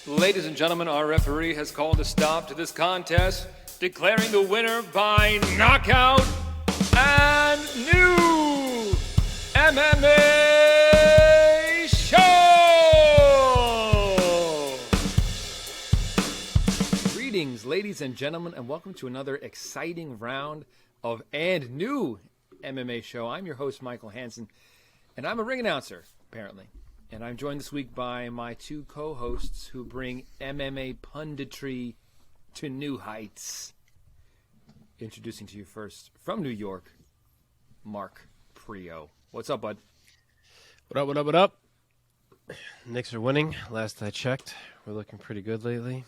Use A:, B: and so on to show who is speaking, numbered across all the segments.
A: Ladies and gentlemen, our referee has called a stop to this contest, declaring the winner by knockout and new MMA show! Greetings, ladies and gentlemen, and welcome to another exciting round of and new MMA show. I'm your host, Michael Hansen, and I'm a ring announcer, apparently. And I'm joined this week by my two co-hosts who bring MMA punditry to new heights. Introducing to you first, from New York, Mark Priaulx. What's up, bud?
B: What up? Knicks are winning. Last I checked, we're looking pretty good lately.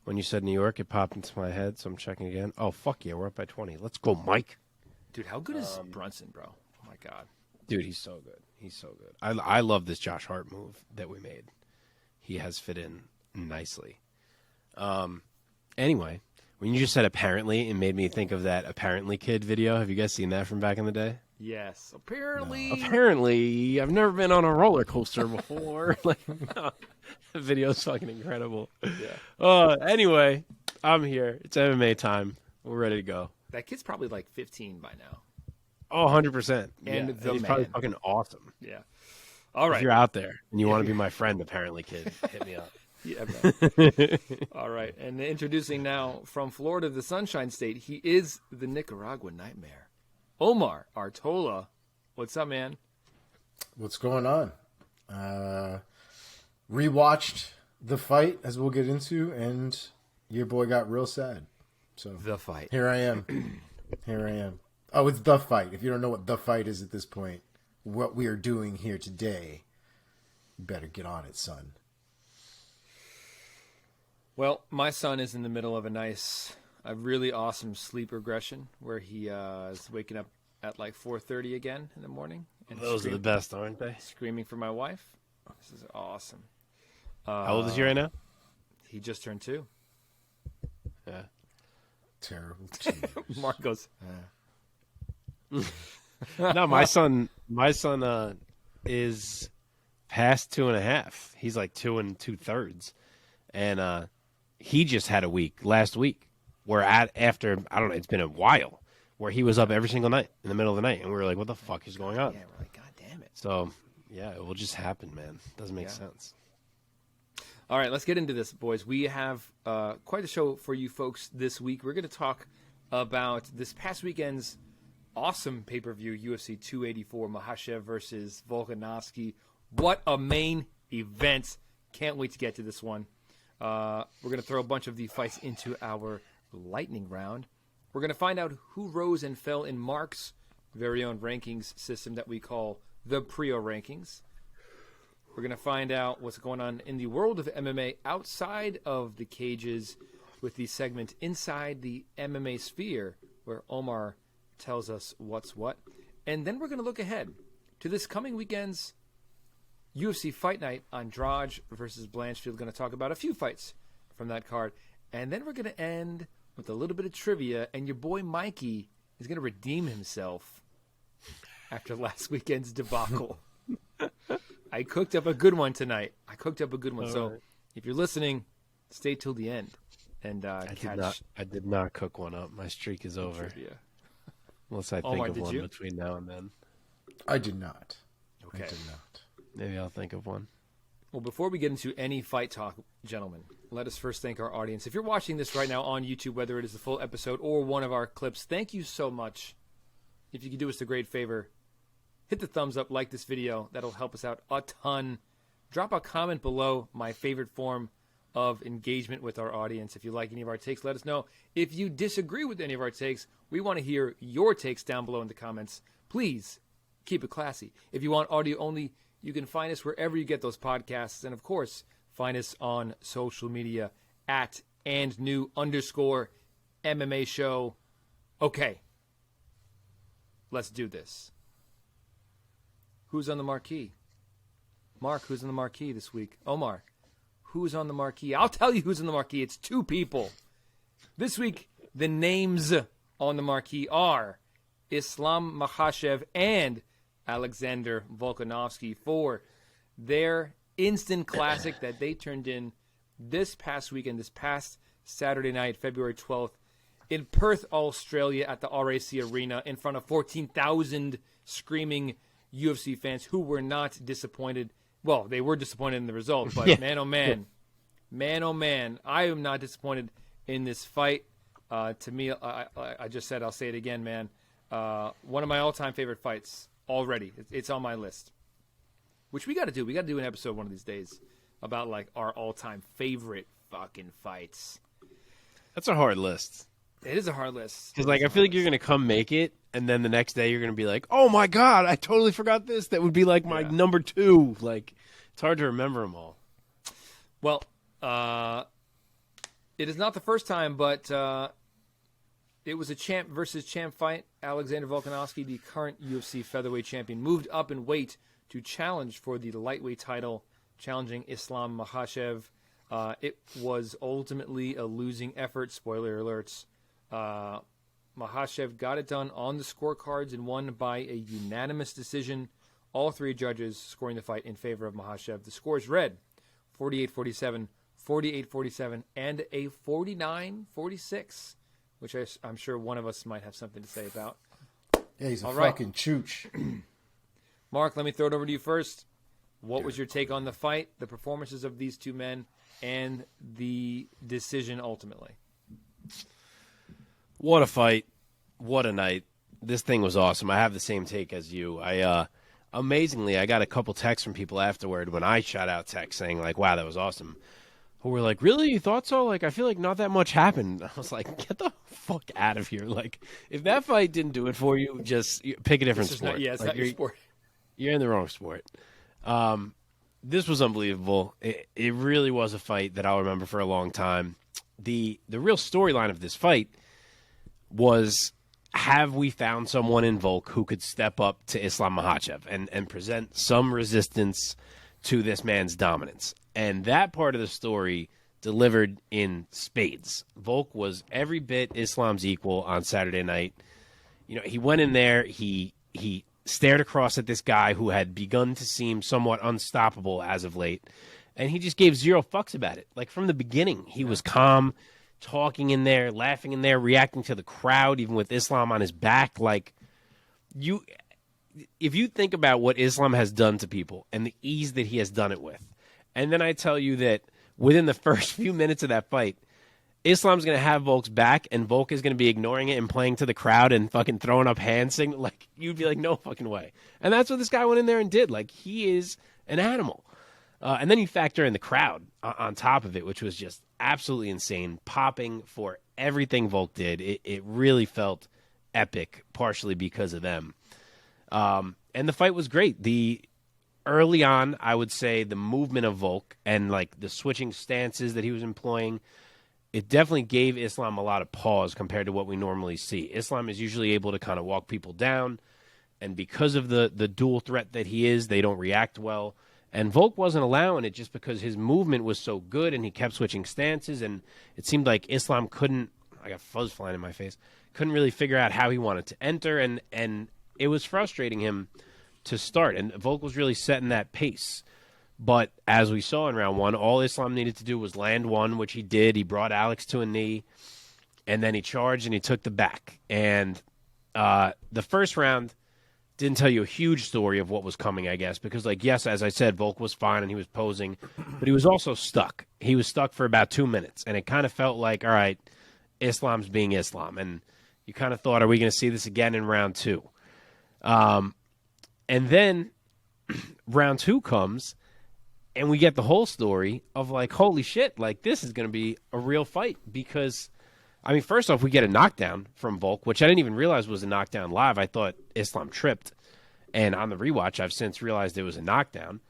B: When you said New York, it popped into my head, so I'm checking again. Oh, fuck yeah, we're up by 20. Let's go, Mike.
A: Dude, how good is Brunson, bro? Oh, my God.
B: Dude, he's so good. He's so good. I love this Josh Hart move that we made. He has fit in nicely. Anyway, when you just said apparently, it made me think of that Apparently Kid video. Have you guys seen that from back in the day?
A: Yes. Apparently.
B: No. Apparently. I've never been on a roller coaster before. The video's fucking incredible. Yeah. Anyway, I'm here. It's MMA time. We're ready to go.
A: That kid's probably like 15 by now.
B: Oh, 100%.
A: And
B: yeah. He's probably fucking awesome.
A: Yeah. All right.
B: If you're out there and you want to be my friend, apparently, kid, hit me up.
A: Yeah, man. All right. And introducing now from Florida, the Sunshine State, he is the Nicaragua Nightmare. Omar Artola. What's up, man?
C: What's going on? Rewatched the fight, as we'll get into, and your boy got real sad. So
A: the fight.
C: Here I am. Here I am. Oh, it's the fight. If you don't know what the fight is at this point, what we are doing here today, you better get on it, son.
A: Well, my son is in the middle of a really awesome sleep regression where he is waking up at like 4:30 again in the morning. And
B: those are the best, aren't they?
A: Screaming for my wife. This is awesome.
B: How old is he right now?
A: He just turned 2.
C: Yeah. Terrible.
A: Mark goes,
B: No, my son is past 2.5. He's like 2 2/3, and he just had a week last week where after I don't know, it's been a while where he was up every single night in the middle of the night, and we were like, "What the fuck is going on?"
A: Yeah, we're like, "God damn it!"
B: So yeah, it will just happen, man. Doesn't make sense.
A: All right, let's get into this, boys. We have quite a show for you folks this week. We're going to talk about this past weekend's awesome pay-per-view, UFC 284, Makhachev versus Volkanovski. What a main event. Can't wait to get to this one. We're going to throw a bunch of the fights into our lightning round. We're going to find out who rose and fell in Mark's very own rankings system that we call the Priaulx Rankings. We're going to find out what's going on in the world of MMA outside of the cages with the segment Inside the MMA Sphere, where Omar tells us what's what. And then we're going to look ahead to this coming weekend's UFC Fight Night. Andrade versus Blanchfield. Going to talk about a few fights from that card. And then we're going to end with a little bit of trivia. And your boy Mikey is going to redeem himself after last weekend's debacle. I cooked up a good one tonight. So if you're listening, stay till the end. And
B: I did not cook one up. My streak is over.
A: Trivia.
B: Unless I think of one between now and then.
C: I did not.
A: Okay.
C: I did not.
B: Maybe I'll think of one.
A: Well, before we get into any fight talk, gentlemen, let us first thank our audience. If you're watching this right now on YouTube, whether it is the full episode or one of our clips, thank you so much. If you could do us a great favor, hit the thumbs up, like this video. That'll help us out a ton. Drop a comment below, my favorite form of engagement with our audience. If you like any of our takes, let us know. If you disagree with any of our takes, we want to hear your takes down below in the comments. Please keep it classy. If you want audio only, you can find us wherever you get those podcasts. And of course, find us on social media at @&new_MMA show. Okay, let's do this. Who's on the marquee? Mark, who's on the marquee this week? Omar, who's on the marquee? I'll tell you who's on the marquee. It's 2 people. This week, the names on the marquee are Islam Makhachev and Alexander Volkanovski for their instant classic that they turned in this past weekend, this past Saturday night, February 12th, in Perth, Australia, at the RAC Arena, in front of 14,000 screaming UFC fans who were not disappointed. Well, they were disappointed in the result, but man, oh man, I am not disappointed in this fight. To me, I just said, I'll say it again, man. One of my all-time favorite fights already. It's on my list, which we got to do. We got to do an episode one of these days about like our all-time favorite fucking fights.
B: That's a hard list.
A: It is a hard list.
B: Because like I feel like you're gonna come make it, and then the next day you're gonna be like, "Oh my god, I totally forgot this." That would be like my number 2. Like it's hard to remember them all.
A: Well, it is not the first time, but it was a champ versus champ fight. Alexander Volkanovski, the current UFC featherweight champion, moved up in weight to challenge for the lightweight title, challenging Islam Makhachev. It was ultimately a losing effort. Spoiler alerts. Makhachev got it done on the scorecards and won by a unanimous decision. All 3 judges scoring the fight in favor of Makhachev. The scores read 48-47, 48-47, and a 49-46, which I'm sure one of us might have something to say about.
C: Yeah, he's a fucking chooch.
A: Mark, let me throw it over to you first. What was your take on the fight, the performances of these two men, and the decision ultimately?
B: What a fight. What a night. This thing was awesome. I have the same take as you. Amazingly, I got a couple texts from people afterward when I shot out texts saying, like, wow, that was awesome. Who were like, really? You thought so? Like, I feel like not that much happened. I was like, get the fuck out of here. Like, if that fight didn't do it for you, just pick a different sport.
A: It's not your sport.
B: You're in the wrong sport. This was unbelievable. It really was a fight that I'll remember for a long time. The real storyline of this fight was, have we found someone in Volk who could step up to Islam Makhachev and present some resistance to this man's dominance? And that part of the story delivered in spades. Volk was every bit Islam's equal on Saturday night. You know, he went in there, he stared across at this guy who had begun to seem somewhat unstoppable as of late, and he just gave zero fucks about it. Like, from the beginning, he was calm, talking in there, laughing in there, reacting to the crowd, even with Islam on his back. Like, if you think about what Islam has done to people and the ease that he has done it with, and then I tell you that within the first few minutes of that fight, Islam's going to have Volk's back, and Volk is going to be ignoring it and playing to the crowd and fucking throwing up hand signals. Like, you'd be like, no fucking way. And that's what this guy went in there and did. Like, he is an animal. And then you factor in the crowd on top of it, which was just absolutely insane, popping for everything Volk did. It really felt epic, partially because of them. And the fight was great. Early on, I would say the movement of Volk and like the switching stances that he was employing, it definitely gave Islam a lot of pause compared to what we normally see. Islam is usually able to kind of walk people down, and because of the dual threat that he is, they don't react well. And Volk wasn't allowing it just because his movement was so good and he kept switching stances, and it seemed like Islam couldn't, I got fuzz flying in my face, couldn't really figure out how he wanted to enter, and it was frustrating him to start. And Volk was really setting that pace. But as we saw in round 1, all Islam needed to do was land one, which he did. He brought Alex to a knee, and then he charged and he took the back. And the first round didn't tell you a huge story of what was coming, I guess, because, like, yes, as I said, Volk was fine and he was posing, but he was also stuck. He was stuck for about 2 minutes, and it kind of felt like, all right, Islam's being Islam. And you kind of thought, are we going to see this again in round 2? And then round 2 comes, and we get the whole story of, like, holy shit, like, this is going to be a real fight. Because, I mean, first off, we get a knockdown from Volk, which I didn't even realize was a knockdown live. I thought Islam tripped. And on the rewatch, I've since realized it was a knockdown.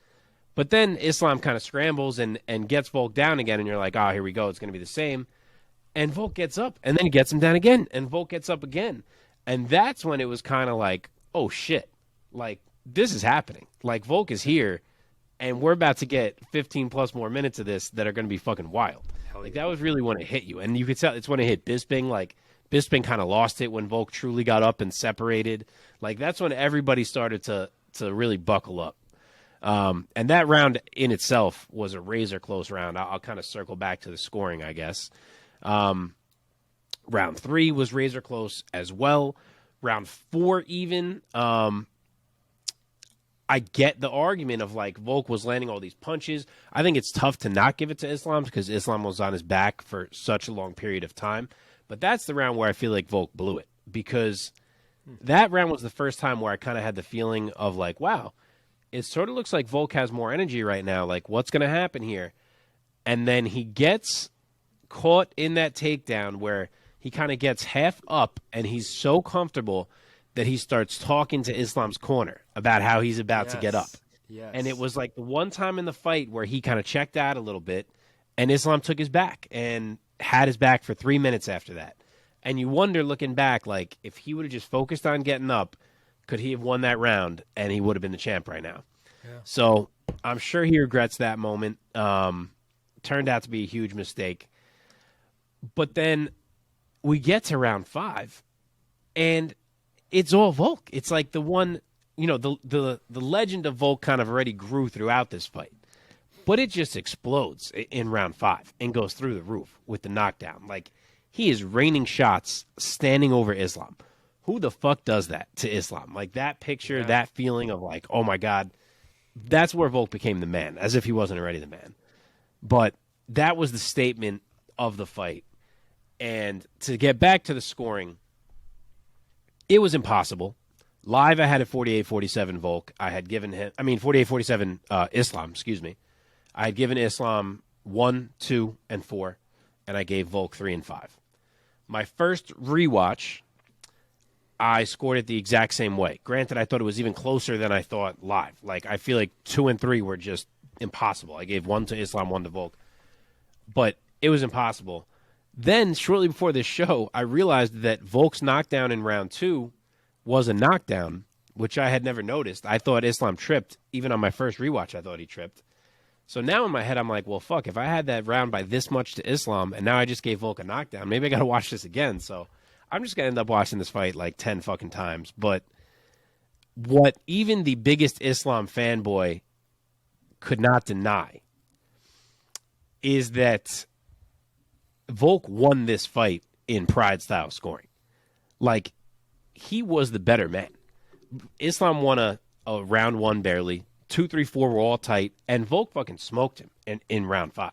B: But then Islam kind of scrambles and gets Volk down again, and you're like, oh, here we go, it's going to be the same. And Volk gets up, and then he gets him down again, and Volk gets up again. And that's when it was kind of like, oh, shit, like, this is happening. Like, Volk is here, and we're about to get 15-plus more minutes of this that are going to be fucking wild. Like, that was really when it hit you. And you could tell it's when it hit Bisping. Like, Bisping kind of lost it when Volk truly got up and separated. Like, that's when everybody started to really buckle up. And that round in itself was a razor close round. I'll kind of circle back to the scoring, I guess. Round 3 was razor close as well. Round 4 even. I get the argument of like Volk was landing all these punches. I think it's tough to not give it to Islam because Islam was on his back for such a long period of time. But that's the round where I feel like Volk blew it because that round was the first time where I kind of had the feeling of like, wow, it sort of looks like Volk has more energy right now. Like, what's going to happen here? And then he gets caught in that takedown where he kind of gets half up and he's so comfortable that he starts talking to Islam's corner about how he's about to get up.
A: Yes.
B: And it was like the one time in the fight where he kind of checked out a little bit and Islam took his back and had his back for 3 minutes after that. And you wonder, looking back, like if he would have just focused on getting up, could he have won that round and he would have been the champ right now? Yeah. So I'm sure he regrets that moment. Turned out to be a huge mistake. But then we get to round 5 and it's all Volk. It's like the one, you know, the legend of Volk kind of already grew throughout this fight. But it just explodes in round 5 and goes through the roof with the knockdown. Like, he is raining shots standing over Islam. Who the fuck does that to Islam? Like, that picture, that feeling of like, oh my God, that's where Volk became the man, as if he wasn't already the man. But that was the statement of the fight. And to get back to the scoring, it was impossible. Live, I had it 48-47 Volk. I had given him, 48-47 Islam, excuse me. I had given Islam 1, 2, and 4, and I gave Volk 3 and 5. My first rewatch, I scored it the exact same way. Granted, I thought it was even closer than I thought live. Like, I feel like 2 and 3 were just impossible. I gave 1 to Islam, 1 to Volk. But it was impossible. Then, shortly before this show, I realized that Volk's knockdown in round 2 was a knockdown, which I had never noticed. I thought Islam tripped. Even on my first rewatch, I thought he tripped. So now in my head, I'm like, well, fuck, if I had that round by this much to Islam, and now I just gave Volk a knockdown, maybe I got to watch this again. So I'm just going to end up watching this fight like 10 fucking times. But what even the biggest Islam fanboy could not deny is that Volk won this fight in pride-style scoring. Like, he was the better man. Islam won a round 1 barely. 2, 3, 4 were all tight, and Volk fucking smoked him in round 5.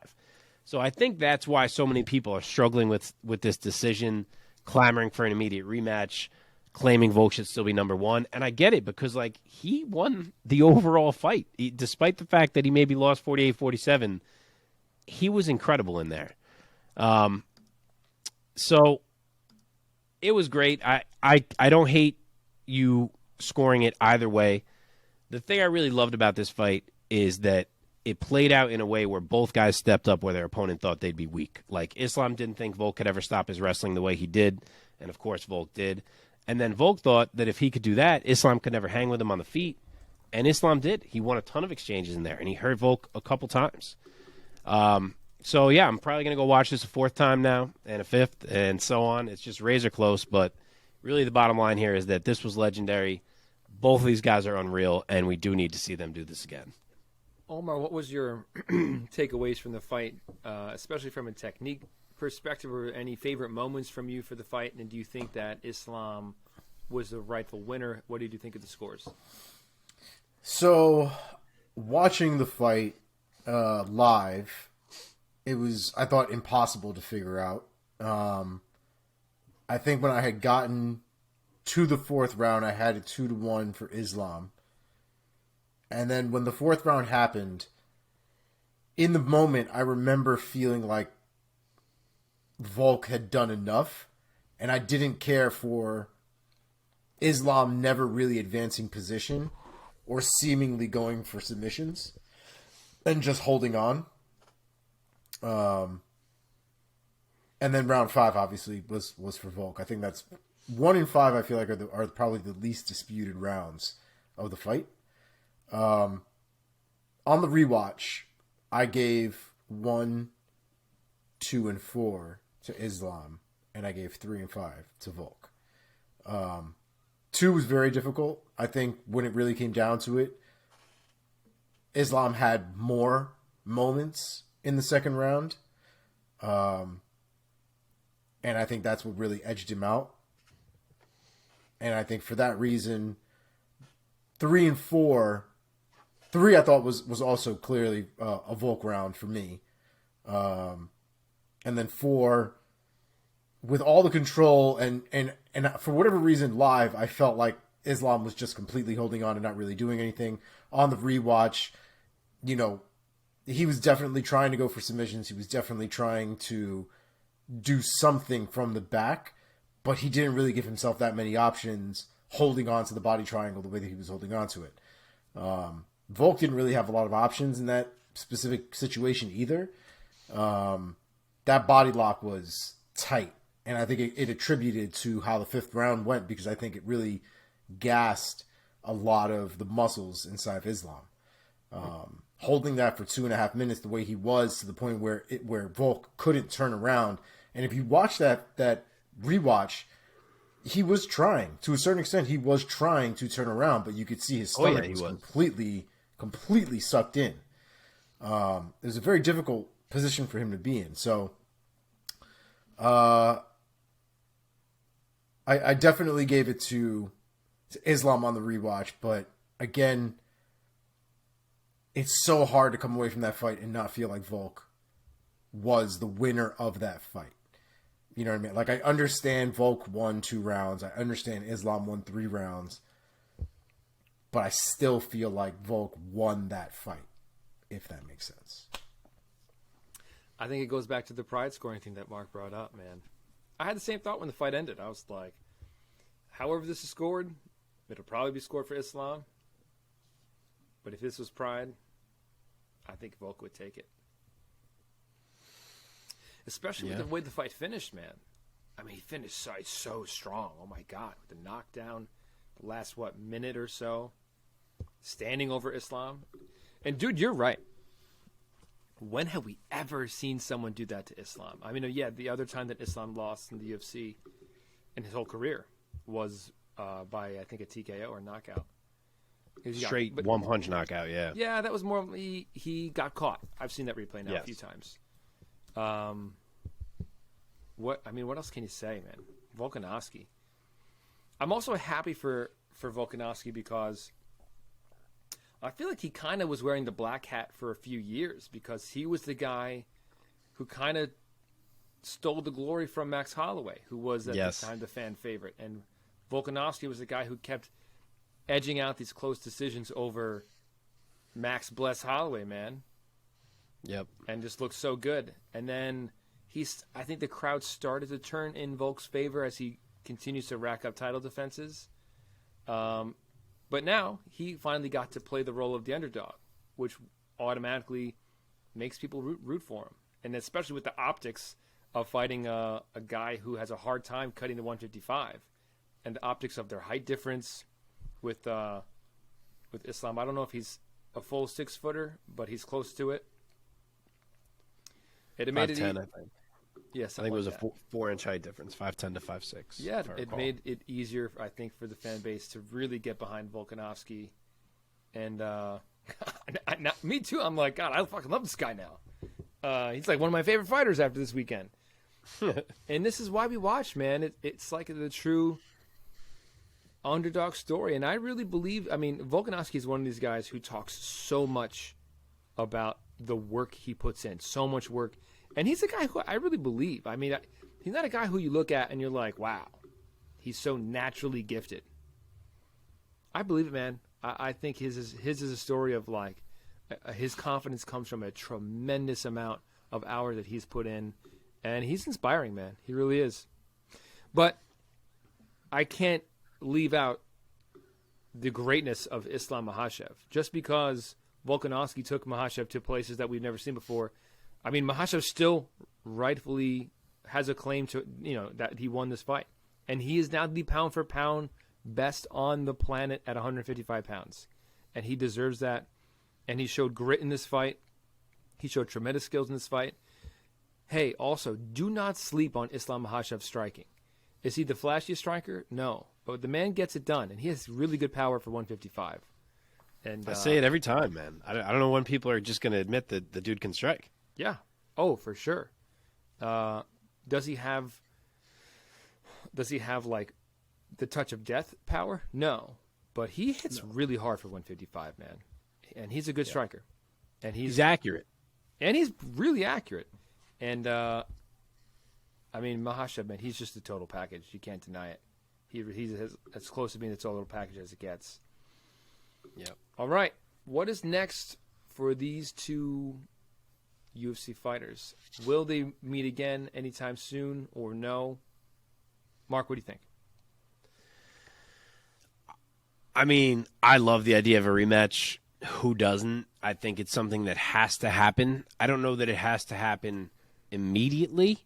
B: So I think that's why so many people are struggling with this decision, clamoring for an immediate rematch, claiming Volk should still be number 1. And I get it because, like, he won the overall fight. Despite the fact that he maybe lost 48-47, he was incredible in there. So it was great. I don't hate you scoring it either way. The thing I really loved about this fight is that it played out in a way where both guys stepped up where their opponent thought they'd be weak. Like, Islam didn't think Volk could ever stop his wrestling the way he did, and of course Volk did. And then Volk thought that if he could do that, Islam could never hang with him on the feet, and Islam did. He won a ton of exchanges in there, and he hurt Volk a couple times. So, yeah, I'm probably going to go watch this a 4th time now and a 5th and so on. It's just razor close, but really the bottom line here is that this was legendary. Both of these guys are unreal, and we do need to see them do this again.
A: Omar, what was your takeaways from the fight, especially from a technique perspective, or any favorite moments from you for the fight? And do you think that Islam was the rightful winner? What did you think of the scores?
C: So, watching the fight live, it was, I thought, impossible to figure out. I think when I had gotten to the 4th round, I had it 2-1 for Islam. And then when the 4th round happened, in the moment, I remember feeling like Volk had done enough, and I didn't care for Islam never really advancing position or seemingly going for submissions and just holding on. And then round 5 obviously was for Volk. I think that's 1 and 5. I feel like are probably the least disputed rounds of the fight. On the rewatch, I gave 1, 2, and 4 to Islam, and I gave 3 and 5 to Volk. 2 was very difficult. I think when it really came down to it, Islam had more moments in the second round. And I think that's what really edged him out. And I think for that reason, 3 and 4, 3 I thought was also clearly a Volk round for me. And then 4, with all the control and for whatever reason live, I felt like Islam was just completely holding on and not really doing anything. On the rewatch, you know, he was definitely trying to go for submissions. He was definitely trying to do something from the back, but he didn't really give himself that many options holding on to the body triangle the way that he was holding on to it. Volk didn't really have a lot of options in that specific situation either. That body lock was tight, and I think it attributed to how the 5th round went, because I think it really gassed a lot of the muscles inside of Islam. Holding that for 2.5 minutes the way he was, to the point where Volk couldn't turn around. And if you watch that rewatch, he was trying, to a certain extent, he was trying to turn around, but you could see his stomach was completely sucked in. It was a very difficult position for him to be in. So I definitely gave it to Islam on the rewatch, but again, it's so hard to come away from that fight and not feel like Volk was the winner of that fight. You know what I mean? Like, I understand Volk won 2 rounds. I understand Islam won 3 rounds. But I still feel like Volk won that fight, if that makes sense.
A: I think it goes back to the pride scoring thing that Mark brought up, man. I had the same thought when the fight ended. I was like, however this is scored, it'll probably be scored for Islam. But if this was pride, I think Volk would take it. Especially with the way the fight finished, man. I mean, he finished so strong. Oh, my God. With the knockdown, the last, minute or so, standing over Islam. And, dude, you're right. When have we ever seen someone do that to Islam? I mean, yeah, the other time that Islam lost in the UFC in his whole career was by, I think, a TKO or knockout.
B: Straight one-punch knockout, yeah.
A: Yeah, that was more – he got caught. I've seen that replay now a few times. What else can you say, man? Volkanovski. I'm also happy for Volkanovski because I feel like he kind of was wearing the black hat for a few years, because he was the guy who kind of stole the glory from Max Holloway, who was at the time the fan favorite. And Volkanovski was the guy who kept edging out these close decisions over Max Bless Holloway, man.
B: Yep.
A: And just looked so good. And then I think the crowd started to turn in Volk's favor as he continues to rack up title defenses. But now he finally got to play the role of the underdog, which automatically makes people root for him. And especially with the optics of fighting a guy who has a hard time cutting to 155, and the optics of their height difference with Islam. I don't know if he's a full 6-footer, but he's close to it. It made
B: 5'10", I think.
A: Yes,
B: I think it was a 4-inch height difference, 5'10" to 5'6".
A: Yeah, it made it easier, I think, for the fan base to really get behind Volkanovski. And me too. I'm like, God, I fucking love this guy now. He's like one of my favorite fighters after this weekend. And this is why we watch, man. It's like the true underdog story. And I really believe, Volkanovski is one of these guys who talks so much about the work he puts in, so much work. And he's a guy who I really believe. He's not a guy who you look at and you're like, wow, he's so naturally gifted. I believe it, man. I think his is a story of like his confidence comes from a tremendous amount of hours that he's put in, and he's inspiring, man. He really is. But I can't leave out the greatness of Islam Makhachev. Just because Volkanovski took Makhachev to places that we've never seen before, Makhachev still rightfully has a claim to, that he won this fight. And he is now the pound for pound best on the planet at 155 pounds. And he deserves that. And he showed grit in this fight. He showed tremendous skills in this fight. Hey, also, do not sleep on Islam Makhachev's striking. Is he the flashiest striker? No. But the man gets it done. And he has really good power for 155. And
B: I say it every time, man. I don't know when people are just going to admit that the dude can strike.
A: Yeah. Oh, for sure. Does he have like the touch of death power? No, but he hits really hard for 155, man, and he's a good striker, and he's
B: accurate,
A: and he's really accurate, and I mean Makhachev, man, he's just a total package. You can't deny it. He's as close to being the total package as it gets.
B: Yeah.
A: All right, what is next for these two UFC fighters? Will they meet again anytime soon or no? Mark, what do you think?
B: I mean, I love the idea of a rematch. Who doesn't? I think it's something that has to happen. I don't know that it has to happen immediately.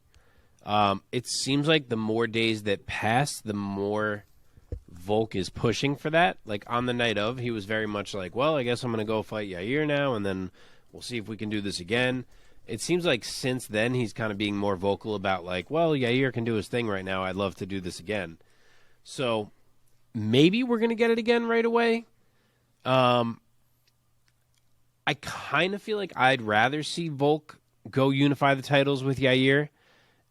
B: It seems like the more days that pass, the more Volk is pushing for that. Like on the night of, he was very much like, well, I guess I'm going to go fight Yair now, and then we'll see if we can do this again. It seems like since then he's kind of being more vocal about like, well, Yair can do his thing right now. I'd love to do this again. So maybe we're going to get it again right away. I kind of feel like I'd rather see Volk go unify the titles with Yair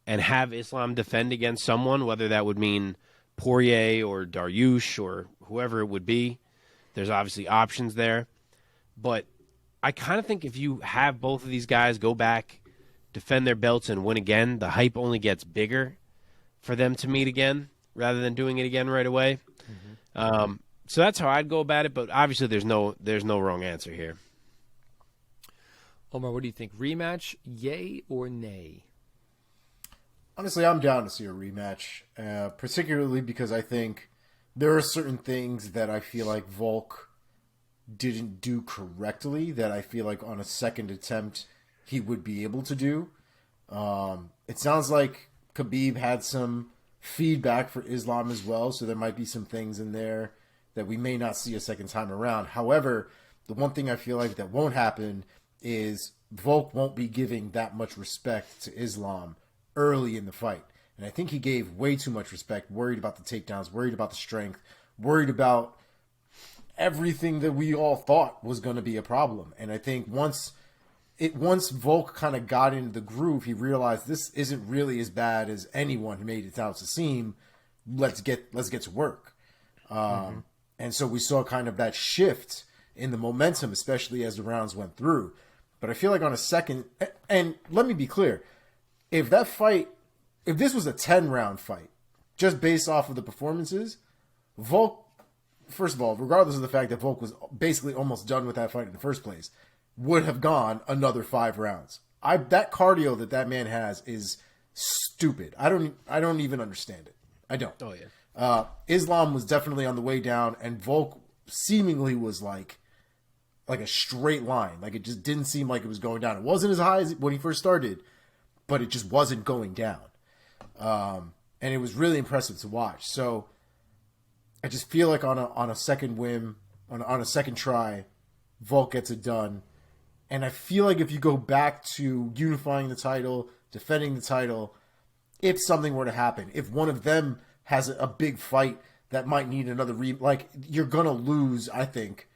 B: and have Islam defend against someone, whether that would mean Poirier or Dariush or whoever it would be. There's obviously options there. But I kind of think if you have both of these guys go back, defend their belts, and win again, the hype only gets bigger for them to meet again rather than doing it again right away. Mm-hmm. So that's how I'd go about it, but obviously there's no wrong answer here.
A: Omar, what do you think? Rematch, yay or nay?
C: Honestly, I'm down to see a rematch, particularly because I think there are certain things that I feel like Volk didn't do correctly that I feel like on a second attempt he would be able to do. It sounds like Khabib had some feedback for Islam as well, so there might be some things in there that we may not see a second time around. However, the one thing I feel like that won't happen is Volk won't be giving that much respect to Islam early in the fight. And I think he gave way too much respect, worried about the takedowns, worried about the strength, worried about everything that we all thought was going to be a problem. And I think once Volk kind of got into the groove, he realized this isn't really as bad as anyone made it out to seem. Let's get to work. And so we saw kind of that shift in the momentum, especially as the rounds went through. But I feel like on a second, and let me be clear, if this was a 10-round fight, just based off of the performances, Volk, first of all, regardless of the fact that Volk was basically almost done with that fight in the first place, would have gone another 5 rounds. That cardio that man has is stupid. I don't even understand it. I don't.
B: Oh yeah.
C: Islam was definitely on the way down, and Volk seemingly was like a straight line. Like it just didn't seem like it was going down. It wasn't as high as when he first started, but it just wasn't going down. And it was really impressive to watch. So I just feel like on a second whim, on a second try, Volk gets it done. And I feel like if you go back to unifying the title, defending the title, if something were to happen, if one of them has a big fight that might need another you're going to lose, I think,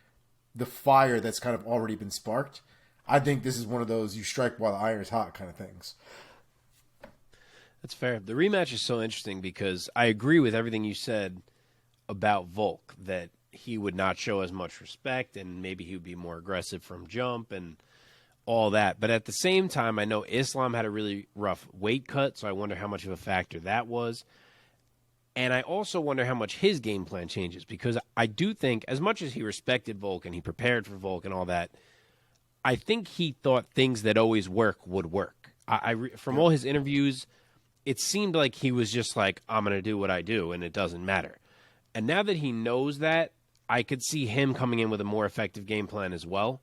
C: the fire that's kind of already been sparked. I think this is one of those you strike while the iron is hot kind of things.
B: That's fair. The rematch is so interesting because I agree with everything you said about Volk, that he would not show as much respect and maybe he would be more aggressive from jump and all that. But at the same time, I know Islam had a really rough weight cut, so I wonder how much of a factor that was. And I also wonder how much his game plan changes, because I do think, as much as he respected Volk and he prepared for Volk and all that, I think he thought things that always work would work. From all his interviews, it seemed like he was just like, I'm going to do what I do, and it doesn't matter. And now that he knows that, I could see him coming in with a more effective game plan as well.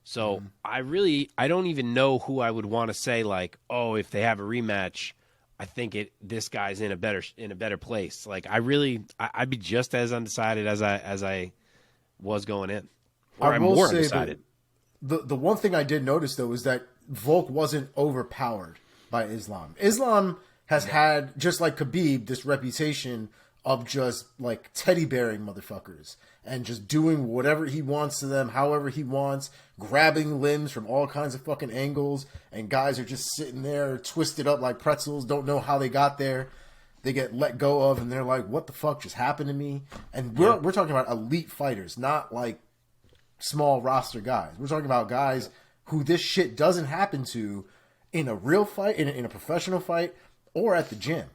B: So I don't even know who I would want to say, like, oh, if they have a rematch, I think this guy's in a better place. Like I'd be just as undecided as I was going in. Or I'm more undecided.
C: The one thing I did notice though is that Volk wasn't overpowered by Islam. Islam has had, just like Khabib, this reputation of just like teddy bearing motherfuckers and just doing whatever he wants to them, however he wants, grabbing limbs from all kinds of fucking angles, and guys are just sitting there twisted up like pretzels, don't know how they got there. They get let go of, and they're like, what the fuck just happened to me? And we're talking about elite fighters, not like small roster guys. We're talking about guys who this shit doesn't happen to in a real fight, in a professional fight, or at the gym.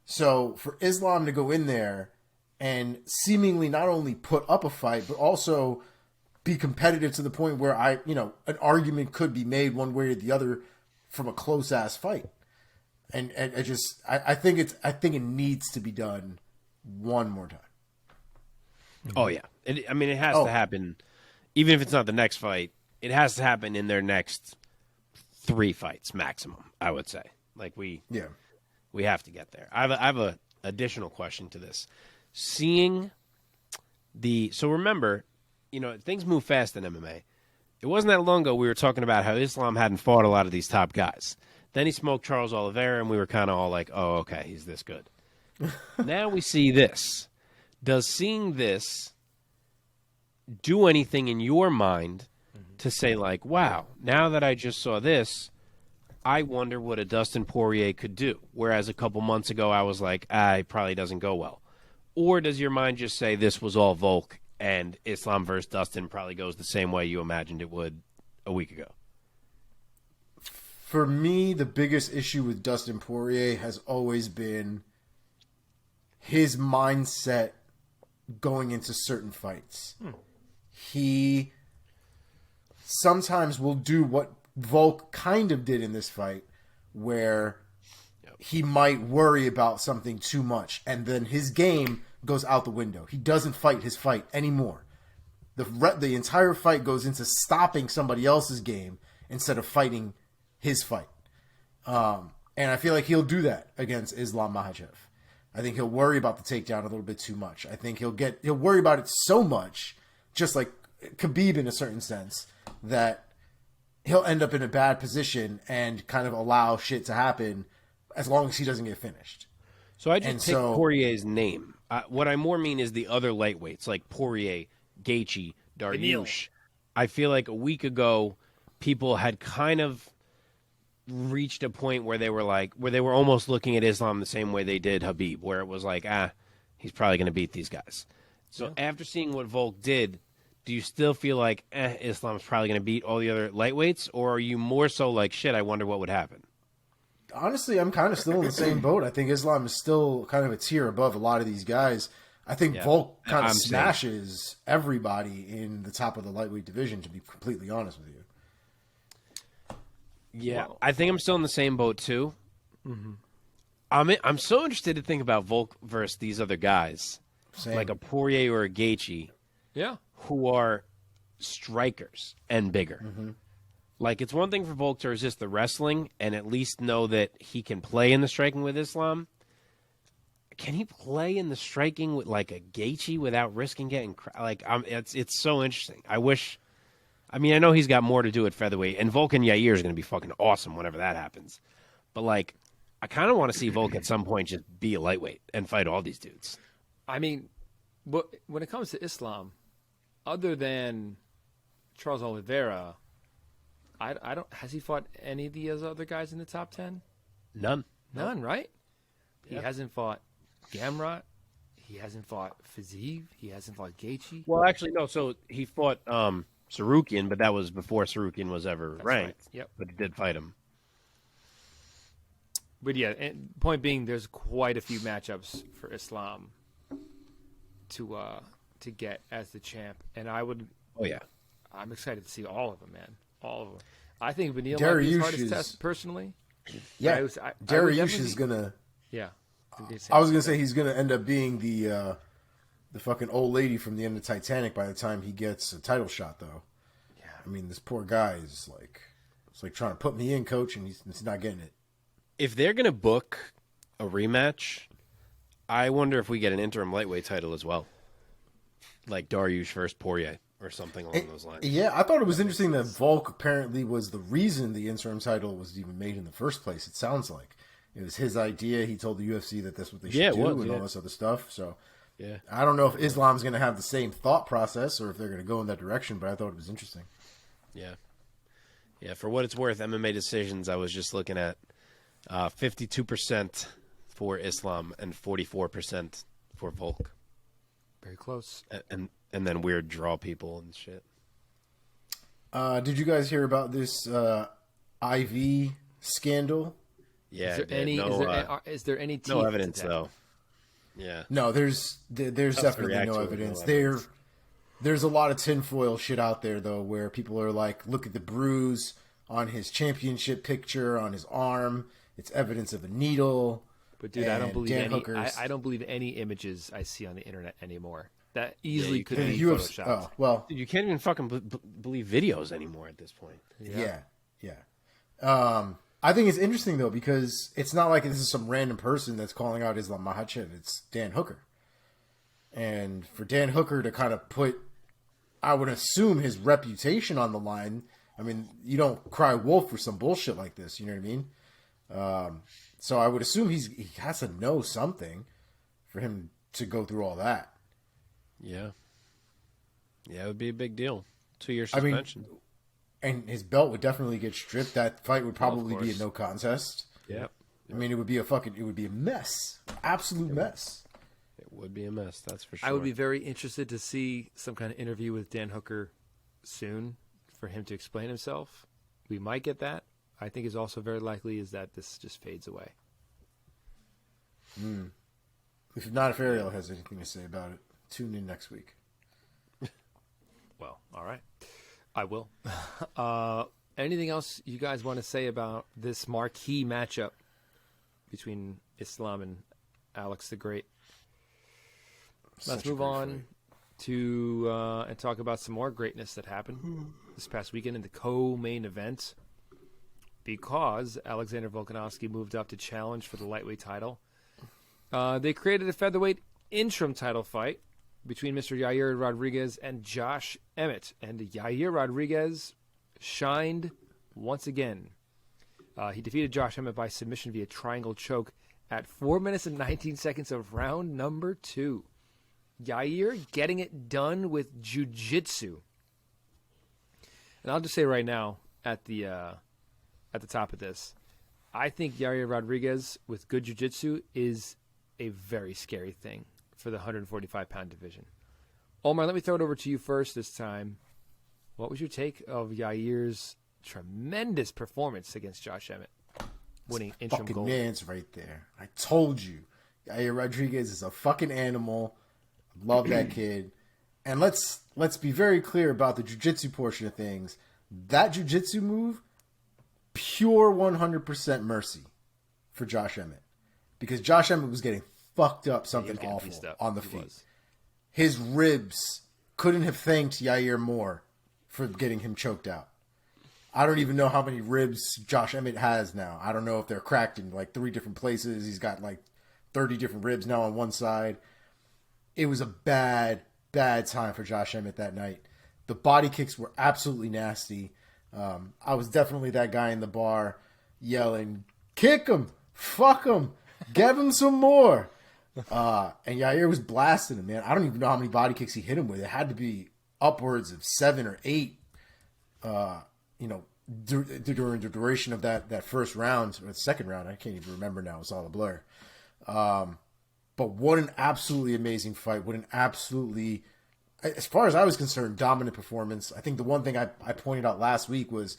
C: So for Islam to go in there and seemingly not only put up a fight, but also be competitive to the point where an argument could be made one way or the other from a close ass fight. And I think it needs to be done one more time.
B: Oh yeah, it has to happen, even if it's not the next fight. It has to happen in their next 3 fights maximum, I would say. Like we have to get there. I have a additional question to this. So remember, things move fast in MMA. It wasn't that long ago we were talking about how Islam hadn't fought a lot of these top guys. Then he smoked Charles Oliveira, and we were kind of all like, oh, okay, he's this good. Now we see this. Does seeing this do anything in your mind to say, like, wow, now that I just saw this, I wonder what a Dustin Poirier could do? Whereas a couple months ago I was like, it probably doesn't go well. Or does your mind just say this was all Volk and Islam versus Dustin probably goes the same way you imagined it would a week ago?
C: For me, the biggest issue with Dustin Poirier has always been his mindset going into certain fights. He sometimes will do what Volk kind of did in this fight, where he might worry about something too much, and then his game goes out the window. He doesn't fight his fight anymore. The entire fight goes into stopping somebody else's game instead of fighting his fight. And I feel like he'll do that against Islam Makhachev. I think he'll worry about the takedown a little bit too much. I think he'll worry about it so much, just like Khabib in a certain sense, that he'll end up in a bad position and kind of allow shit to happen as long as he doesn't get finished.
B: So I just picked Poirier's name. What I more mean is the other lightweights, like Poirier, Gaethje, Dariush. I feel like a week ago, people had kind of reached a point where they were almost looking at Islam the same way they did Khabib, where it was like, he's probably going to beat these guys. So after seeing what Volk did, do you still feel like Islam's probably going to beat all the other lightweights, or are you more so like, shit, I wonder what would happen?
C: Honestly, I'm kind of still in the same boat. I think Islam is still kind of a tier above a lot of these guys. I think Volk kind of smashes everybody in the top of the lightweight division, to be completely honest with you.
B: Yeah, I think I'm still in the same boat too. Mm-hmm. I'm so interested to think about Volk versus these other guys, like a Poirier or a Gaethje, who are strikers and bigger. Mm-hmm. Like, it's one thing for Volk to resist the wrestling and at least know that he can play in the striking with Islam. Can he play in the striking with like a Gaethje without risking getting it's so interesting. I know he's got more to do at featherweight, and Volk and Yair is going to be fucking awesome whenever that happens. But, like, I kind of want to see Volk at some point just be a lightweight and fight all these dudes.
A: I mean, when it comes to Islam, other than Charles Oliveira, I don't. Has he fought any of the other guys in the top 10?
B: None,
A: right? He hasn't fought Gamrot. He hasn't fought Fiziev. He hasn't fought Gaethje.
B: Well, actually, no. So he fought Sarukian, but that was before Sarukian was ever ranked.
A: Right. Yep.
B: But he did fight him.
A: But yeah, and point being, there's quite a few matchups for Islam to get as the champ, and I would.
B: Oh yeah,
A: I'm excited to see all of them, man. All of them. I think Vanille might be his hardest test personally.
C: Yeah, Dariush is gonna.
A: Yeah,
C: I was gonna say he's gonna end up being the fucking old lady from the end of Titanic by the time he gets a title shot, though.
A: Yeah,
C: I mean, this poor guy is like, it's like trying to put me in, coach, and he's not getting it.
B: If they're gonna book a rematch, I wonder if we get an interim lightweight title as well, like Dariush versus Poirier or something along those lines.
C: Yeah, I thought it was interesting that Volk apparently was the reason the interim title was even made in the first place. It sounds like It was his idea. He told the UFC that that's what they should
B: Yeah, it
C: do
B: was,
C: and
B: yeah.
C: all this other stuff. So
B: Yeah.
C: I don't know if Islam's going to have the same thought process or if they're going to go in that direction, but I thought it was interesting.
B: Yeah. Yeah, for what it's worth, MMA decisions, I was just looking at 52% for Islam and 44% for Volk.
A: Very close.
B: And then weird draw people and shit.
C: Did you guys hear about this IV scandal?
B: Yeah,
A: Is there any teeth
B: no evidence
A: to that?
B: though. Yeah.
C: No, there's definitely
B: react
C: no
B: to it,
C: evidence.
B: no evidence.
C: There's a lot of tinfoil shit out there though, where people are like, look at the bruise on his championship picture on his arm. It's evidence of a needle.
A: But dude, I don't
C: And
A: believe
C: Dan
A: any.
C: Hooker's-
A: I don't believe any images I see on the internet anymore. That easily
B: you
A: could
B: can.
A: be
C: The UFC,
A: photoshopped.
C: oh well,
B: Dude, you can't even fucking believe videos anymore at this point.
C: yeah. I think it's interesting though because it's not like this is some random person that's calling out Islam Makhachev. It's Dan Hooker, and for Dan Hooker to kind of put, I would assume, his reputation on the line. I mean, you don't cry wolf for some bullshit like this. You know what I mean? So I would assume he has to know something for him to go through all that.
B: Yeah. Yeah, it would be a big deal. 2-year
C: I mean,
B: suspension.
C: And his belt would definitely get stripped. That fight would probably be a
A: course.
C: no contest.
B: Yep.
C: I mean, it would be a mess, absolute mess.
B: It would be a mess, that's for sure.
A: I would be very interested to see some kind of interview with Dan Hooker soon for him to explain himself. We might get that. I think is also very likely is that this just fades away.
C: If not, if Ariel has anything to say about it, tune in next week.
A: Well, all right. I will. Anything else you guys want to say about this marquee matchup between Islam and Alex the Great? Let's
C: Such a
A: move
C: great
A: on
C: fight.
A: to and talk about some more greatness that happened this past weekend in the co-main event, because Alexander Volkanovski moved up to challenge for the lightweight title. They created a featherweight interim title fight between Mr. Yair Rodriguez and Josh Emmett, and Yair Rodriguez shined once again. He defeated Josh Emmett by submission via triangle choke at 4 minutes and 19 seconds of round number 2. Yair getting it done with jiu-jitsu. And I'll just say right now at the top of this, I think Yair Rodriguez with good jiu-jitsu is a very scary thing for the 145-pound division. Omar, let me throw it over to you first this time. What was your take of Yair's tremendous performance against Josh Emmett, winning interim
C: Fucking
A: gold?
C: man's right there. I told you, Yair Rodriguez is a fucking animal. Love that kid. And let's be very clear about the jiu-jitsu portion of things. That jiu-jitsu move, pure 100% mercy for Josh Emmett, because Josh Emmett was getting fucked up something
A: getting
C: awful
A: pieced up.
C: on the
A: He
C: feet.
A: was.
C: His ribs couldn't have thanked Yair more for getting him choked out. I don't even know how many ribs Josh Emmett has now. I don't know if they're cracked in like 3 different places. He's got like 30 different ribs now on one side. It was a bad time for Josh Emmett that night. The body kicks were absolutely nasty. I was definitely that guy in the bar yelling, "Kick him! Fuck him! Give him some more!" And Yair was blasting him, man. I don't even know how many body kicks he hit him with. It had to be upwards of 7 or 8. During the duration of that first round or the second round, I can't even remember now. It's all a blur. But what an absolutely amazing fight! What an absolutely, as far as I was concerned, dominant performance. I think the one thing I pointed out last week was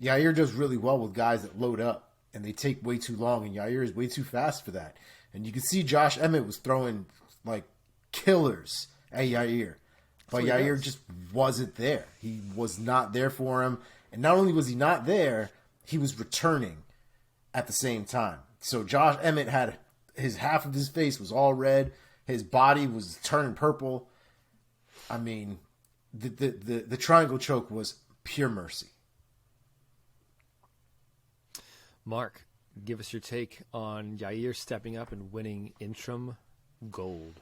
C: Yair does really well with guys that load up and they take way too long, and Yair is way too fast for that. And you can see Josh Emmett was throwing like killers at Yair, but Yair just wasn't there. He was not there for him, and not only was he not there, he was returning at the same time. So Josh Emmett had his half of his face was all red, his body was turning purple. I mean, the triangle choke was pure mercy.
A: Mark, give us your take on Yair stepping up and winning interim gold.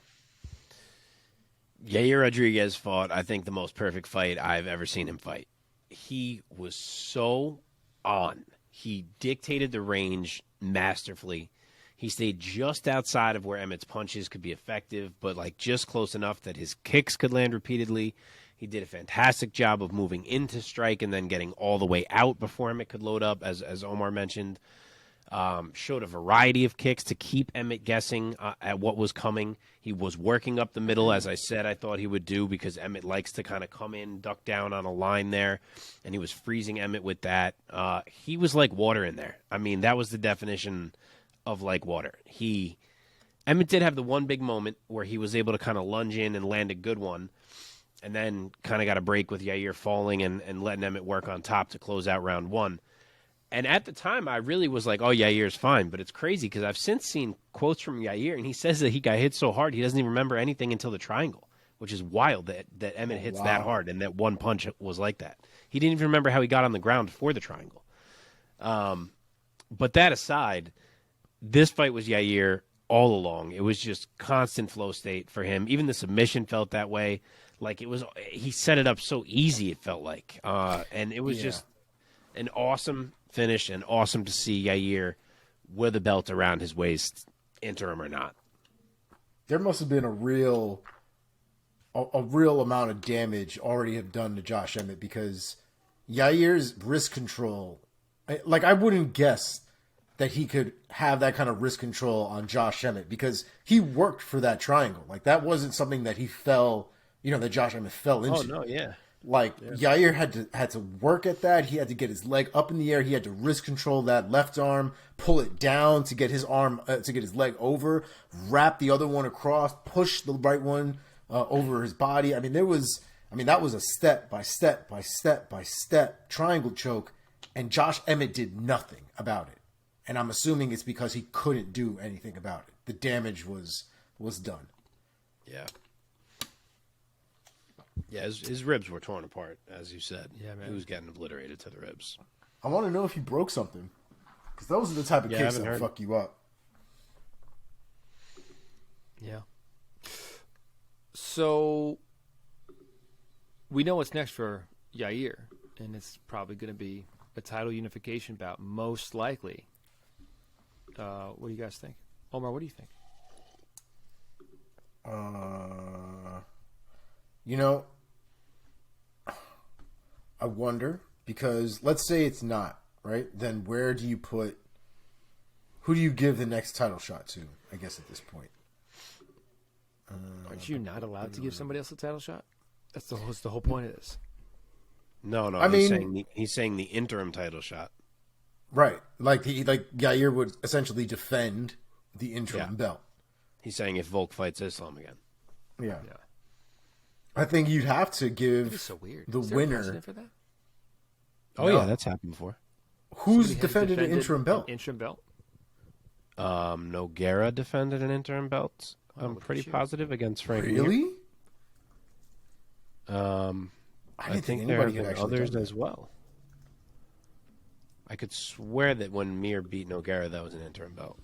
B: Yair Rodriguez fought, I think, the most perfect fight I've ever seen him fight. He was so on. He dictated the range masterfully. He stayed just outside of where Emmett's punches could be effective, but like just close enough that his kicks could land repeatedly. He did a fantastic job of moving into strike and then getting all the way out before Emmett could load up, as Omar mentioned. Showed a variety of kicks to keep Emmett guessing at what was coming. He was working up the middle, as I said I thought he would do, because Emmett likes to kind of come in, duck down on a line there, and he was freezing Emmett with that. He was like water in there. I mean, that was the definition of like water. Emmett did have the one big moment where he was able to kind of lunge in and land a good one, and then kind of got a break with Yair falling and letting Emmett work on top to close out round one. And at the time, I really was like, oh, Yair's fine. But it's crazy because I've since seen quotes from Yair, and he says that he got hit so hard he doesn't even remember anything until the triangle, which is wild that Emmett hits that hard and that one punch was like that. He didn't even remember how he got on the ground for the triangle. But that aside, this fight was Yair all along. It was just constant flow state for him. Even the submission felt that way. Like he set it up so easy, it felt like. And it was just an awesome finish and awesome to see Yair with a belt around his waist, interim or not.
C: There must have been a real amount of damage already have done to Josh Emmett, because Yair's wrist control, like I wouldn't guess that he could have that kind of wrist control on Josh Emmett, because he worked for that triangle. Like that wasn't something that he fell, that Josh Emmett fell into.
B: Oh no, yeah.
C: Like Yair had to work at that. He had to get his leg up in the air. He had to wrist control that left arm, pull it down to get his arm to get his leg over, wrap the other one across, push the right one over his body. That was a step by step by step by step triangle choke, and Josh Emmett did nothing about it. And I'm assuming it's because he couldn't do anything about it. The damage was done.
B: Yeah. Yeah, his ribs were torn apart, as you said.
A: Yeah, man.
B: He was getting obliterated to the ribs.
C: I want to know if he broke something, because those are the type of kicks that fuck you up.
A: Yeah. So we know what's next for Yair, and it's probably going to be a title unification bout, most likely. What do you guys think? Omar, what do you think?
C: I wonder, because let's say it's not, right? Then who do you give the next title shot to, I guess, at this point?
A: Aren't you not allowed to give somebody else a title shot? That's the whole point of this.
B: No, he's saying the interim title shot.
C: Right. Like Yair would essentially defend the interim belt.
B: He's saying if Volk fights Islam again.
C: Yeah. I think you'd have to give
A: so weird.
C: the
A: Is there a
C: winner.
A: precedent for that?
B: Oh, yeah, that's happened before.
C: Who's defended an interim belt?
A: Interim belt?
B: Nogueira defended an interim belt. I'm pretty positive against Frank Mir.
C: Really?
B: I think there have been others as well. I could swear that when Mir beat Nogueira, that was an interim belt.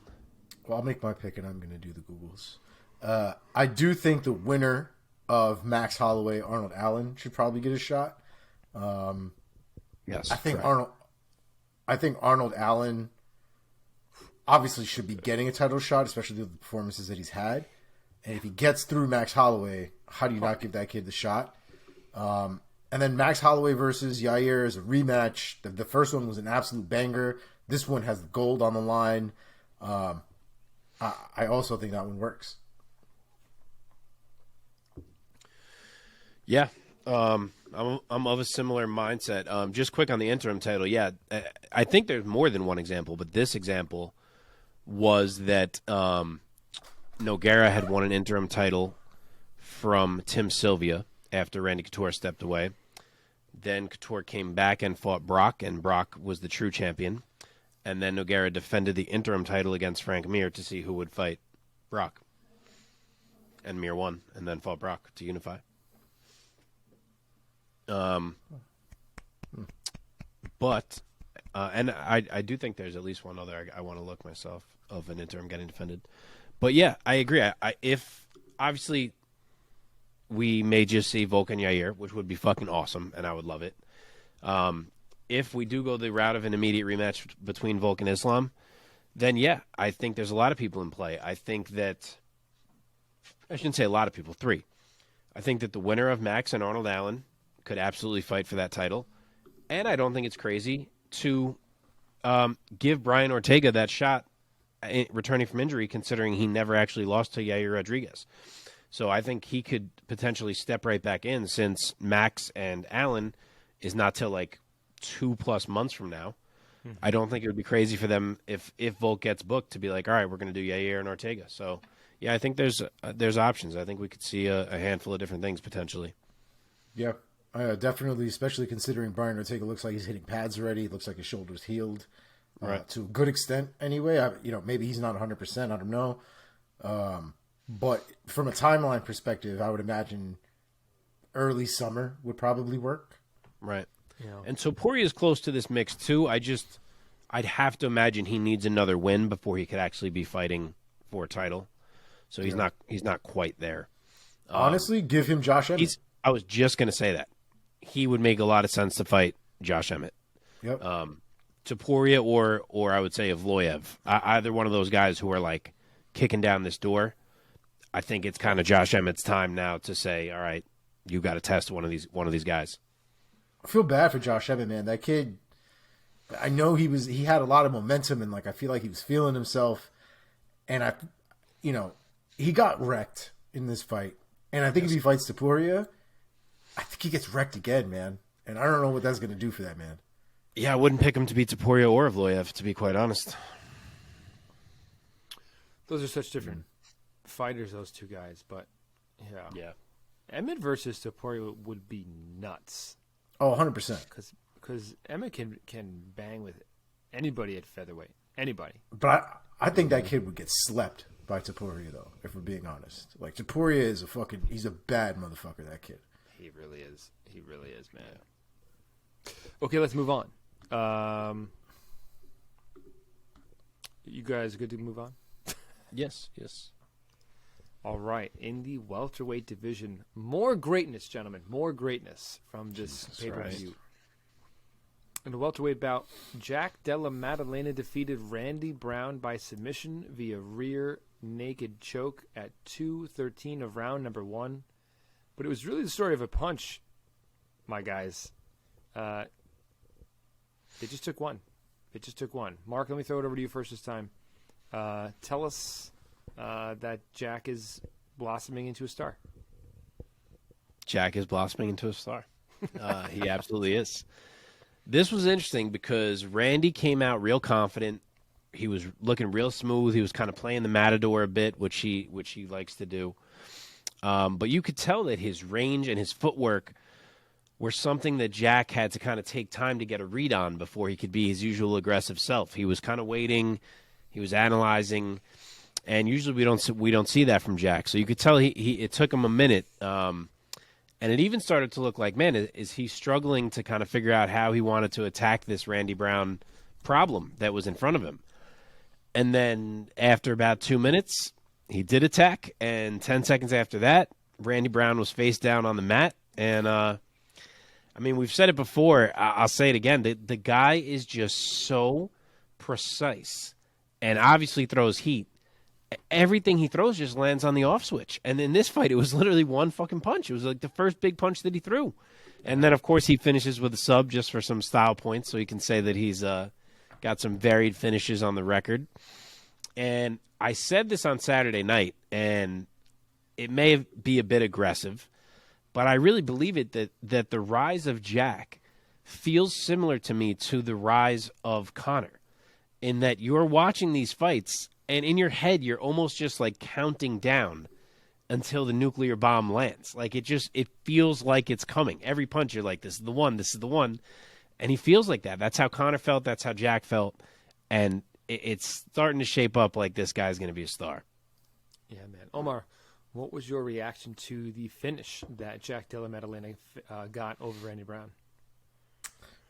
C: Well, I'll make my pick, and I'm going to do the Googles. I do think the winner of Max Holloway, Arnold Allen, should probably get a shot.
B: Yes,
C: I think Arnold Allen obviously should be getting a title shot, especially with the performances that he's had. And if he gets through Max Holloway, how do you not give that kid the shot? And then Max Holloway versus Yair is a rematch. The first one was an absolute banger. This one has gold on the line. I also think that one works.
B: Yeah. I'm of a similar mindset. Just quick on the interim title. Yeah, I think there's more than one example, but this example was that Nogueira had won an interim title from Tim Sylvia after Randy Couture stepped away. Then Couture came back and fought Brock, and Brock was the true champion. And then Nogueira defended the interim title against Frank Mir to see who would fight Brock. And Mir won, and then fought Brock to unify. But and I do think there's at least one other I want to look myself of an interim getting defended. But yeah, I agree. If obviously we may just see Volk and Yair, which would be fucking awesome, and I would love it. if we do go the route of an immediate rematch between Volk and Islam, then yeah, I think there's a lot of people in play. I think that, I shouldn't say a lot of people, 3. I think that the winner of Max and Arnold Allen could absolutely fight for that title. And I don't think it's crazy to give Brian Ortega that shot returning from injury, considering he never actually lost to Yair Rodriguez. So I think he could potentially step right back in, since Max and Allen is not till like 2+ months from now. Mm-hmm. I don't think it would be crazy for them if Volk gets booked to be like, all right, we're going to do Yair and Ortega. So yeah, I think there's options. I think we could see a handful of different things potentially.
C: Yeah, definitely, especially considering Brian Ortega looks like he's hitting pads already. Looks like his shoulder's healed to a good extent anyway. Maybe he's not 100%. I don't know. But from a timeline perspective, I would imagine early summer would probably work.
B: Right. Yeah. And so Poirier is close to this mix too. I'd have to imagine he needs another win before he could actually be fighting for a title. So he's not quite there.
C: Honestly, give him Josh Emmett.
B: I was just going to say that. He would make a lot of sense to fight Josh Emmett.
C: Yep.
B: To Poirier or I would say Evloev. Either one of those guys who are like kicking down this door. I think it's kind of Josh Emmett's time now to say, all right, you got to test one of these guys.
C: I feel bad for Josh Emmett, man. That kid, I know he had a lot of momentum, and like I feel like he was feeling himself, and he got wrecked in this fight. And I think if he fights Topuria, I think he gets wrecked again, man. And I don't know what that's going to do for that man.
B: Yeah, I wouldn't pick him to beat Topuria or Evloev, to be quite honest.
A: Those are such different fighters, those two guys. But yeah. Emmett versus Topuria would be nuts.
C: Oh, 100%.
A: Because Emmett can bang with anybody at featherweight. Anybody.
C: But I think that kid would get slept by Topuria, though, if we're being honest. Like, Topuria is he's a bad motherfucker, that kid.
A: He really is. He really is, man. Okay, let's move on. You guys good to move on?
B: Yes.
A: All right. In the welterweight division, more greatness, gentlemen. More greatness from this pay-per-view. Right. In the welterweight bout, Della Maddalena defeated Randy Brown by submission via rear naked choke at 2:13 of round number 1. But it was really the story of a punch, my guys. It just took one. Mark, let me throw it over to you first this time. Tell us that Jack is blossoming into a star.
B: Jack is blossoming into a star. He absolutely is. This was interesting because Randy came out real confident. He was looking real smooth. He was kind of playing the matador a bit, which he likes to do. But you could tell that his range and his footwork were something that Jack had to kind of take time to get a read on before he could be his usual aggressive self. He was kind of waiting. He was analyzing. And usually we don't see that from Jack. So you could tell it took him a minute. And it even started to look like, man, is he struggling to kind of figure out how he wanted to attack this Randy Brown problem that was in front of him. And then after about 2 minutes, he did attack. And 10 seconds after that, Randy Brown was face down on the mat. And, we've said it before. I'll say it again. The guy is just so precise and obviously throws heat. Everything he throws just lands on the off switch. And in this fight, it was literally one fucking punch. It was like the first big punch that he threw. And then, of course, he finishes with a sub just for some style points, so he can say that he's got some varied finishes on the record. And I said this on Saturday night, and it may be a bit aggressive, but I really believe it that the rise of Jack feels similar to me to the rise of Conor, in that you're watching these fights, and in your head, you're almost just like counting down until the nuclear bomb lands. Like it feels like it's coming. Every punch, you're like, this is the one, this is the one. And he feels like that. That's how Conor felt. That's how Jack felt. And it's starting to shape up like this guy's going to be a star.
A: Yeah, man. Omar, what was your reaction to the finish that Jack Della Maddalena got over Randy Brown?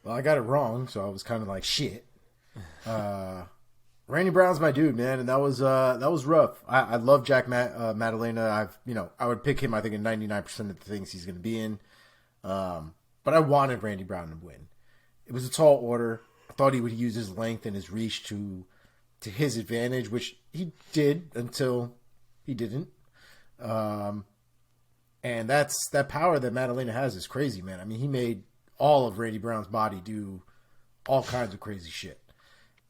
C: Well, I got it wrong, so I was kind of like, shit. Randy Brown's my dude, man, and that was rough. I love Jack Maddalena. I would pick him. I think in 99% of the things he's going to be in. But I wanted Randy Brown to win. it was a tall order. I thought he would use his length and his reach to his advantage, which he did until he didn't. And that power that Maddalena has is crazy, man. I mean, he made all of Randy Brown's body do all kinds of crazy shit.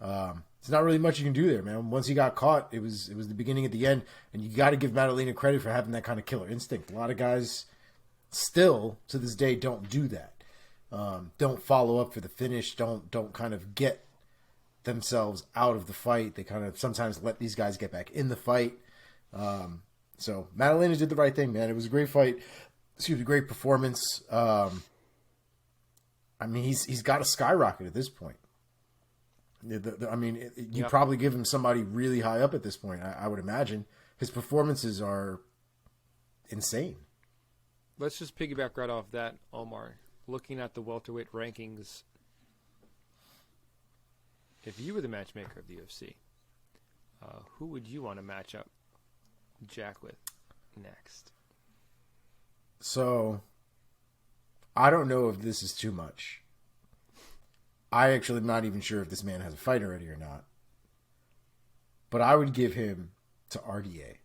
C: There's not really much you can do there, man. Once he got caught, it was the beginning at the end, and you got to give Maddalena credit for having that kind of killer instinct. A lot of guys still to this day don't do that. Don't follow up for the finish. Don't kind of get themselves out of the fight. They kind of sometimes let these guys get back in the fight. So Maddalena did the right thing, man. It was a great fight. Excuse me, great performance. I mean, he's got to skyrocket at this point. You probably give him somebody really high up at this point. I would imagine his performances are insane.
A: Let's just piggyback right off that, Omar. Looking at the welterweight rankings, if you were the matchmaker of the UFC, who would you want to match up Jack with next?
C: So, I don't know if this is too much. I actually am not even sure if this man has a fight already or not. But I would give him to RDA,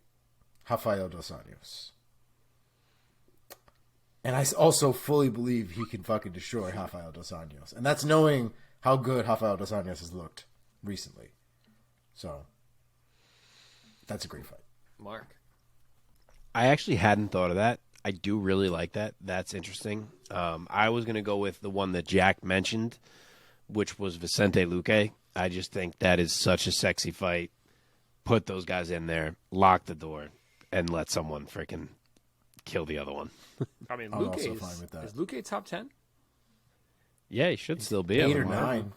C: Rafael dos Anjos. And I also fully believe he can fucking destroy Rafael dos Anjos. And that's knowing how good Rafael dos Anjos has looked recently. So, that's a great fight.
A: Mark?
B: I actually hadn't thought of that. I do really like that. That's interesting. I was going to go with the one that Jack mentioned, which was Vicente Luque. I just think that is such a sexy fight. Put those guys in there, lock the door, and let someone freaking kill the other one.
A: I mean,
C: I'm
A: Luque
C: also fine with that.
A: Is Luque top 10?
B: Yeah, he should still be.
C: 8 or 9.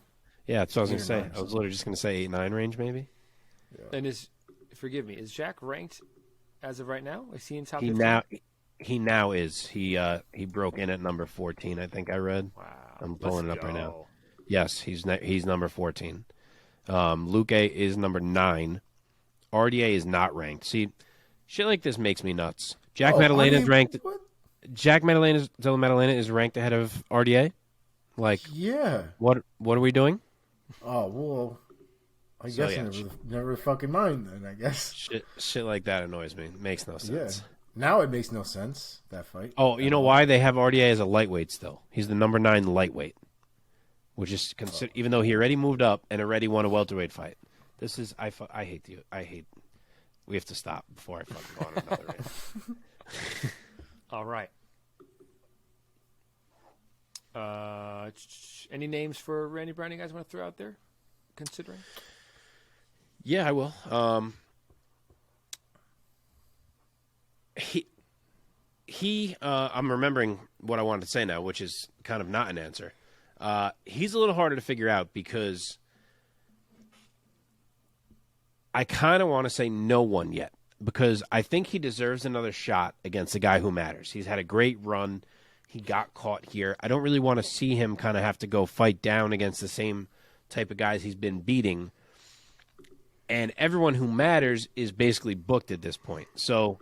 B: Yeah, that's what I was going to say.
C: 9,
B: I was literally just going to say 8-9 range, maybe.
C: Yeah.
A: And forgive me, is Jack ranked as of right now? Is he in top
B: 15? He now is. He broke in at number 14, I think I read.
A: Wow.
B: I'm pulling it up right now. Yes, he's number 14. Luque is number 9. RDA is not ranked. See, shit like this makes me nuts. Jack Maddalena is ranked.
C: What?
B: Della Maddalena is ranked ahead of RDA. Like,
C: yeah.
B: What are we doing?
C: Oh well, I guess never fucking mind then. I guess
B: shit like that annoys me. It makes no sense.
C: Yeah. Now it makes no sense, that fight.
B: Oh, you know why they have RDA as a lightweight still? He's the number 9 lightweight, which is considered, even though he already moved up and already won a welterweight fight. This is I hate you. We have to stop before I fucking go on another rant.
A: All right. Any names for Randy Brown you guys want to throw out there? Considering?
B: Yeah, I will. I'm remembering what I wanted to say now, which is kind of not an answer. He's a little harder to figure out because I kind of want to say no one yet, because I think he deserves another shot against a guy who matters. He's had a great run. He got caught here. I don't really want to see him kind of have to go fight down against the same type of guys he's been beating. And everyone who matters is basically booked at this point. So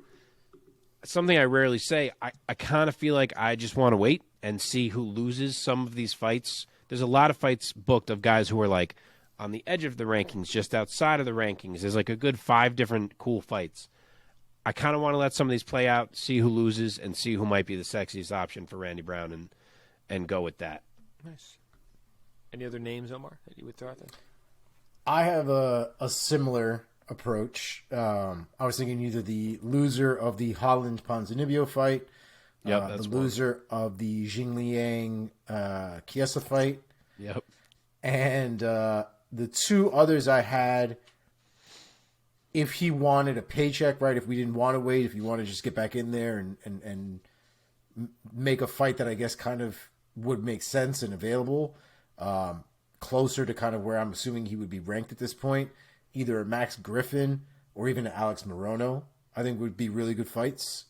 B: something I rarely say, I kind of feel like I just want to wait and see who loses some of these fights. There's a lot of fights booked of guys who are like on the edge of the rankings, just outside of the rankings. There's like a good 5 different cool fights. I kind of want to let some of these play out, see who loses, and see who might be the sexiest option for Randy Brown and go with that.
A: Nice. Any other names, Omar, that you would throw out there?
C: I have a similar approach. I was thinking either the loser of the Holland Ponzinibbio fight, the loser of the Jingliang Chiesa fight, and the 2 others I had. If he wanted a paycheck, right? If we didn't want to wait, if you want to just get back in there and make a fight that I guess kind of would make sense and available, closer to kind of where I'm assuming he would be ranked at this point, either a Max Griffin or even an Alex Morono, I think would be really good fights.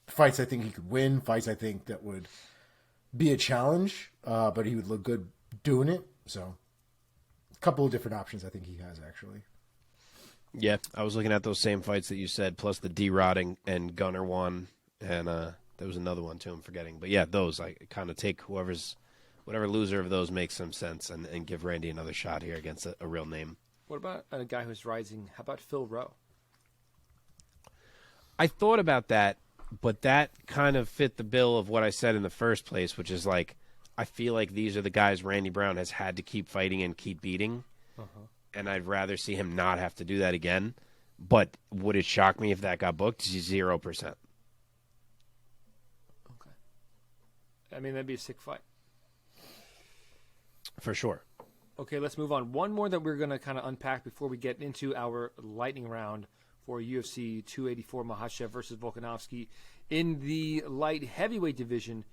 C: Fights I think he could win, fights I think that would be a challenge, but he would look good doing it. So a couple of different options I think he has actually.
B: Yeah, I was looking at those same fights that you said, plus the D-Rod and Gunner one, and there was another one too, I'm forgetting. But yeah, those, I kind of take whoever's whatever loser of those makes some sense, and give Randy another shot here against a real name.
A: What about a guy who's rising? How about Phillipe?
B: I thought about that, but that kind of fit the bill of what I said in the first place, which is like, I feel like these are the guys Randy Brown has had to keep fighting and keep beating, and I'd rather see him not have to do that again. But would it shock me if that got booked? 0%.
A: Okay. I mean, that'd be a sick fight.
B: For sure.
A: Okay, let's move on. One more that we're going to kind of unpack before we get into our lightning round for UFC 284 Makhachev versus Volkanovski. In the light heavyweight division,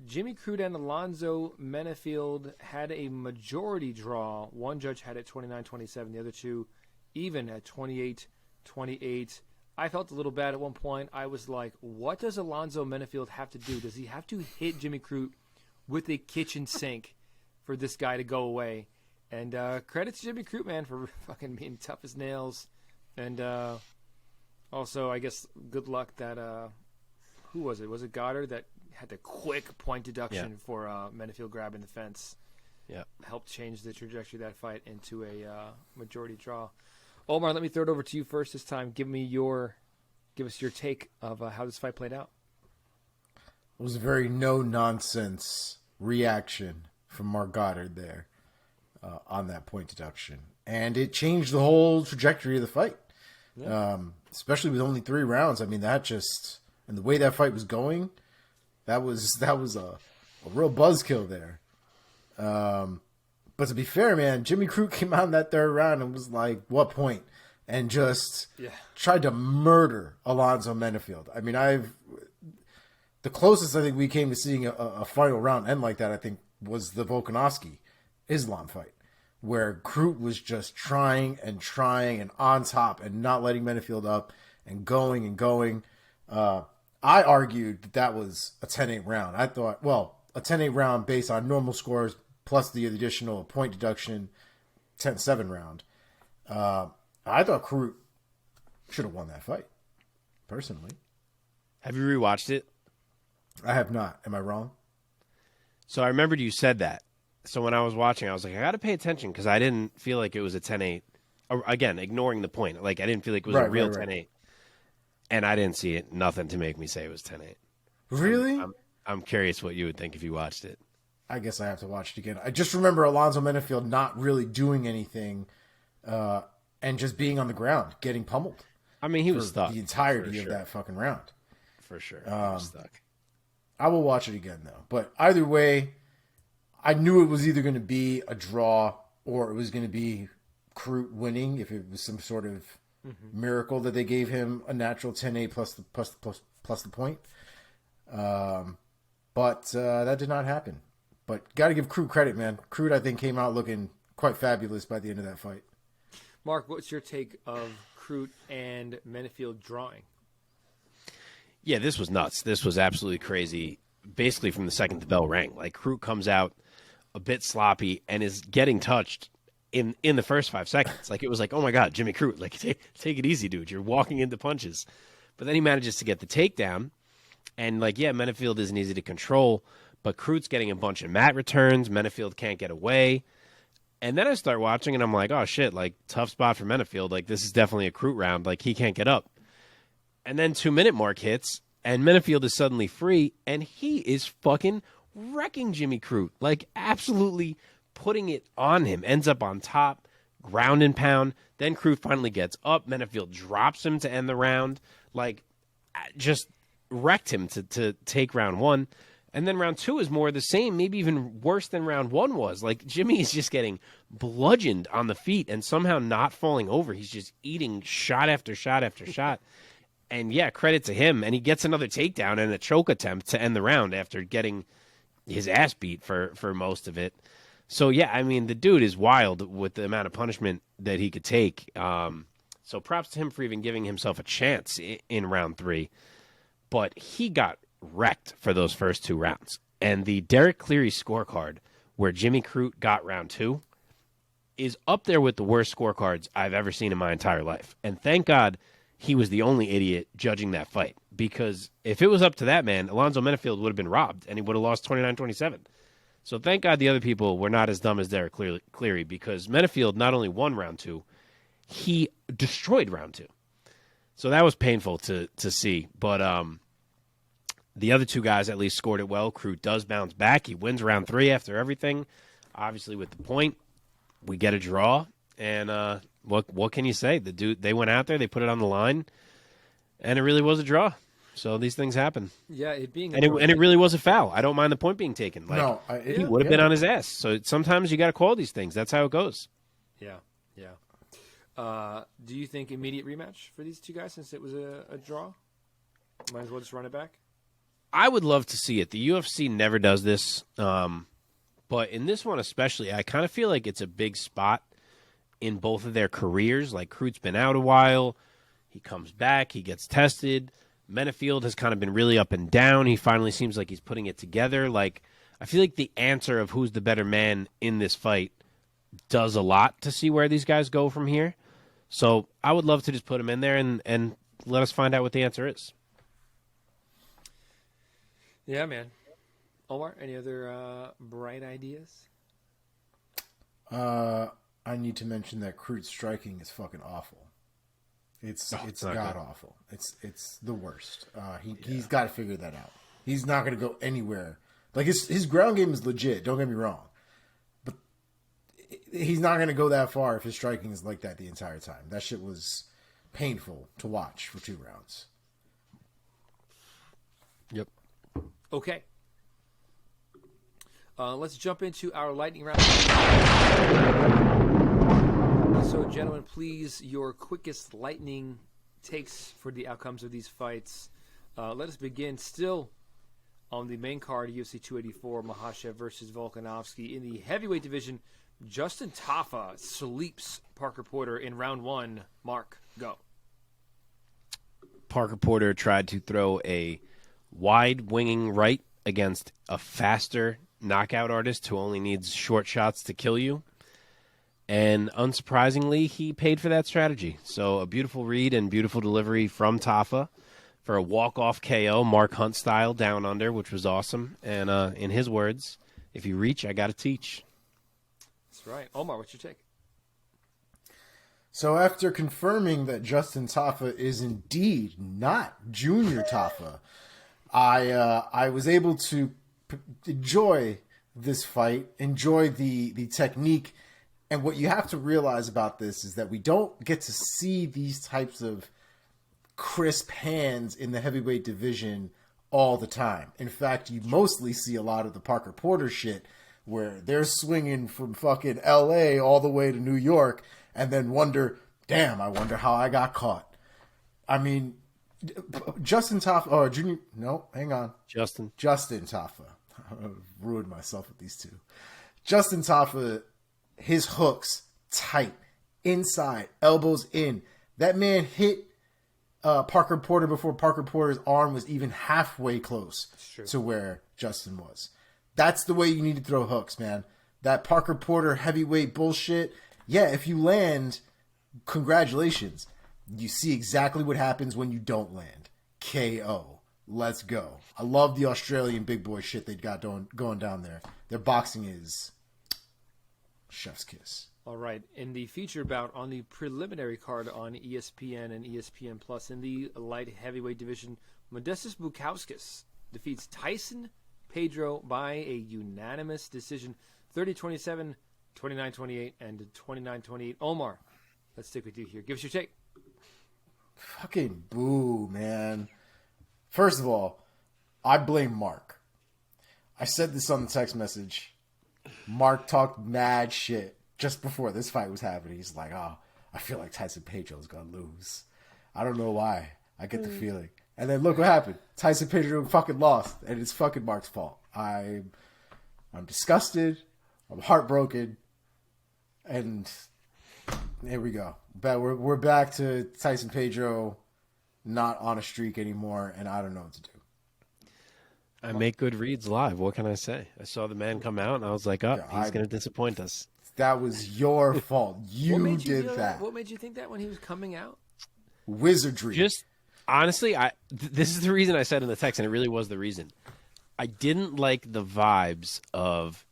A: Jimmy Crute and Alonzo Menifield had a majority draw. One judge had it 29-27. The other two even at 28-28. I felt a little bad at one point. I was like, what does Alonzo Menifield have to do? Does he have to hit Jimmy Crute with a kitchen sink for this guy to go away? And credit to Jimmy Crute, man, for fucking being tough as nails. And also, I guess, good luck that, who was it? Was it Goddard that had the quick point deduction for Menifield grabbing the fence?
B: Yeah.
A: Helped change the trajectory of that fight into a majority draw. Omar, let me throw it over to you first this time. Give us your take of how this fight played out.
C: It was a very no-nonsense reaction from Mark Goddard there on that point deduction. And it changed the whole trajectory of the fight, especially with only 3 rounds. I mean, that just... And the way that fight was going, that was a real buzzkill there. But to be fair, man, Jimmy Crute came out in that 3rd round and was like, what point? And just tried to murder Alonzo Menifield. I mean, the closest I think we came to seeing a final round end like that, I think, was the Volkanovski Islam fight, where Crute was just trying and on top and not letting Menifield up and going and going. I argued that was a 10-8 round. I thought, well, a 10-8 round based on normal scores plus the additional point deduction, 10-7 round. I thought Crute should have won that fight, personally.
B: Have you rewatched it?
C: I have not. Am I wrong?
B: So I remembered you said that. So when I was watching, I was like, I got to pay attention because I didn't feel like it was a 10-8. Again, ignoring the point. Like, I didn't feel like it was a real 10-8. And I didn't see it. Nothing to make me say it was 10-8.
C: Really?
B: I'm curious what you would think if you watched it.
C: I guess I have to watch it again. I just remember Alonzo Menifield not really doing anything and just being on the ground, getting pummeled.
B: I mean, he was stuck.
C: The entirety of that fucking round.
B: For sure. He was stuck.
C: I will watch it again, though. But either way, I knew it was either going to be a draw or it was going to be Crute winning if it was some sort of miracle that they gave him a natural 10-8 plus the point. But that did not happen. But got to give Crute credit, man. Crute, I think, came out looking quite fabulous by the end of that fight.
A: Mark, what's your take of Crute and Menifield drawing?
B: Yeah, this was nuts. This was absolutely crazy. Basically, from the second the bell rang, like Crute comes out a bit sloppy and is getting touched in the first 5 seconds. Like, it was like, oh my God, Jimmy Crute, like take it easy, dude. You're walking into punches. But then he manages to get the takedown, and like, yeah, Menifield isn't easy to control, but Crute's getting a bunch of mat returns. Menifield can't get away. And then I start watching, and I'm like, oh, shit, like, tough spot for Menifield. Like, this is definitely a Crute round. Like, he can't get up. And then 2-minute mark hits, and Menifield is suddenly free, and he is fucking wrecking Jimmy Crute. Like, absolutely putting it on him. Ends up on top, ground and pound. Then Crute finally gets up. Menifield drops him to end the round. Like, just wrecked him to take round 1. And then round 2 is more of the same, maybe even worse than round 1 was. Like, Jimmy is just getting bludgeoned on the feet and somehow not falling over. He's just eating shot after shot after shot. And, yeah, credit to him. And he gets another takedown and a choke attempt to end the round after getting his ass beat for most of it. So, yeah, I mean, the dude is wild with the amount of punishment that he could take. So props to him for even giving himself a chance in round 3. But he got wrecked for those first 2 rounds. And the Derek Cleary scorecard where Jimmy Crute got round 2 is up there with the worst scorecards I've ever seen in my entire life. And thank God he was the only idiot judging that fight, because if it was up to that man, Alonzo Menifield would have been robbed and he would have lost 29-27. So thank God the other people were not as dumb as Derek Cleary, because Menifield not only won round 2, he destroyed round 2. So that was painful to see. But the other 2 guys at least scored it well. Crute does bounce back. He wins round 3 after everything. Obviously, with the point, we get a draw. And what can you say? They went out there, they put it on the line, and it really was a draw. So these things happen.
A: Yeah, it
B: really was a foul. I don't mind the point being taken. He would have been on his ass. So sometimes you got to call these things. That's how it goes.
A: Yeah. Do you think immediate rematch for these 2 guys since it was a draw? Might as well just run it back.
B: I would love to see it. The UFC never does this, but in this one especially, I kind of feel like it's a big spot in both of their careers. Like, Crute's been out a while. He comes back. He gets tested. Menifield has kind of been really up and down. He finally seems like he's putting it together. Like, I feel like the answer of who's the better man in this fight does a lot to see where these guys go from here. So I would love to just put him in there and let us find out what the answer is.
A: Yeah, man. Omar, any other bright ideas?
C: I need to mention that Crute's striking is fucking awful. It's god awful. It's the worst. He's got to figure that out. He's not going to go anywhere. Like, his ground game is legit. Don't get me wrong, but he's not going to go that far if his striking is like that the entire time. That shit was painful to watch for 2 rounds.
B: Yep.
A: Okay. Let's jump into our lightning round. So, gentlemen, please, your quickest lightning takes for the outcomes of these fights. Let us begin still on the main card, UFC 284, Makhachev versus Volkanovski. In the heavyweight division, Justin Tafa sleeps Parker Porter in round 1. Mark, go.
B: Parker Porter tried to throw a wide winging right against a faster knockout artist who only needs short shots to kill you. And unsurprisingly, he paid for that strategy. So a beautiful read and beautiful delivery from Tafa for a walk-off KO, Mark Hunt style, down under, which was awesome. And in his words, if you reach, I got to teach.
A: That's right. Omar, what's your take?
C: So after confirming that Justin Tafa is indeed not Junior Tafa, I was able to enjoy this fight, enjoy the technique. And what you have to realize about this is that we don't get to see these types of crisp hands in the heavyweight division all the time. In fact, you mostly see a lot of the Parker Porter shit where they're swinging from fucking LA all the way to New York and then wonder, damn, I wonder how I got caught. I mean, Justin Tafa, Justin Tafa. I ruined myself with these 2. Justin Tafa, his hooks tight, inside, elbows in. That man hit Parker Porter before Parker Porter's arm was even halfway close to where Justin was. That's the way you need to throw hooks, man. That Parker Porter heavyweight bullshit, yeah, if you land, congratulations. You see exactly what happens when you don't land. KO. Let's go. I love the Australian big boy shit they got going down there. Their boxing is chef's kiss.
A: All right. In the feature bout on the preliminary card on ESPN and ESPN Plus in the light heavyweight division, Modestas Bukauskas defeats Tyson Pedro by a unanimous decision, 30-27, 29-28, and 29-28. Omar, let's stick with you here. Give us your take.
C: Fucking boo, man. First of all, I blame Mark. I said this on the text message. Mark talked mad shit just before this fight was happening. He's like, oh, I feel like Tyson Pedro's going to lose. I don't know why. I get the feeling. And then look what happened. Tyson Pedro fucking lost, and it's fucking Mark's fault. I'm disgusted. I'm heartbroken. And here we go. But we're back to Tyson Pedro not on a streak anymore, and I don't know what to do.
B: I make good reads live. What can I say? I saw the man come out, and I was like, he's going to disappoint us.
C: That was your fault. You did that.
A: What made you think that when he was coming out?
C: Wizardry.
B: Just, honestly, this is the reason I said in the text, and it really was the reason. I didn't like the vibes of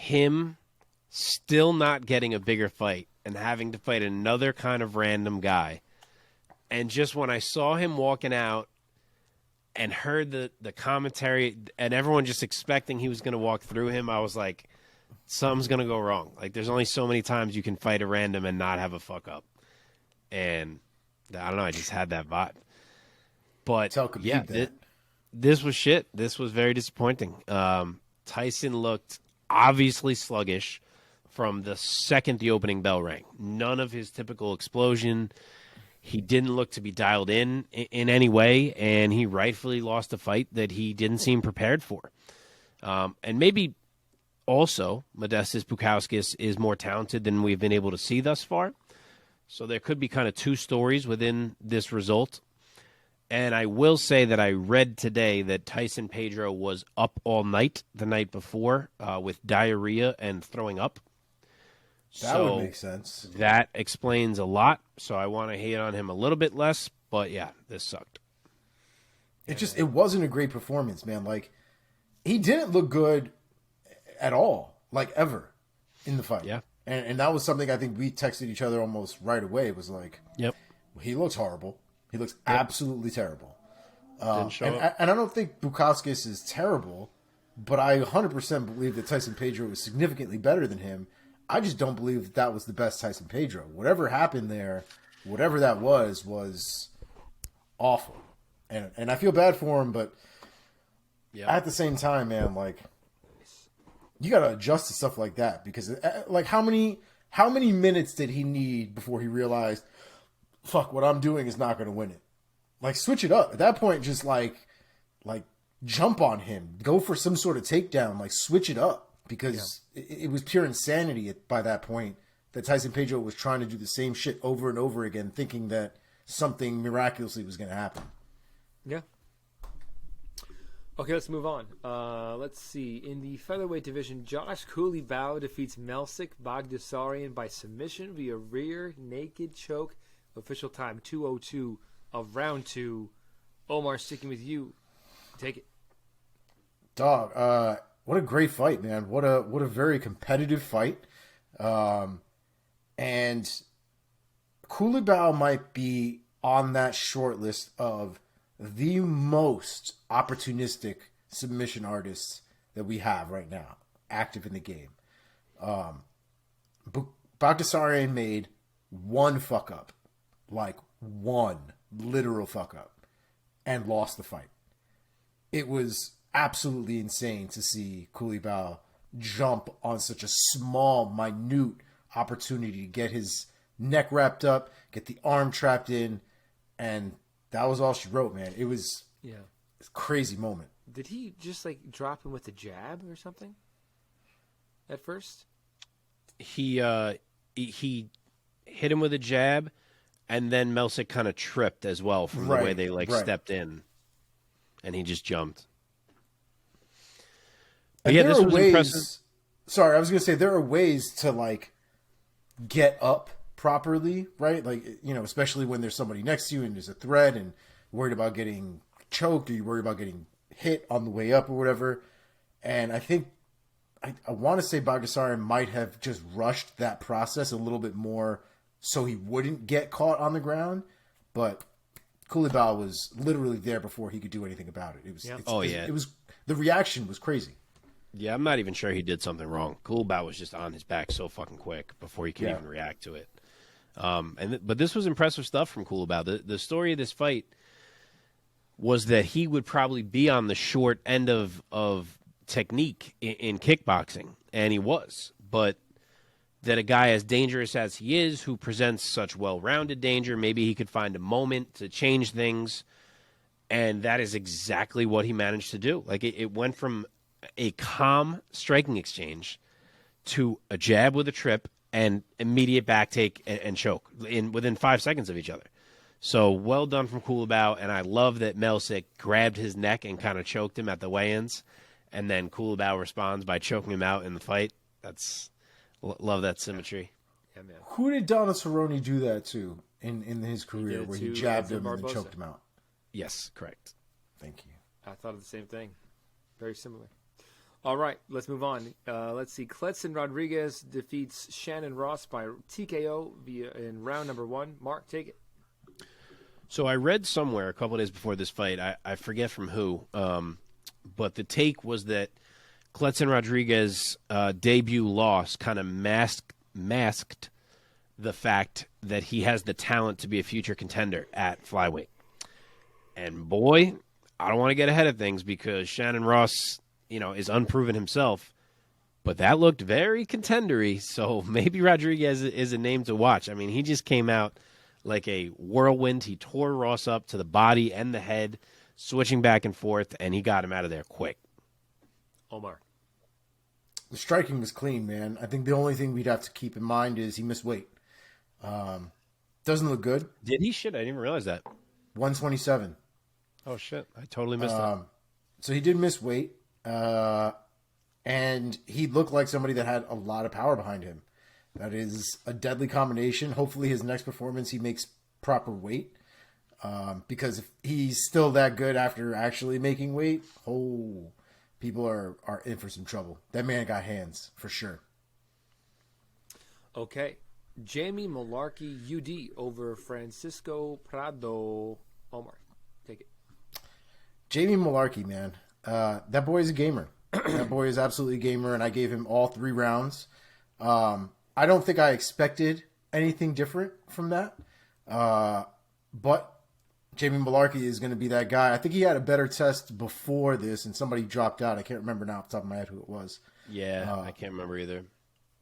B: him still not getting a bigger fight and having to fight another kind of random guy. And just when I saw him walking out and heard the commentary and everyone just expecting he was going to walk through him, I was like, something's going to go wrong. Like, there's only so many times you can fight a random and not have a fuck up. And I don't know, I just had that vibe. But yeah, this was shit. This was very disappointing. Tyson looked obviously sluggish from the second the opening bell rang. None of his typical explosion. He didn't look to be dialed in any way, and he rightfully lost a fight that he didn't seem prepared for. And maybe also Modestas Bukauskas is more talented than we've been able to see thus far. So there could be kind of two stories within this result. And I will say that I read today that Tyson Pedro was up all night the night before with diarrhea and throwing up.
C: That would make sense.
B: That explains a lot. So I want to hate on him a little bit less. But yeah, this sucked.
C: It wasn't a great performance, man. Like, he didn't look good at all, like, ever in the fight.
B: Yeah.
C: And that was something I think we texted each other almost right away. It was like,
B: yep,
C: he looks horrible. He looks absolutely terrible.
B: Didn't show up.
C: And I don't think Bukauskas is terrible, but I 100% believe that Tyson Pedro is significantly better than him. I just don't believe that was the best Tyson Pedro. Whatever happened there, whatever that was awful. And I feel bad for him, but at the same time, man, like, you got to adjust to stuff like that because, like, how many minutes did he need before he realized, fuck, what I'm doing is not going to win it? Like, switch it up. At that point, just, like jump on him. Go for some sort of takedown. Like, switch it up. Because it was pure insanity by that point that Tyson Pedro was trying to do the same shit over and over again, thinking that something miraculously was going to happen.
A: Yeah. Okay, let's move on. Let's see. In the featherweight division, Josh Coulibaly defeats Melsik Bagdasaryan by submission via rear naked choke. Official time 2:02 of round 2. Omar, sticking with you. Take it.
C: Dog, what a great fight, man. What a very competitive fight. And Coulibaly might be on that short list of the most opportunistic submission artists that we have right now, active in the game. Bagdasaryan made one fuck up, like one literal fuck up, and lost the fight. It was absolutely insane to see Coulibaly jump on such a small, minute opportunity to get his neck wrapped up, get the arm trapped in, and that was all she wrote, man. It was a crazy moment.
A: Did he just, like, drop him with a jab or something at first?
B: He hit him with a jab, and then Melsik kind of tripped as well from the way they stepped in, and he just jumped. But yeah, this was impressive.
C: Sorry, I was going to say there are ways to, like, get up properly, right? Like, you know, especially when there's somebody next to you and there's a threat and you're worried about getting choked or you're worried about getting hit on the way up or whatever. And I think, I want to say Bagdasaryan might have just rushed that process a little bit more so he wouldn't get caught on the ground. But Coulibaly was literally there before he could do anything about it. It was the reaction was crazy.
B: Yeah, I'm not even sure he did something wrong. Coulibaly was just on his back so fucking quick before he could even react to it. But this was impressive stuff from Coulibaly. The story of this fight was that he would probably be on the short end of technique in kickboxing, and he was. But that a guy as dangerous as he is, who presents such well-rounded danger, maybe he could find a moment to change things, and that is exactly what he managed to do. Like, it went from a calm striking exchange to a jab with a trip and immediate back take and choke within 5 seconds of each other. So well done from Coulibaly, and I love that Melsik grabbed his neck and kind of choked him at the weigh-ins, and then Coulibaly responds by choking him out in the fight. Love that symmetry.
A: Yeah, man.
C: Who did Donald Cerrone do that to in his career, where he jabbed him and then choked him out?
B: Yes, correct.
C: Thank you.
A: I thought of the same thing. Very similar. All right, let's move on. Let's see. Kletzen Rodriguez defeats Shannon Ross by TKO in round number 1. Mark, take it.
B: So I read somewhere a couple of days before this fight, I forget from who, but the take was that Kletzen Rodriguez's debut loss kind of masked the fact that he has the talent to be a future contender at flyweight. And boy, I don't want to get ahead of things because Shannon Ross, is unproven himself, but that looked very contendery. So maybe Rodriguez is a name to watch. I mean, he just came out like a whirlwind. He tore Ross up to the body and the head, switching back and forth, and he got him out of there quick.
A: Omar.
C: The striking was clean, man. I think the only thing we'd have to keep in mind is he missed weight. Doesn't look good.
B: Did he? Shit, I didn't even realize that.
C: 127.
B: Oh, shit. I totally missed that.
C: So he did miss weight. And he looked like somebody that had a lot of power behind him. That is a deadly combination. Hopefully his next performance, he makes proper weight. Because if he's still that good after actually making weight, people are in for some trouble. That man got hands, for sure.
A: Okay. Jamie Malarkey, UD, over Francisco Prado. Omar, take it.
C: Jamie Malarkey, man. That boy is a gamer. That boy is absolutely a gamer, and I gave him all 3 rounds. I don't think I expected anything different from that. But Jamie Malarkey is going to be that guy. I think he had a better test before this, and somebody dropped out. I can't remember now off the top of my head who it was.
B: Yeah, I can't remember either.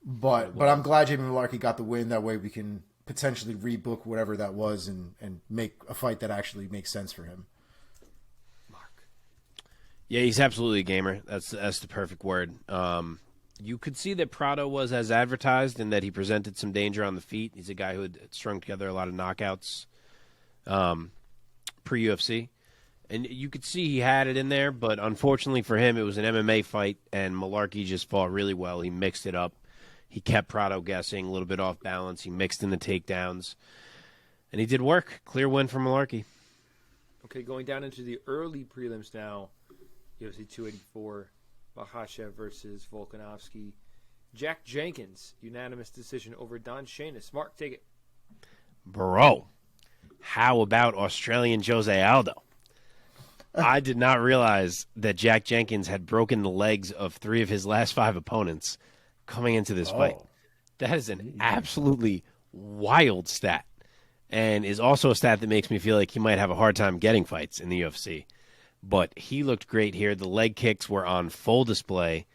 C: But I'm glad Jamie Malarkey got the win. That way we can potentially rebook whatever that was and make a fight that actually makes sense for him.
B: Yeah, he's absolutely a gamer. That's the perfect word. You could see that Prado was as advertised and that he presented some danger on the feet. He's a guy who had strung together a lot of knockouts pre-UFC. And you could see he had it in there, but unfortunately for him, it was an MMA fight, and Malarkey just fought really well. He mixed it up. He kept Prado guessing, a little bit off balance. He mixed in the takedowns, and he did work. Clear win for Malarkey.
A: Okay, going down into the early prelims now. UFC 284, Makhachev versus Volkanovski. Jack Jenkins, unanimous decision over Don Shainis. Mark, take it.
B: Bro, how about Australian Jose Aldo? I did not realize that Jack Jenkins had broken the legs of 3 of his last 5 opponents coming into this fight. That is an absolutely wild stat, and is also a stat that makes me feel like he might have a hard time getting fights in the UFC. But he looked great here. The leg kicks were on full display.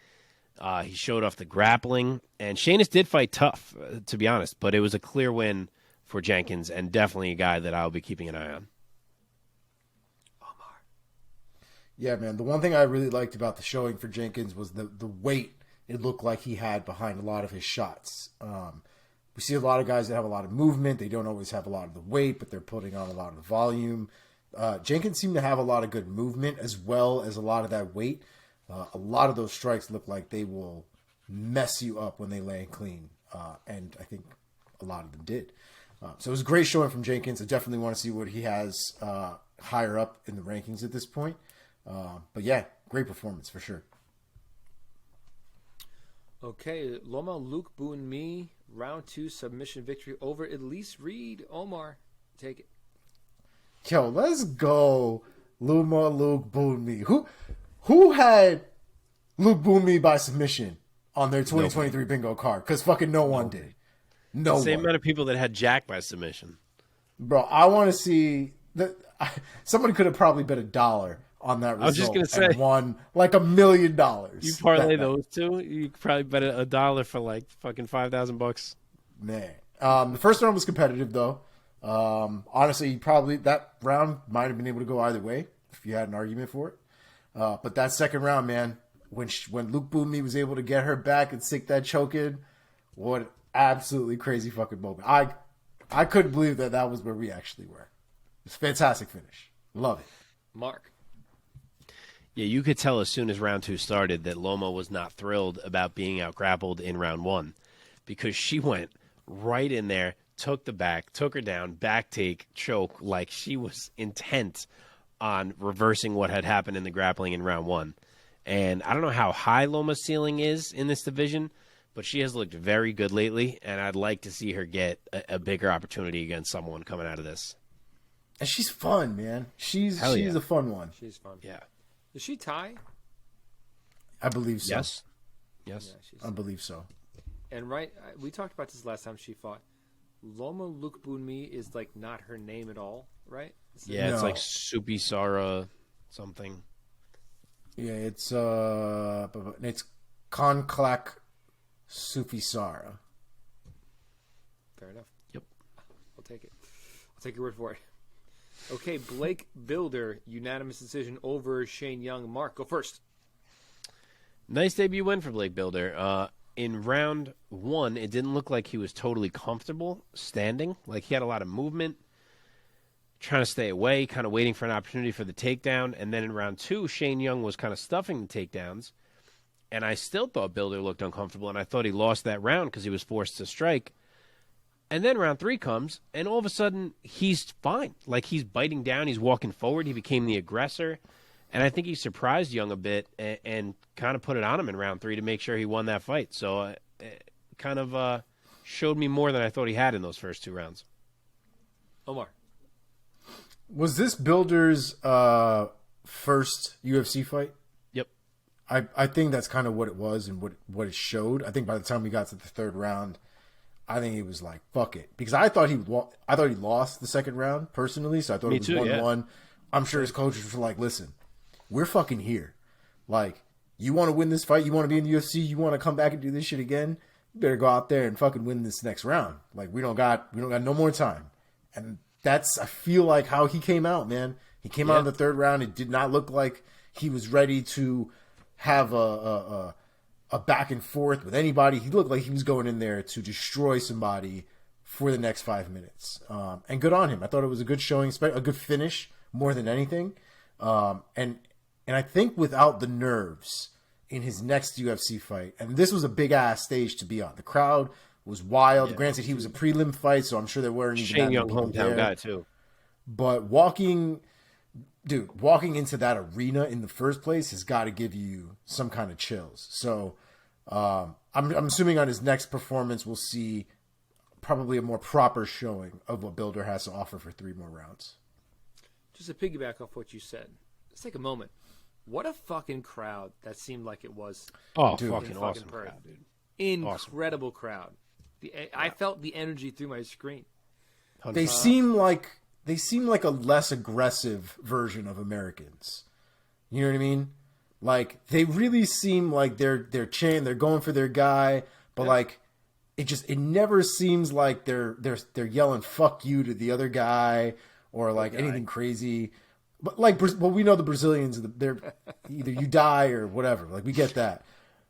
B: He showed off the grappling. And Shainis did fight tough, to be honest. But it was a clear win for Jenkins, and definitely a guy that I'll be keeping an eye on.
A: Omar.
C: Yeah, man. The one thing I really liked about the showing for Jenkins was the weight it looked like he had behind a lot of his shots. We see a lot of guys that have a lot of movement. They don't always have a lot of the weight, but they're putting on a lot of the volume. Jenkins seemed to have a lot of good movement as well as a lot of that weight. A lot of those strikes look like they will mess you up when they land clean. And I think a lot of them did. So it was a great showing from Jenkins. I definitely want to see what he has higher up in the rankings at this point. But yeah, great performance for sure.
A: Okay, Loma Luke Boon Mi, round 2 submission victory over Elise Reed. Omar, take it.
C: Yo, let's go, Luma Luke Boonmi. Who had Luke Boonmi by submission on their 2023 bingo card? Because fucking no one did. No
B: Same
C: one.
B: amount of people that had Jack by submission.
C: Bro, I want to see that. Somebody could have probably bet $1 on that result.
B: I was just gonna say,
C: and won like $1 million.
B: You parlay those two, you could probably bet $1 for like fucking $5,000.
C: Man, the first round was competitive though. Honestly, probably that round might have been able to go either way if you had an argument for it. But that second round, man, when Luke Boonmi was able to get her back and sink that choke in, what an absolutely crazy fucking moment. I couldn't believe that was where we actually were. It's a fantastic finish. Love it.
A: Mark.
B: Yeah, you could tell as soon as round 2 started that Loma was not thrilled about being out-grappled in round 1 because she went right in there, took the back, took her down, back take, choke, like she was intent on reversing what had happened in the grappling in round 1. And I don't know how high Loma's ceiling is in this division, but she has looked very good lately, and I'd like to see her get a bigger opportunity against someone coming out of this.
C: And she's fun, man. She's a fun one.
A: She's fun.
B: Yeah.
A: Is she Thai?
C: I believe so.
B: Yes.
A: Yeah,
C: I believe so.
A: And we talked about this last time she fought. Loma Lukbunmi is like not her name at all, right?
B: Yeah, it's like Supi Sara something.
C: Yeah, it's Konklak Sufisara.
A: Fair enough.
B: Yep.
A: I'll take it. I'll take your word for it. Okay, Blake Builder, unanimous decision over Shane Young. Mark, go first.
B: Nice debut win for Blake Builder. In round 1, it didn't look like he was totally comfortable standing. Like, he had a lot of movement, trying to stay away, kind of waiting for an opportunity for the takedown. And then in round 2, Shane Young was kind of stuffing the takedowns. And I still thought Builder looked uncomfortable, and I thought he lost that round because he was forced to strike. And then round 3 comes, and all of a sudden, he's fine. Like, he's biting down. He's walking forward. He became the aggressor. And I think he surprised Young a bit and kind of put it on him in round 3 to make sure he won that fight. So it kind of showed me more than I thought he had in those first 2 rounds.
A: Omar.
C: Was this Builder's first UFC fight?
B: Yep.
C: I think that's kind of what it was and what it showed. I think by the time we got to the 3rd round, I think he was like, fuck it. Because I thought he lost the 2nd round, personally, so I thought it was 1-1. Yeah. I'm sure his coaches were like, listen, we're fucking here. Like, you want to win this fight? You want to be in the UFC? You want to come back and do this shit again? You better go out there and fucking win this next round. Like, we don't got no more time. And that's, I feel like, how he came out, man. He came out in the 3rd round. It did not look like he was ready to have a back and forth with anybody. He looked like he was going in there to destroy somebody for the next 5 minutes. And good on him. I thought it was a good showing, a good finish more than anything. And I think without the nerves in his next UFC fight, and this was a big-ass stage to be on. The crowd was wild. Yeah, granted, he was a prelim fight, so I'm sure there weren't even
B: Shane Young, hometown guy, too.
C: But walking into that arena in the first place has got to give you some kind of chills. So I'm assuming on his next performance, we'll see probably a more proper showing of what Builder has to offer for 3 more rounds.
A: Just to piggyback off what you said, let's take a moment. What a fucking crowd that seemed like it was.
B: Oh, dude, fucking awesome crowd, dude.
A: Incredible crowd. I felt the energy through my screen.
C: They seem like a less aggressive version of Americans. You know what I mean? Like, they really seem like they're chanting, they're going for their guy, but like it never seems like they're yelling "fuck you" to the other guy or like anything crazy. But like, well, we know the Brazilians, they're either you die or whatever. Like, we get that.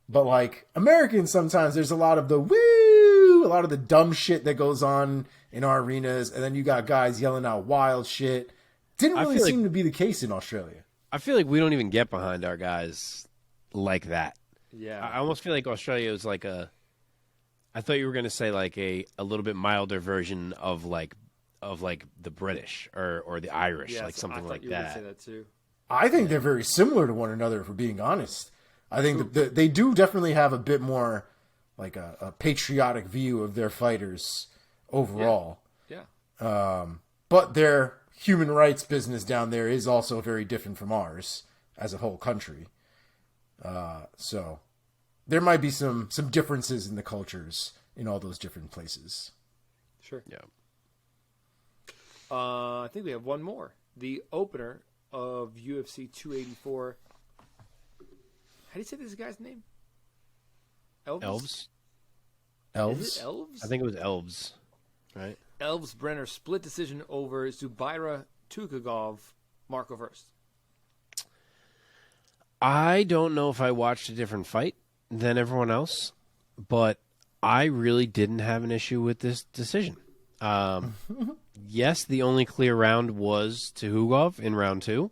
C: But like Americans, sometimes there's a lot of the woo, a lot of the dumb shit that goes on in our arenas, and then you got guys yelling out wild shit. Didn't really seem to be the case in Australia.
B: I feel like we don't even get behind our guys like that.
A: Yeah,
B: I almost feel like Australia is like a. I thought you were going to say like a little bit milder version of like the British or the Irish, like something like that.
A: I thought you would say that too.
C: I think they're very similar to one another, if we're being honest. I think they do definitely have a bit more like a patriotic view of their fighters overall.
A: Yeah.
C: But their human rights business down there is also very different from ours as a whole country. So there might be some differences in the cultures in all those different places.
A: Sure.
B: Yeah.
A: I think we have one more. The opener of UFC 284. How do you say this guy's name?
B: Elves.
A: Is it Elves?
B: I think it was Elves, right?
A: Elves Brenner split decision over Zubaira Tukhugov. Marco first.
B: I don't know if I watched a different fight than everyone else, but I really didn't have an issue with this decision. Yes, the only clear round was Tukhugov in round 2,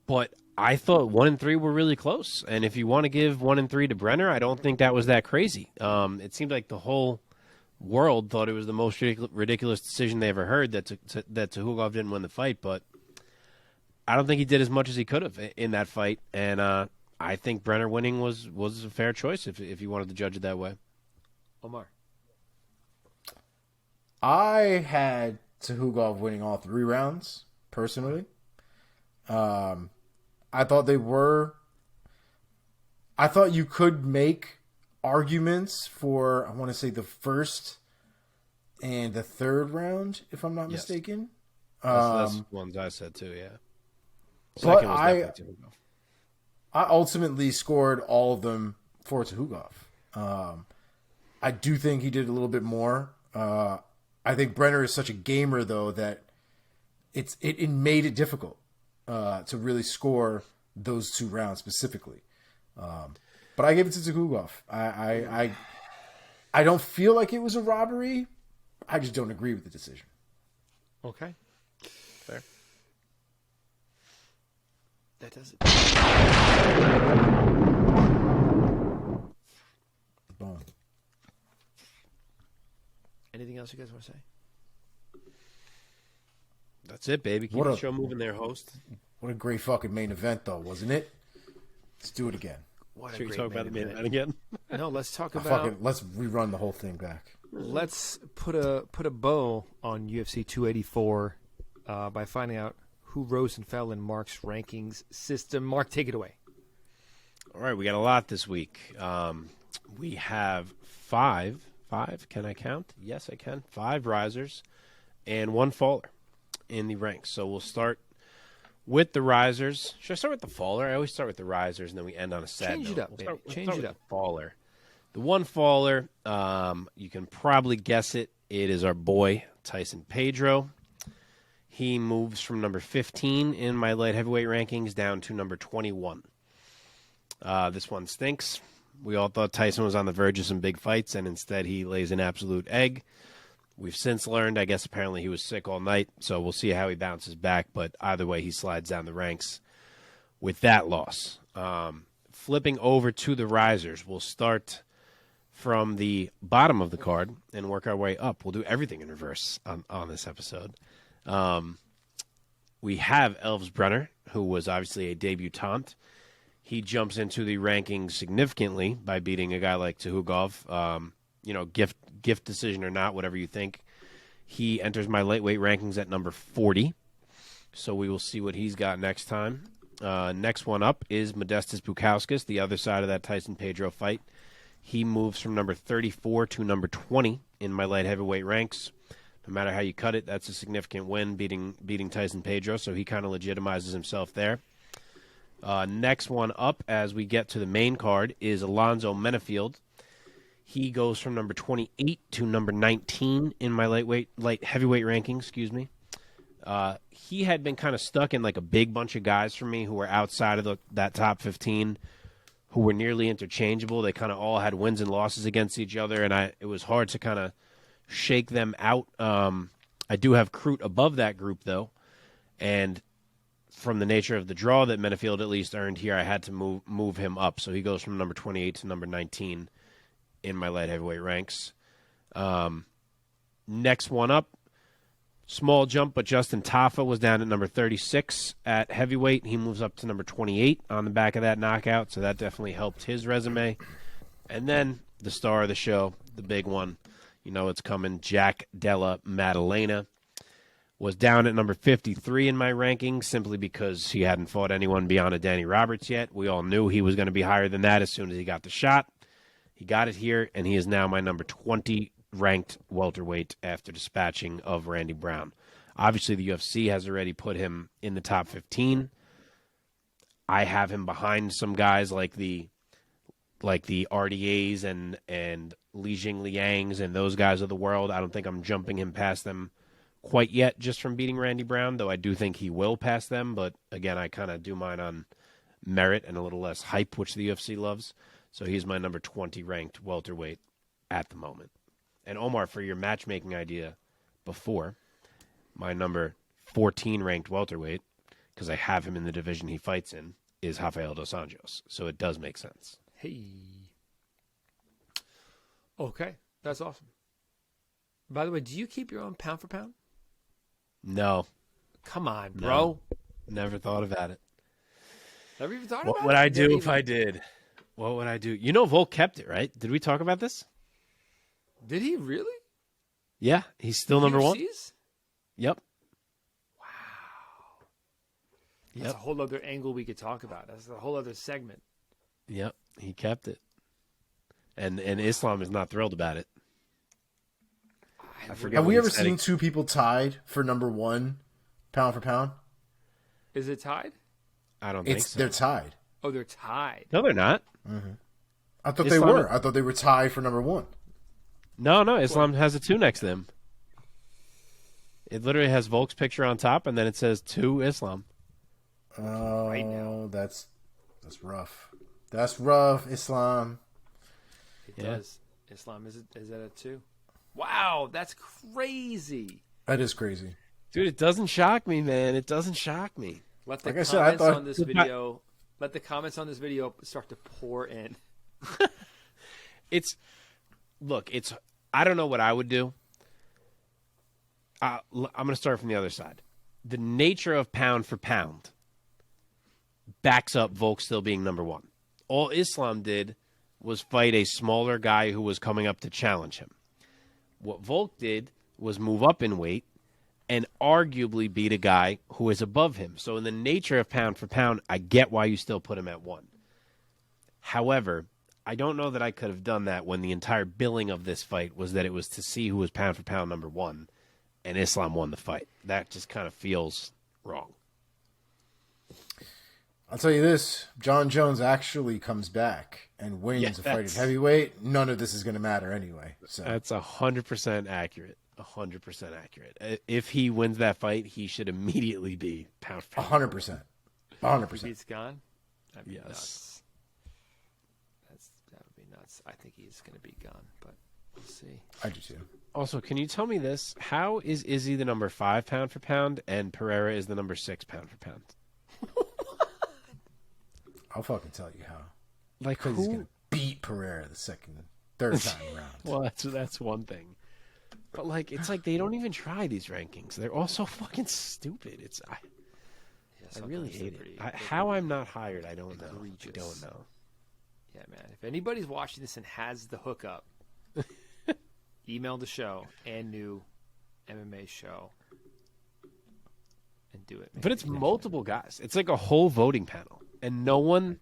B: but I thought 1 and 3 were really close. And if you want to give 1 and 3 to Brenner, I don't think that was that crazy. It seemed like the whole world thought it was the most ridiculous decision they ever heard that Tukhugov didn't win the fight. But I don't think he did as much as he could have in that fight, and I think Brenner winning was a fair choice if you wanted to judge it that way.
A: Omar.
C: I had Tuhugov winning all 3 rounds, personally. I thought you could make arguments for, I want to say, the first and the third round, if I'm not mistaken.
B: That's the ones I said too, yeah.
C: But I ultimately scored all of them for Tuhugov. I do think he did a little bit more. I think Brenner is such a gamer, though, that it made it difficult to really score those 2 rounds specifically. But I gave it to Tuhugov. I don't feel like it was a robbery. I just don't agree with the decision.
A: Okay.
B: Fair.
A: That does it.
C: Boom.
A: Anything else you guys want to say?
B: That's it, baby. Keep the show moving there, host.
C: What a great fucking main event, though, wasn't it? Let's do it again.
A: What
B: Should we talk about the main event again?
A: No, let's talk about.
C: Let's rerun the whole thing back.
A: Let's put a bow on UFC 284 by finding out who rose and fell in Mark's rankings system. Mark, take it away.
B: All right, we got a lot this week. We have 5. Can I count? Yes, I can. 5 risers and 1 faller in the ranks. So we'll start with the risers. Should I start with the faller? I always start with the risers, and then we end on a sad note.
A: Change it up, baby. Change it up.
B: The faller. The 1 faller, you can probably guess it. It is our boy, Tyson Pedro. He moves from number 15 in my light heavyweight rankings down to number 21. This one stinks. We all thought Tyson was on the verge of some big fights, and instead he lays an absolute egg. We've since learned, I guess apparently he was sick all night, so we'll see how he bounces back. But either way, he slides down the ranks with that loss. Flipping over to the risers, we'll start from the bottom of the card and work our way up. We'll do everything in reverse on this episode. We have Elves Brenner, who was obviously a debutante. He jumps into the rankings significantly by beating a guy like Tuhugov. Gift decision or not, whatever you think. He enters my lightweight rankings at number 40. So we will see what he's got next time. Next one up is Modestas Bukauskas, the other side of that Tyson Pedro fight. He moves from number 34 to number 20 in my light heavyweight ranks. No matter how you cut it, that's a significant win, beating Tyson Pedro, so he kind of legitimizes himself there. Next one up, as we get to the main card, is Alonzo Menifield. He goes from number 28 to number 19 in my light heavyweight ranking, He had been kind of stuck in like a big bunch of guys for me who were outside of that top 15, who were nearly interchangeable. They kind of all had wins and losses against each other, and it was hard to kind of shake them out. I do have Crute above that group, though, and from the nature of the draw that Menifield at least earned here, I had to move him up. So he goes from number 28 to number 19 in my light heavyweight ranks. Next one up, small jump, but Justin Tafa was down at number 36 at heavyweight. He moves up to number 28 on the back of that knockout, so that definitely helped his resume. And then the star of the show, the big one, you know it's coming, Jack Della Maddalena, was down at number 53 in my rankings simply because he hadn't fought anyone beyond a Danny Roberts yet. We all knew he was going to be higher than that as soon as he got the shot. He got it here, and he is now my number 20 ranked welterweight after dispatching of Randy Brown. Obviously, the UFC has already put him in the top 15. I have him behind some guys like the RDAs and Li Jing Liangs and those guys of the world. I don't think I'm jumping him past them quite yet just from beating Randy Brown, though I do think he will pass them. But again, I kind of do mine on merit and a little less hype, which the UFC loves. So he's my number 20 ranked welterweight at the moment. And Omar, for your matchmaking idea before, my number 14 ranked welterweight, because I have him in the division he fights in, is Rafael dos Anjos. So it does make sense.
A: Hey. Okay, that's awesome. By the way, do you keep your own pound for pound?
B: No.
A: Come on, bro.
B: Never thought about it.
A: Never even thought
B: What
A: about
B: would
A: it?
B: I do
A: Never
B: if I did? What would I do? You know, Volk kept it, right? Did we talk about this?
A: Did he really?
B: Yeah, he's still number one.
A: UFCs?
B: Yep.
A: That's a whole other angle we could talk about. That's a whole other segment.
B: Yep, he kept it. And Islam is not thrilled about it. I forget.
C: Have
B: what
C: we
B: he
C: ever
B: said.
C: seen two people tied for number one, pound for pound?
A: Is it tied?
B: I don't think so.
C: They're tied.
A: Oh, they're tied.
B: No, they're not.
C: I thought
B: Islam-
C: they were. I thought they were tied for number one.
B: No, Islam has a 2 next to him. It literally has Volk's picture on top, and then it says 2 Islam.
C: Oh,
A: Right now.
C: that's rough. That's rough, Islam.
A: It
B: Yeah.
A: does. Islam is at a 2. Wow, that's crazy.
C: That is crazy.
B: Dude, it doesn't shock me, man. It doesn't shock me.
A: Let the
C: Like I said, I
A: comments
C: thought-
A: on this video. Let the comments on this video start to pour in.
B: It's I don't know what I would do. I'm going to start from the other side. The nature of pound for pound backs up Volk still being number one. All Islam did was fight a smaller guy who was coming up to challenge him. What Volk did was move up in weight and arguably beat a guy who is above him. So in the nature of pound for pound, I get why you still put him at 1. However, I don't know that I could have done that when the entire billing of this fight was that it was to see who was pound for pound number 1, and Islam won the fight. That just kind of feels wrong.
C: I'll tell you this: John Jones actually comes back and wins a fight at heavyweight. None of this is going to matter anyway. So
B: That's 100% accurate. 100% accurate. If he wins that fight, he should immediately be pound for pound.
C: 100%, 100%.
A: He's gone. That'd be
B: Yes.
A: nuts. That would be nuts. I think he's going to be gone, but we'll see.
C: I do too.
B: Also, can you tell me this? How is Izzy the number 5 pound for pound and Pereira is the number 6 pound for pound?
C: I'll fucking tell you how.
B: Like
C: Because he's
B: who?
C: going to beat Pereira third time around.
B: Well, that's one thing. But like, it's like they don't even try these rankings. They're all so fucking stupid. I really
A: sometimes
B: hate
A: they're
B: it.
A: pretty-
B: how I'm not hired, I don't know. I
A: egregious.
B: don't know.
A: Yeah, man. If anybody's watching this and has the hookup, email the show and new MMA show and do it. Man.
B: But it's multiple guys. It's like a whole voting panel, and no one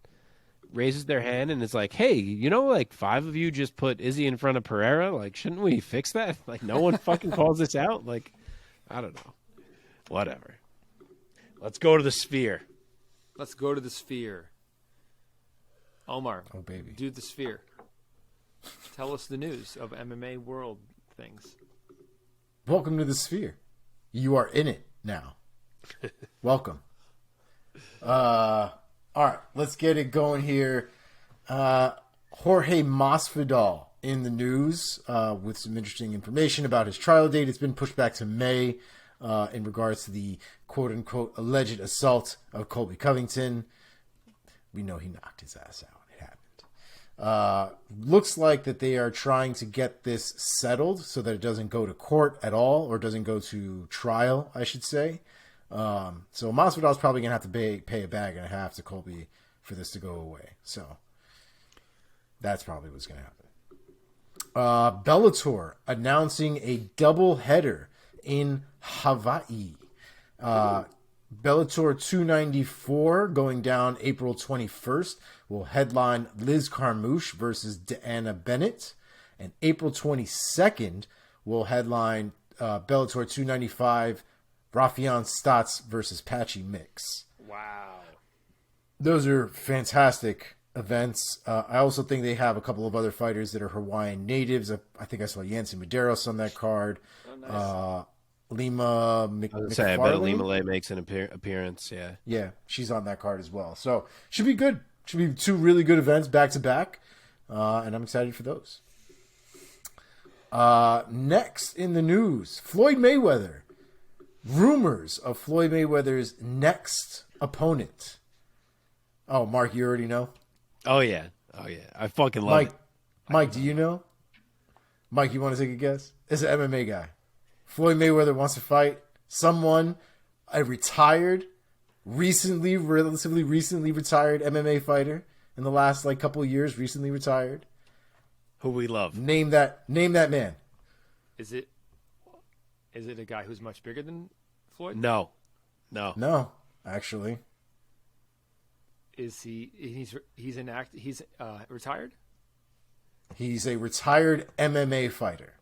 B: raises their hand and is like, "Hey, like 5 of you just put Izzy in front of Pereira. Like, shouldn't we fix that?" Like, no one fucking calls this out. Like, I don't know. Whatever. Let's go to the Sphere.
A: Let's go to the Sphere. Omar,
C: Oh, baby.
A: do the Sphere. Tell us the news of MMA world things.
C: Welcome to the Sphere. You are in it now. Welcome. All right, let's get it going here. Jorge Masvidal in the news with some interesting information about his trial date. It's been pushed back to May in regards to the quote-unquote alleged assault of Colby Covington. We know he knocked his ass out. It happened. Looks like that they are trying to get this settled so that it doesn't go to court at all, or doesn't go to trial, I should say. So Masvidal's probably going to have to pay $1.5 bags to Colby for this to go away. So that's probably what's going to happen. Bellator announcing a double header in Hawaii. Bellator 294 going down April 21st will headline Liz Carmouche versus Deanna Bennett. And April 22nd will headline Bellator 295 Rafian Stotts versus Patchy Mix.
A: Wow.
C: Those are fantastic events. I also think they have a couple of other fighters that are Hawaiian natives. I think I saw Yancy Medeiros on that card.
A: Oh, nice.
C: Lima
B: I was
C: McFarlane.
B: gonna say, I bet Lima Lay makes an appearance. Yeah.
C: Yeah, she's on that card as well. So should be good. Should be 2 really good events back to back. And I'm excited for those. Next in the news, Floyd Mayweather. Rumors of Floyd Mayweather's next opponent. Oh, Mark, you already know?
B: Oh yeah. I fucking love it.
C: Mike, do you know? Mike, you want to take a guess? It's an MMA guy. Floyd Mayweather wants to fight someone, a retired relatively recently retired MMA fighter in the last like couple of years. Recently retired.
B: Who we love.
C: Name that man.
A: Is it a guy who's much bigger than Floyd?
B: No.
C: No, actually.
A: Is he? He's retired.
C: He's a retired MMA fighter.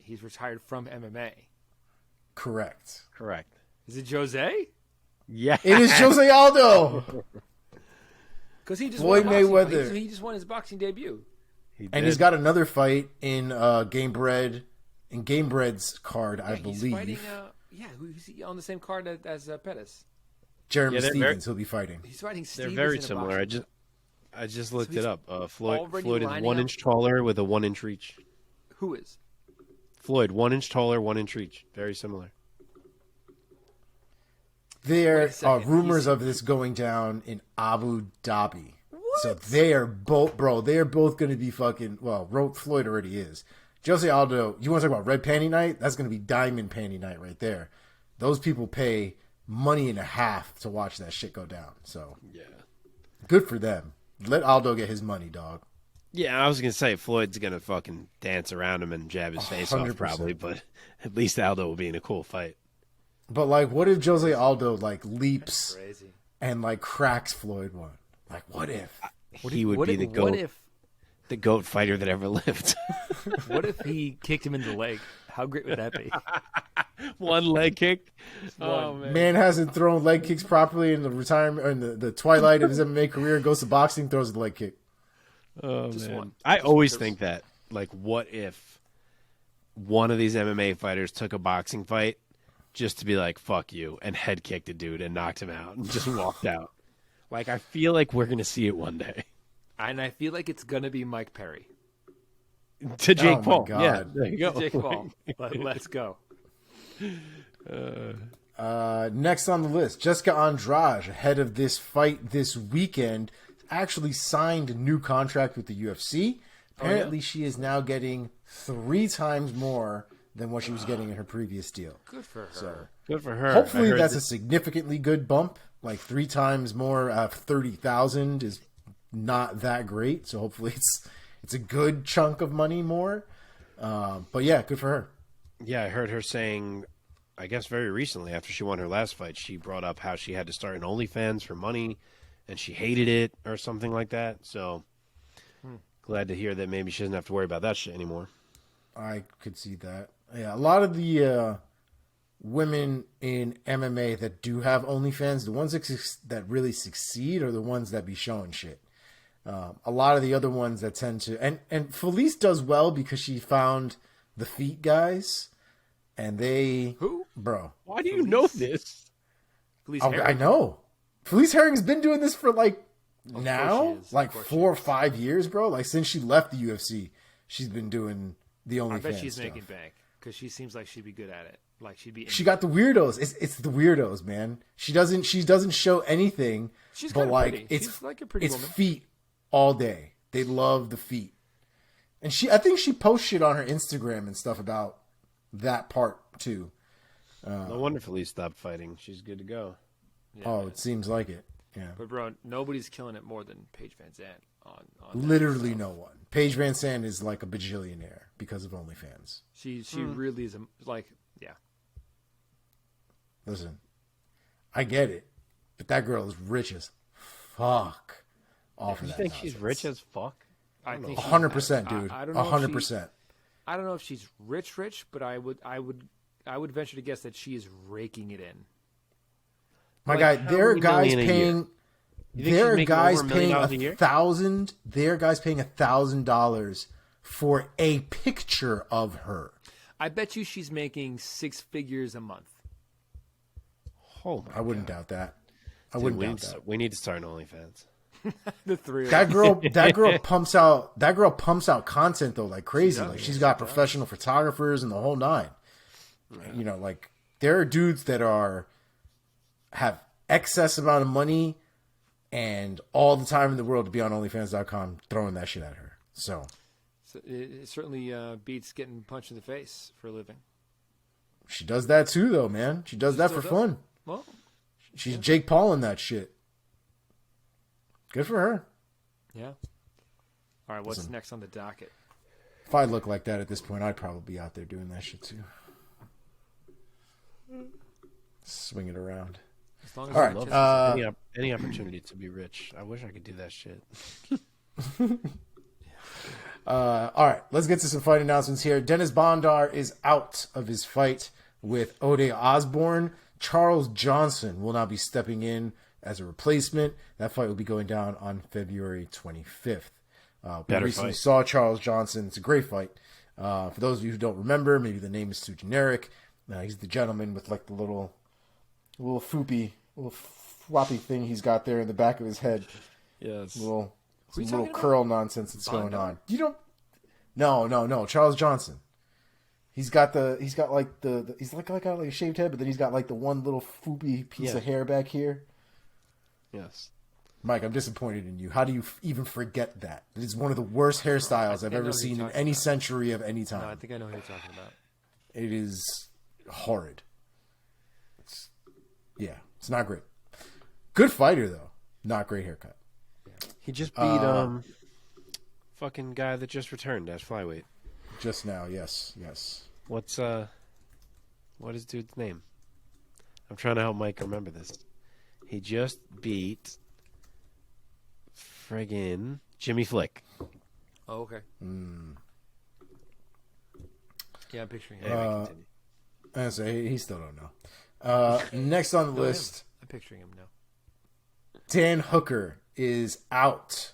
A: He's retired from MMA.
C: Correct.
A: Is it Jose?
B: Yeah.
C: It is Jose Aldo.
A: Because he just
C: Floyd
A: won a boxing-
C: Mayweather.
A: He just won his boxing debut.
C: And he's got another fight in Gamebred's card, I
A: He's
C: believe.
A: fighting. Who's he on the same card as Pettis?
C: Jeremy
B: they're
C: Stevens, he'll be fighting.
A: He's fighting.
B: They're
A: Stevens
B: very
A: in a
B: similar.
A: boxing-
B: I just looked
A: he's
B: it up. Floyd is
A: lining
B: 1
A: up-
B: inch taller with a 1 inch reach.
A: Who is?
B: Floyd, 1 inch taller, 1 inch reach. Very similar.
C: There
A: Wait a
C: are
A: second,
C: rumors
A: he's-
C: of this going down in Abu Dhabi.
A: What?
C: So they are both, they are both going to be fucking, Floyd already is. Jose Aldo, you want to talk about red panty night? That's going to be diamond panty night right there. Those people pay money and a half to watch that shit go down. So
B: Yeah.
C: good for them. Let Aldo get his money, dog.
B: Yeah, I was gonna say Floyd's gonna fucking dance around him and jab his face off
C: 100%.
B: probably, but at least Aldo will be in a cool fight.
C: But like, what if Jose Aldo like leaps
A: Crazy.
C: and like cracks Floyd one? Like, what if?
B: He would be the goat fighter that ever lived.
A: What if he kicked him in the leg? How great would that be?
B: One leg kick. Oh man.
C: Man hasn't thrown leg kicks properly in the retirement or in the twilight of his MMA career. Goes to boxing, throws the leg kick.
B: Oh
A: Just
B: man.
A: one.
B: I always think that. Like, what if one of these MMA fighters took a boxing fight just to be like, fuck you, and head kicked a dude and knocked him out and just walked out? Like, I feel like we're gonna see it one day.
A: And I feel like it's gonna be Mike Perry.
B: To Jake
C: Oh, my
B: Paul.
C: God.
B: Yeah, there you go.
A: Jake Paul. Let's go.
C: Next on the list, Jessica Andrade, ahead of this fight this weekend, actually signed a new contract with the UFC. Apparently, she is now getting 3 times more than what she was getting in her previous deal.
A: Good for her.
C: So
B: Good for her.
C: hopefully
B: I heard
C: that's a significantly good bump. Like 3 times more, 30,000 is not that great. So hopefully it's a good chunk of money more. But yeah, good for her.
B: Yeah, I heard her saying, I guess very recently after she won her last fight, she brought up how she had to start an OnlyFans for money and she hated it or something like that. So glad to hear that maybe she doesn't have to worry about that shit anymore.
C: I could see that. Yeah, a lot of the women in MMA that do have OnlyFans, the ones that really succeed are the ones that be showing shit. A lot of the other ones that tend to... And Phillipe does well because she found the feet guys. And they...
A: Who?
C: Bro.
B: Why do you know this?
A: Felice
C: I
A: Herring.
C: know. Felice Herring's been doing this for like
A: Of
C: now,
A: course she is.
C: like
A: Of course
C: 4 or 5 years, bro. Like since she left the UFC, she's been doing the OnlyFans
A: I bet she's
C: stuff.
A: making bank because she seems like she'd be good at it. Like she'd be.
C: She got the weirdos. It's the weirdos, man. She doesn't show anything.
A: She's
C: but
A: kinda
C: like
A: pretty.
C: it's
A: She's like a pretty
C: it's
A: woman.
C: feet all day. They love the feet, and I think she posts shit on her Instagram and stuff about that part too.
B: No wonder Felice stopped fighting. She's good to go.
A: Yeah,
C: Oh,
A: man.
C: it seems like it. Yeah,
A: But bro, nobody's killing it more than Paige Van Zandt on
C: literally no one. Paige Van Zandt is like a bajillionaire because of OnlyFans.
A: She really is yeah.
C: Listen, I get it, but that girl is rich as fuck. Off of
B: You
C: that
B: think she's
C: nonsense.
B: rich as fuck?
A: I think she's
C: 100%,
A: not.
C: dude.
A: I don't know if
C: 100%.
A: I don't know if she's rich, but I would venture to guess that she is raking it in.
C: My
B: Like,
C: guy,
B: how
C: there are
B: many
C: guys
B: million a
C: paying.
B: You think
C: There
B: she's
C: are
B: making
C: guys
B: over $1 million
C: paying
B: a year?
C: $1,000. There are guys paying $1,000 for a picture of her.
A: I bet you she's making 6 figures a month.
B: Oh my
C: I wouldn't doubt that. I
B: Dude,
C: wouldn't
B: we,
C: doubt
B: need to,
C: that.
B: we need to start an OnlyFans.
A: The 3 of
C: That
A: them.
C: girl pumps out content though like crazy.
A: does,
C: Like
A: yeah,
C: she's
A: she
C: got
A: does.
C: professional photographers and the whole nine. You know, like there are dudes that have excess amount of money and all the time in the world to be on OnlyFans.com throwing that shit at her. So
A: So it certainly beats getting punched in the face for a living.
C: She does that too, though, man. She does that for fun.
A: Well,
C: She's Jake Paul in that shit. Good for her.
A: yeah. All right, what's next on the docket?
C: If I look like that at this point, I'd probably be out there doing that shit too. Swing it around.
A: As long as
C: All
A: you're
C: right.
A: just-
B: Any opportunity to be rich. I wish I could do that shit.
C: All right, let's get to some fight announcements here. Dennis Bondar is out of his fight with Ode Osborne. Charles Johnson will now be stepping in as a replacement. That fight will be going down on February 25th. We recently saw Charles Johnson. It's a great fight. For those of you who don't remember, maybe the name is too generic. He's the gentleman with like the little floppy thing he's got there in the back of his head.
B: Yes.
C: Little
A: talking
C: curl nonsense that's going
A: Bondar?
C: on. You don't? No. Charles Johnson. He's got he's like a shaved head, but then he's got like the one little foopy piece of hair back here.
B: Yes.
C: Mike, I'm disappointed in you. How do you even forget that? It is one of the worst hairstyles I've
A: I know
C: ever
A: who
C: seen
A: you're
C: in
A: talking
C: any
A: about.
C: century of any time.
A: No, I think I know who you're talking about.
C: It is horrid. It's not great. Good fighter though. Not great haircut.
B: He just beat fucking guy that just returned at flyweight.
C: Just now, yes.
B: What is dude's name? I'm trying to help Mike remember this. He just beat friggin' Jimmy Flick.
A: Oh, okay. Yeah, I'm picturing him.
B: Anyway, continue.
C: I say he still don't know. Next on the list,
A: I'm picturing him now.
C: Dan Hooker is out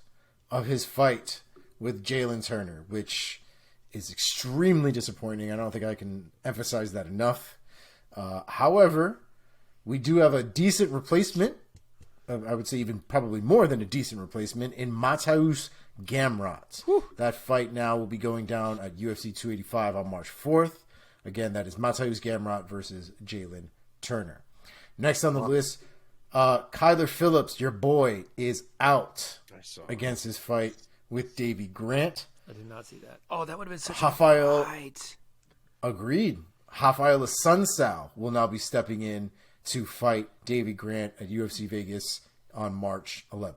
C: of his fight with Jalen Turner, which is extremely disappointing. I don't think I can emphasize that enough. However, we do have a decent replacement. I would say even probably more than a decent replacement in Mateusz Gamrot. That fight now will be going down at UFC 285 on March 4th. Again, that is Mateusz Gamrot versus Jalen Turner. Next on the list, Kyler Phillips, your boy, is out against his fight with Davy Grant.
A: I did not see that. Oh, that would have been such
C: Rafael-
A: a fight.
C: Agreed. Rafael Sunsao will now be stepping in to fight Davy Grant at UFC Vegas on March 11th.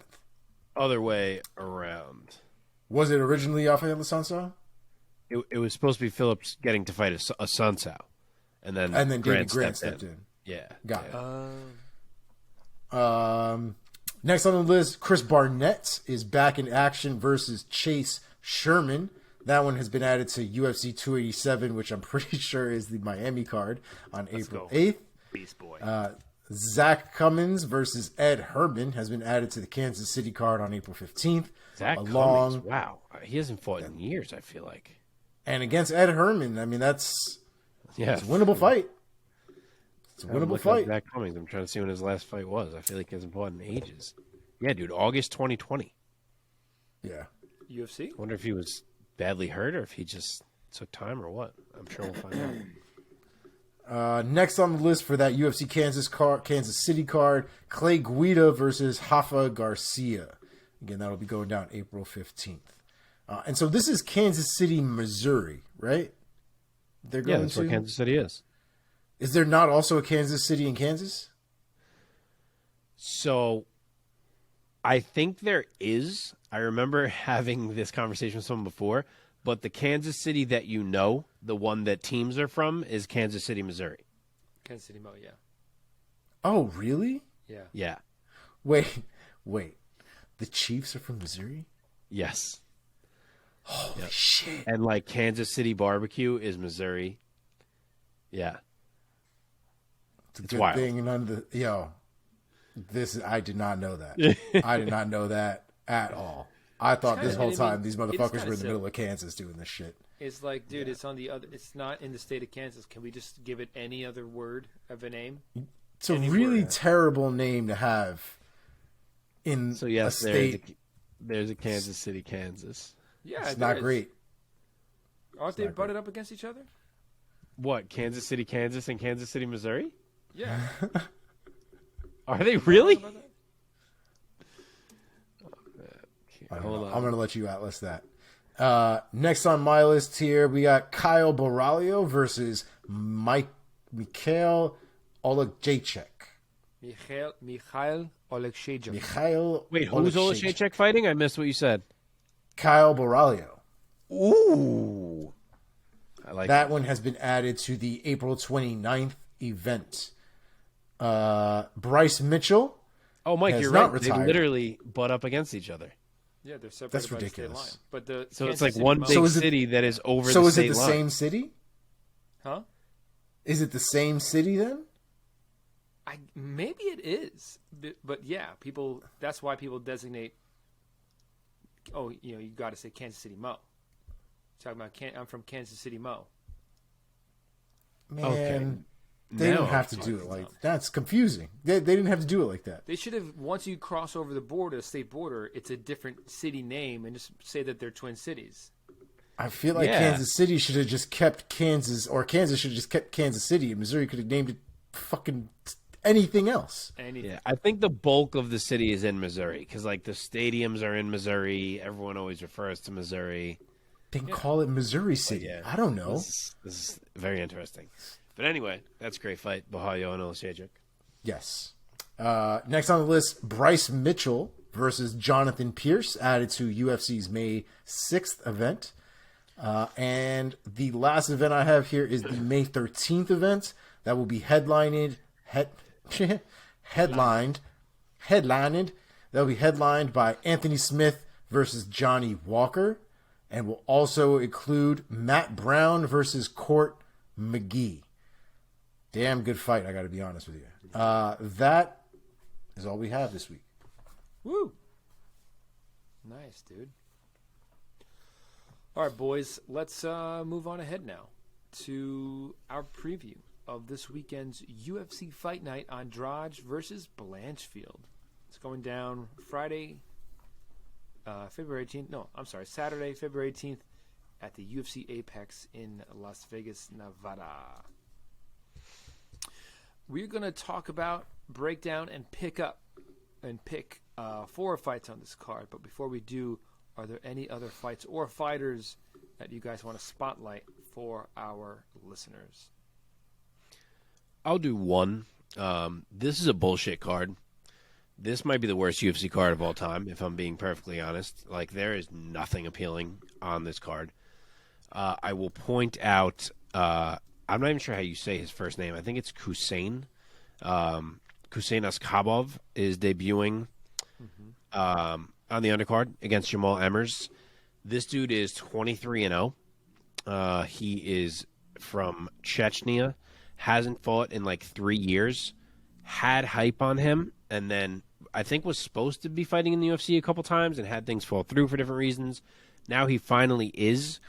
B: Other way around.
C: Was it originally Rafael Sunsao?
B: It was supposed to be Phillips getting to fight a Sunsao. And then
C: Davy Grant stepped in.
B: Yeah.
C: Got it.
A: Uh,
C: Next on the list, Chris Barnett is back in action versus Chase Sherman. That one has been added to UFC 287, which I'm pretty sure is the Miami card on April
A: go.
C: 8th.
A: Beast Boy.
C: Zach Cummins versus Ed Herman has been added to the Kansas City card on April 15th.
B: Zach
C: along
B: Cummings, wow. He hasn't fought in years, I feel like.
C: and against Ed Herman. I mean, it's a
B: Yeah.
C: winnable fight. It's a
B: I'm
C: winnable
B: looking up
C: fight.
B: Zach Cummings. I'm trying to see when his last fight was. I feel like he hasn't fought in ages. Yeah, dude, August 2020.
C: Yeah.
A: UFC?
B: Wonder if he was badly hurt or if he just took time or what. I'm sure we'll find out.
C: Next on the list for that UFC Kansas City card, Clay Guida versus Rafa Garcia. Again, that'll be going down April 15th. And so this is Kansas City, Missouri, right? They're going
B: That's where Kansas City is.
C: Is there not also a Kansas City in Kansas?
B: So I think there is. I remember having this conversation with someone before, but the Kansas City that you know, the one that teams are from, is Kansas City, Missouri.
A: Kansas City Mo, yeah.
C: Oh, really?
A: Yeah.
B: Yeah.
C: Wait. The Chiefs are from Missouri?
B: Yes.
C: Holy shit.
B: And like Kansas City barbecue is Missouri.
C: It's
B: Yeah.
C: a
B: It's
C: good
B: wild.
C: thing none of the I did not know that. I did not know that at all. I thought this whole time these motherfuckers were in the middle of Kansas doing this shit.
A: It's like, dude, it's on the other. It's not in the state of Kansas. Can we just give it any other word of a name?
C: It's a really terrible name to have in
B: So
C: a
B: yes,
C: state.
B: there's a Kansas City, Kansas.
A: Yeah,
C: It's
A: there
C: not
A: is.
C: great.
A: Aren't they butted up against each other?
B: What, Kansas City, Kansas, and Kansas City, Missouri?
A: Yeah.
B: Are they really?
A: About that?
C: I'm
B: Hold on.
C: going to let you atlas that. Next on my list here, we got Kyle Borralho versus Mikhail Oleksiejczuk.
A: Mikhail Oleksiejczuk.
C: Mikhail
B: Wait, who's Oleksiejczuk fighting? I missed what you said.
C: Kyle Borralho.
B: Ooh. I like
C: That one has been added to the April 29th event. Bryce Mitchell.
B: Oh, Mike,
C: has
B: you're
C: not
B: right. They
C: retired.
B: literally butt up against each other.
A: Yeah, they're separated
C: That's
A: by the state
C: ridiculous.
A: line. But the
B: So
A: Kansas
B: it's like
A: City
B: one
A: Mo-
B: big
C: So is it-
B: city that is over
C: So
B: the
C: is it
B: state
C: the
B: line.
C: same city?
A: Huh?
C: Is it the same city then?
A: Maybe it is, but yeah, people. That's why people designate. Oh, you got to say Kansas City Mo. Talking about I'm from Kansas City Mo.
C: Man,
B: Okay.
C: they
B: Now
C: don't have
A: I'm
C: to do it
A: talking
C: like
A: about-
C: that's confusing. They didn't have to do it like that.
A: They should have. Once you cross over the border, the state border, it's a different city name, and just say that they're twin cities.
C: I feel like
B: Yeah.
C: Kansas City should have just kept Kansas, or Kansas should have just kept Kansas City, and Missouri could have named it fucking anything else.
A: Anything.
B: Yeah, I think the bulk of the city is in Missouri because, like, the stadiums are in Missouri. Everyone always refers to Missouri.
C: Then call it Missouri City.
B: Yeah.
C: I don't know.
B: This is very interesting. But anyway, that's a great fight. Borralho and Oleksiejczuk.
C: Yes. Next on the list, Bryce Mitchell versus Jonathan Pierce, added to UFC's May 6th event. And the last event I have here is the May 13th event that will be headlined. That will be headlined by Anthony Smith versus Johnny Walker, and will also include Matt Brown versus Court McGee. Damn good fight, I got to be honest with you. That is all we have this week.
A: Woo! Nice, dude. All right, boys. Let's move on ahead now to our preview of this weekend's UFC Fight Night, Andrade versus Blanchfield. It's going down Friday, February 18th. No, I'm sorry, Saturday, February 18th at the UFC Apex in Las Vegas, Nevada. We're going to talk about, break down, and pick 4 fights on this card. But before we do, are there any other fights or fighters that you guys want to spotlight for our listeners?
B: I'll do one. This is a bullshit card. This might be the worst UFC card of all time, if I'm being perfectly honest. Like, there is nothing appealing on this card. I will point out, I'm not even sure how you say his first name. I think it's Hussein. Hussein Askhabov is debuting on the undercard against Jamal Emmers. This dude is 23-0. He is from Chechnya. Hasn't fought in like 3 years. Had hype on him, and then I think was supposed to be fighting in the UFC a couple times and had things fall through for different reasons. Now he finally is.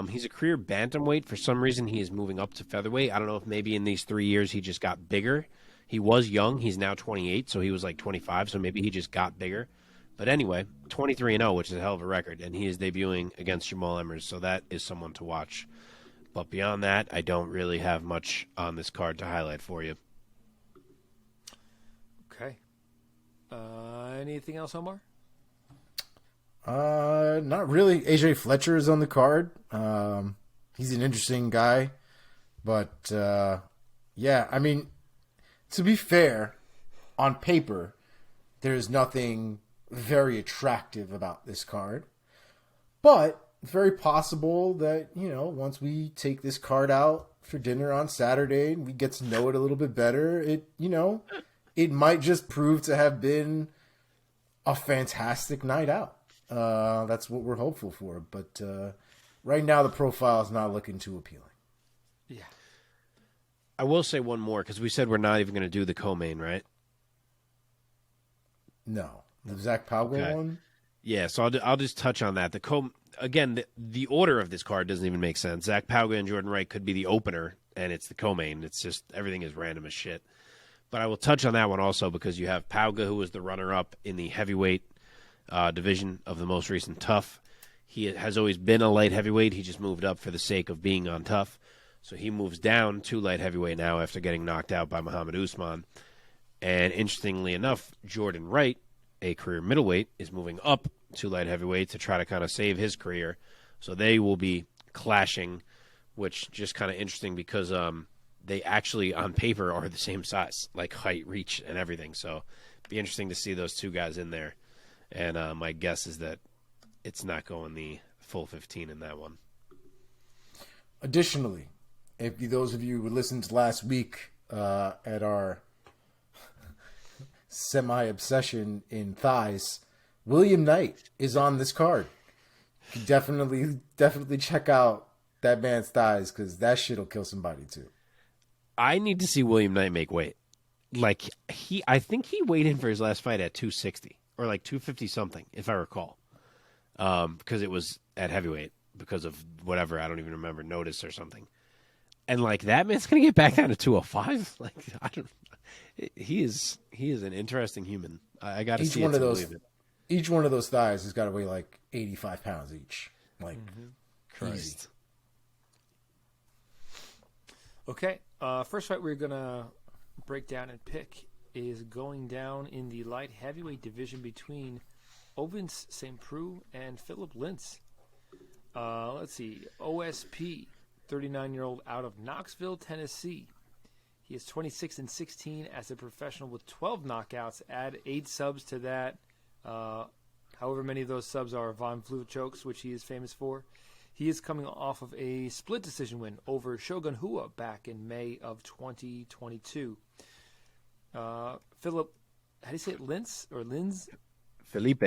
B: He's a career bantamweight. For some reason, he is moving up to featherweight. I don't know if maybe in these 3 years he just got bigger. He was young. He's now 28, so he was like 25, so maybe he just got bigger. But anyway, 23-0, which is a hell of a record, and he is debuting against Jamal Emmers, so that is someone to watch. But beyond that, I don't really have much on this card to highlight for you.
A: Okay. Anything else, Omar?
C: Not really. AJ Fletcher is on the card. He's an interesting guy, but yeah, I mean, to be fair, on paper, there's nothing very attractive about this card, but it's very possible that, once we take this card out for dinner on Saturday and we get to know it a little bit better, it might just prove to have been a fantastic night out. That's what we're hopeful for. But right now, the profile is not looking too appealing.
A: Yeah.
B: I will say one more, because we said we're not even going to do the co-main, right?
C: No. The Zach Pauga one?
B: Yeah, so I'll just touch on that. The order of this card doesn't even make sense. Zach Pauga and Jordan Wright could be the opener, and it's the co-main. It's just everything is random as shit. But I will touch on that one also because you have Pauga, who was the runner-up in the heavyweight division of the most recent Tough. He has always been a light heavyweight. He just moved up for the sake of being on Tough. So he moves down to light heavyweight now after getting knocked out by Muhammad Usman. And interestingly enough, Jordan Wright, a career middleweight, is moving up to light heavyweight to try to kind of save his career. So they will be clashing, which just kind of interesting because they actually on paper are the same size, like height, reach, and everything. So be interesting to see those two guys in there. And my guess is that it's not going the full 15 in that one.
C: Additionally, if those of you who listened last week at our semi-obsession in thighs, William Knight is on this card. You can definitely check out that man's thighs, because that shit'll kill somebody too.
B: I need to see William Knight make weight. Like I think he weighed in for his last fight at 260 or like 250 something, if I recall, because it was at heavyweight because of whatever, I don't even remember, notice or something. And like that man's gonna get back down to 205. Like I don't. He is an interesting human. I got to see
C: one
B: it
C: of
B: to
C: those.
B: believe it.
C: Each one of those thighs has got to weigh like 85 pounds each. Like,
B: Christ.
A: Okay, first fight we're gonna break down and pick is going down in the light heavyweight division between Ovince St. Preux and Phillipe Lintz. Let's see, OSP, 39-year-old out of Knoxville, Tennessee. He is 26-16 as a professional with 12 knockouts. Add 8 subs to that. However many of those subs are Von Flue chokes, which he is famous for. He is coming off of a split decision win over Shogun Rua back in May of 2022. Phillipe, how do you say it, Lintz or Linz?
B: Phillipe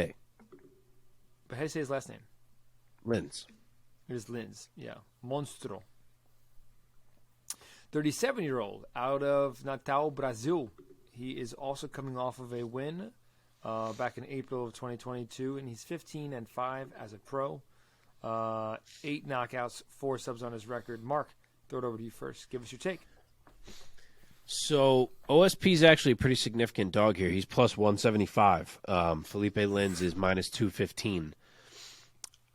A: But how do you say his last name?
B: Lintz.
A: It is Linz, yeah. Monstro. 37-year-old out of Natal, Brazil. He is also coming off of a win back in April of 2022, and he's 15-5 as a pro. 8 knockouts, 4 subs on his record. Mark, throw it over to you first. Give us your take.
B: So OSP is actually a pretty significant dog here. He's plus 175. Phillipe Lintz is minus 215.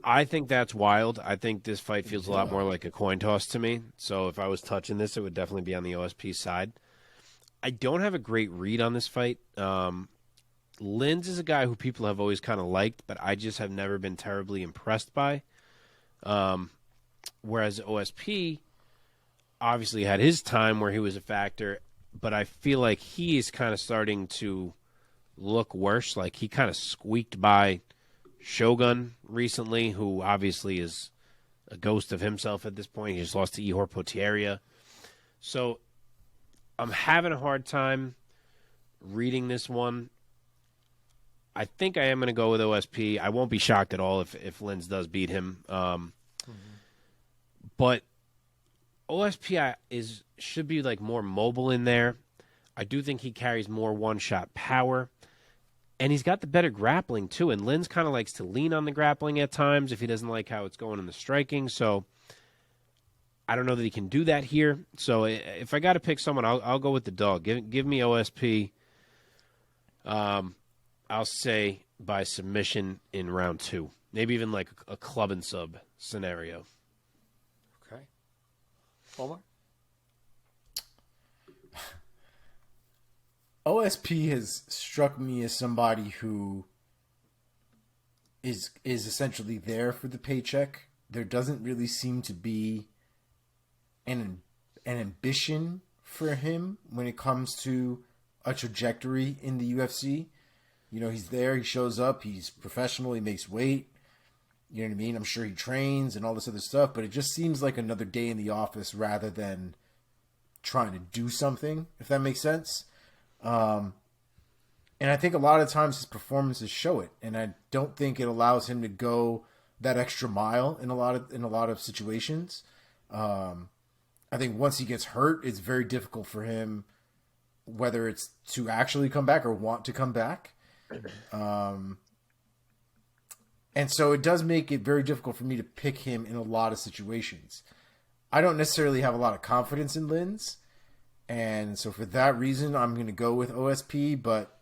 B: I think that's wild. I think this fight feels a lot more like a coin toss to me. So if I was touching this, it would definitely be on the OSP side. I don't have a great read on this fight. Lintz is a guy who people have always kind of liked, but I just have never been terribly impressed by. Whereas OSP obviously had his time where he was a factor, but I feel like he is kind of starting to look worse. Like he kind of squeaked by Shogun recently, who obviously is a ghost of himself at this point. He just lost to Ihor Potieria. So I'm having a hard time reading this one. I think I am going to go with OSP. I won't be shocked at all if Lintz does beat him. But OSP should be like more mobile in there. I do think he carries more one-shot power. And he's got the better grappling, too. And Lintz kind of likes to lean on the grappling at times if he doesn't like how it's going in the striking. So I don't know that he can do that here. So if I got to pick someone, I'll go with the dog. Give me OSP. I'll say by submission in round 2. Maybe even like a club and sub scenario.
A: Okay. Omar?
C: OSP has struck me as somebody who is essentially there for the paycheck. There doesn't really seem to be an ambition for him when it comes to a trajectory in the UFC. You know, he's there, he shows up, he's professional, he makes weight. You know what I mean? I'm sure he trains and all this other stuff, but it just seems like another day in the office rather than trying to do something, if that makes sense. And I think a lot of times his performances show it, and I don't think it allows him to go that extra mile in a lot of situations. I think once he gets hurt, it's very difficult for him, whether it's to actually come back or want to come back. And so it does make it very difficult for me to pick him in a lot of situations. I don't necessarily have a lot of confidence in Lintz. And so for that reason, I'm going to go with OSP, but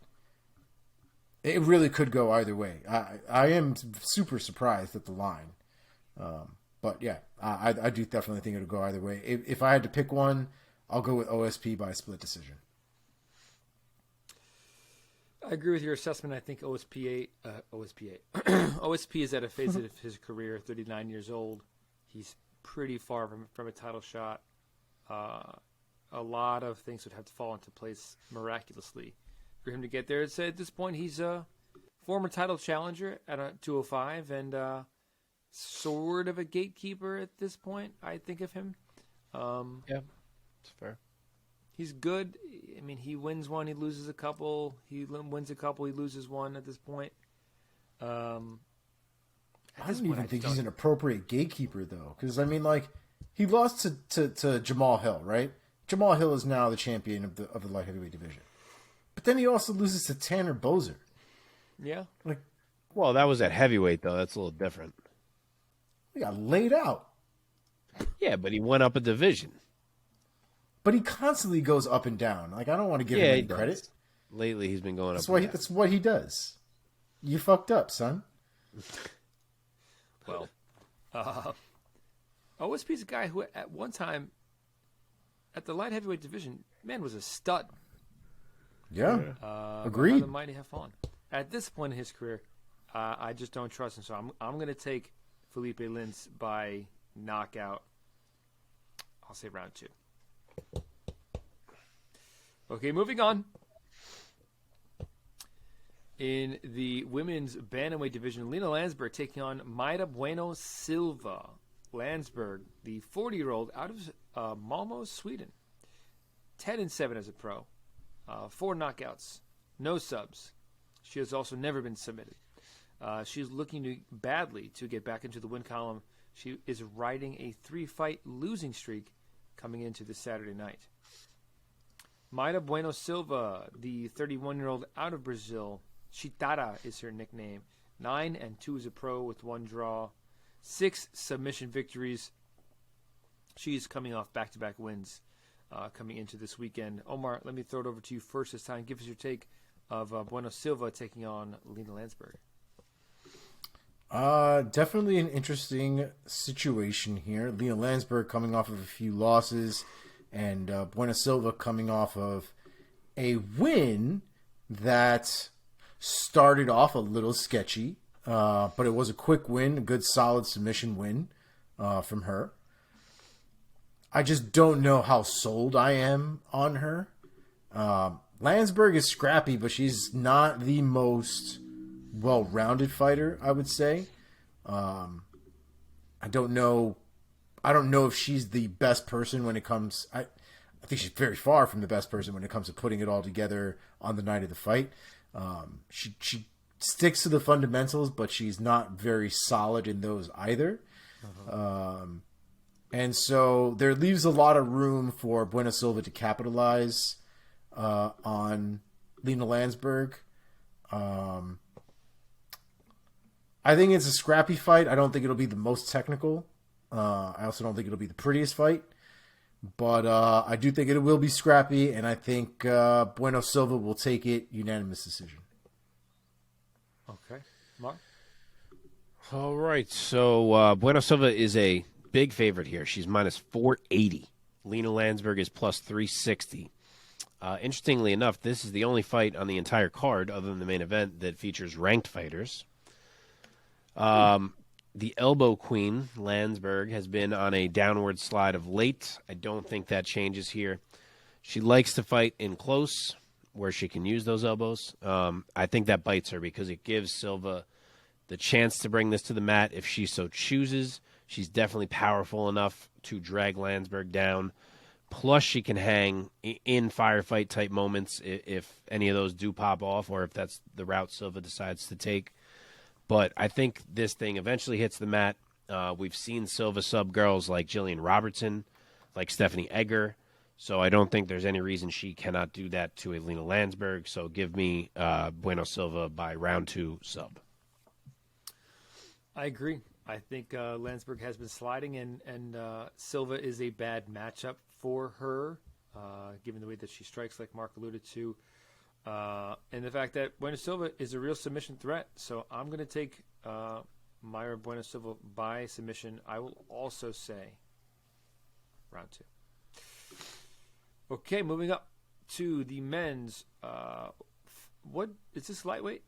C: it really could go either way. I am super surprised at the line. But yeah, I do definitely think it'll go either way. If I had to pick one, I'll go with OSP by split decision.
A: I agree with your assessment. I think OSP is at a phase of his career, 39 years old. He's pretty far from a title shot. a lot of things would have to fall into place miraculously for him to get there. At this point, he's a former title challenger at a 205 and sort of a gatekeeper at this point, I think of him.
B: Yeah, it's fair.
A: He's good. I mean, he wins one, he loses a couple. He wins a couple, he loses one at this point.
C: I don't even think he's an appropriate gatekeeper, though. Because, I mean, like, he lost to Jamal Hill, right? Jamal Hill is now the champion of the light heavyweight division. But then he also loses to Tanner Boser.
A: Yeah.
C: Like,
B: Well, that was at heavyweight, though. That's a little different.
C: he got laid out.
B: Yeah, but he went up a division.
C: But he constantly goes up and down. Like, I don't want to give him any credit.
B: Lately, he's been going up.
C: That's what he does. You fucked up, son.
A: Well, OSP's a guy who at one time, at the light heavyweight division, man, was a stud.
C: Yeah, agreed.
A: The mighty have fallen. At this point in his career, I just don't trust him. So I'm going to take Phillipe Lins by knockout. I'll say round 2. Okay, moving on. In the women's bantamweight division, Lina Lansberg taking on Mayra Bueno Silva. Lansberg, the 40-year-old out of Malmo, Sweden. 10-7 as a pro. 4 knockouts. No subs. She has also never been submitted. She's looking badly to get back into the win column. She is riding a 3-fight losing streak coming into this Saturday night. Mayra Bueno Silva, the 31-year-old out of Brazil. Chitara is her nickname. 9-2 as a pro with 1 draw. 6 submission victories. She's coming off back-to-back wins coming into this weekend. Omar, let me throw it over to you first this time. Give us your take of Bueno Silva taking on Lina Lansberg.
C: Definitely an interesting situation here. Lina Lansberg coming off of a few losses, and Bueno Silva coming off of a win that started off a little sketchy, but it was a quick win, a good solid submission win from her. I just don't know how sold I am on her. Lansberg is scrappy, but she's not the most well-rounded fighter, I would say. I don't know if she's the best person when it comes. I think she's very far from the best person when it comes to putting it all together on the night of the fight. She sticks to the fundamentals, but she's not very solid in those either. And so there leaves a lot of room for Bueno Silva to capitalize on Lina Lansberg. I think it's a scrappy fight. I don't think it'll be the most technical. I also don't think it'll be the prettiest fight. But I do think it will be scrappy, and I think Bueno Silva will take it unanimous decision.
A: Okay. Mark?
B: All right, so Bueno Silva is a big favorite here. She's minus 480. Lina Lansberg is plus 360. Interestingly enough, this is the only fight on the entire card, other than the main event, that features ranked fighters. The elbow queen, Lansberg, has been on a downward slide of late. I don't think that changes here. She likes to fight in close, where she can use those elbows. I think that bites her because it gives Silva the chance to bring this to the mat if she so chooses. She's definitely powerful enough to drag Lansberg down. Plus, she can hang in firefight type moments if any of those do pop off, or if that's the route Silva decides to take. But I think this thing eventually hits the mat. We've seen Silva sub girls like Jillian Robertson, like Stephanie Egger. So I don't think there's any reason she cannot do that to a Lina Lansberg. So give me Bueno Silva by round 2 sub.
A: I agree. I think Lansberg has been sliding, and Silva is a bad matchup for her, given the way that she strikes, like Mark alluded to. And the fact that Bueno Silva is a real submission threat. So I'm going to take Mayra Bueno Silva by submission. I will also say round 2. Okay, moving up to the men's. What is this, lightweight?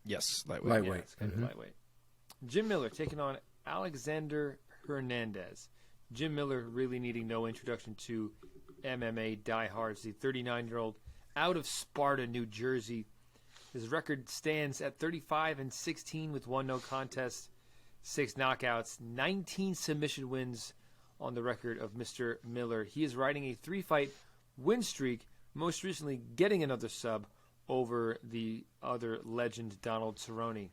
B: Yes, lightweight.
A: Yeah, it's kind of lightweight. Jim Miller taking on Alexander Hernandez. Jim Miller really needing no introduction to MMA diehards. The 39-year-old out of Sparta, New Jersey. His record stands at 35-16 with 1 no contest, 6 knockouts, 19 submission wins on the record of Mr. Miller. He is riding a 3-fight win streak, most recently getting another sub over the other legend, Donald Cerrone.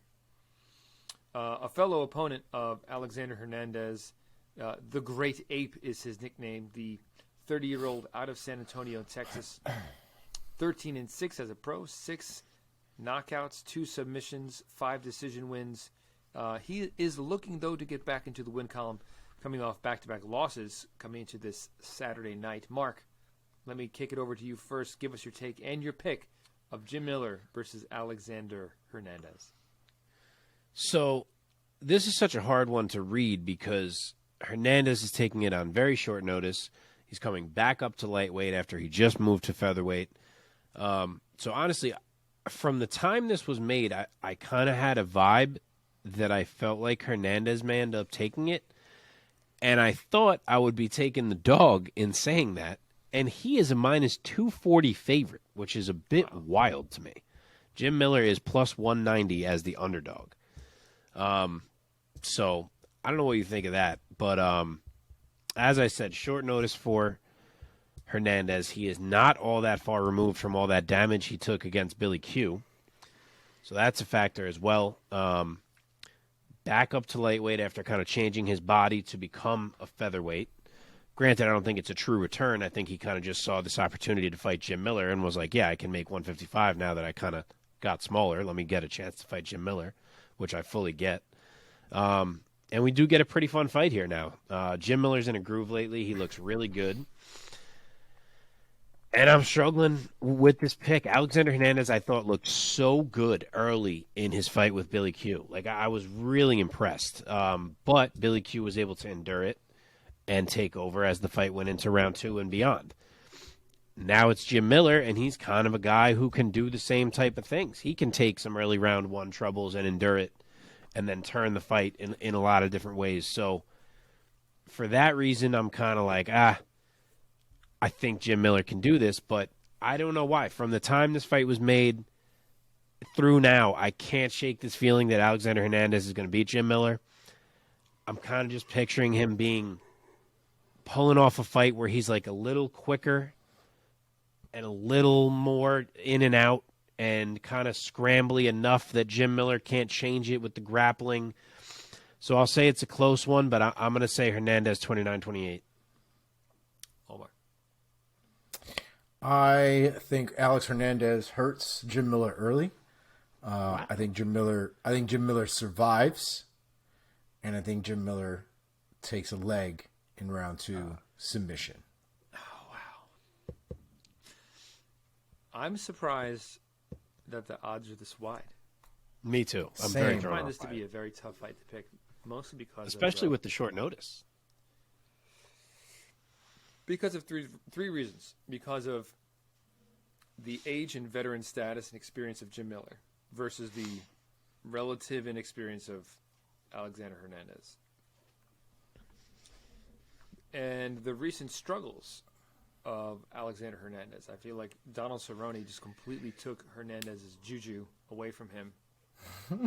A: A fellow opponent of Alexander Hernandez, the Great Ape is his nickname, the 30-year-old out of San Antonio, Texas. 13-6 as a pro, 6 knockouts, 2 submissions, 5 decision wins. He is looking, though, to get back into the win column, coming off back-to-back losses coming into this Saturday night. Mark, let me kick it over to you first. Give us your take and your pick of Jim Miller versus Alexander Hernandez.
B: So this is such a hard one to read because Hernandez is taking it on very short notice. He's coming back up to lightweight after he just moved to featherweight. So honestly, from the time this was made, I kind of had a vibe that I felt like Hernandez may end up taking it. And I thought I would be taking the dog in saying that. And he is a minus 240 favorite, which is a bit wild to me. Jim Miller is plus 190 as the underdog. So I don't know what you think of that. But as I said, short notice for Hernandez. He is not all that far removed from all that damage he took against Billy Q. So that's a factor as well. Back up to lightweight after kind of changing his body to become a featherweight. Granted, I don't think it's a true return. I think he kind of just saw this opportunity to fight Jim Miller and was like, yeah, I can make 155 now that I kind of got smaller. Let me get a chance to fight Jim Miller, which I fully get. And we do get a pretty fun fight here now. Jim Miller's in a groove lately. He looks really good. And I'm struggling with this pick. Alexander Hernandez, I thought, looked so good early in his fight with Billy Q. Like, I was really impressed. But Billy Q was able to endure it and take over as the fight went into round 2 and beyond. Now it's Jim Miller, and he's kind of a guy who can do the same type of things. He can take some early round 1 troubles and endure it and then turn the fight in a lot of different ways. So for that reason, I'm kind of like, I think Jim Miller can do this, but I don't know why. From the time this fight was made through now, I can't shake this feeling that Alexander Hernandez is going to beat Jim Miller. I'm kind of just picturing him pulling off a fight where he's like a little quicker and a little more in and out and kind of scrambly enough that Jim Miller can't change it with the grappling. So I'll say it's a close one, but I'm going to say Hernandez 29-28.
A: Omar.
C: I think Alex Hernandez hurts Jim Miller early. Wow. I think Jim Miller survives, and I think Jim Miller takes a leg in round 2 submission.
A: Oh, wow. I'm surprised that the odds are this wide.
B: Me too. I'm
C: Same.
B: very
A: I
B: drawn
A: find
B: off
A: this to
B: by
A: be
B: it.
A: a very tough fight to pick, mostly because
B: Especially with the short notice.
A: because of three reasons. Because of the age and veteran status and experience of Jim Miller versus the relative inexperience of Alexander Hernandez. And the recent struggles of Alexander Hernandez. I feel like Donald Cerrone just completely took Hernandez's juju away from him.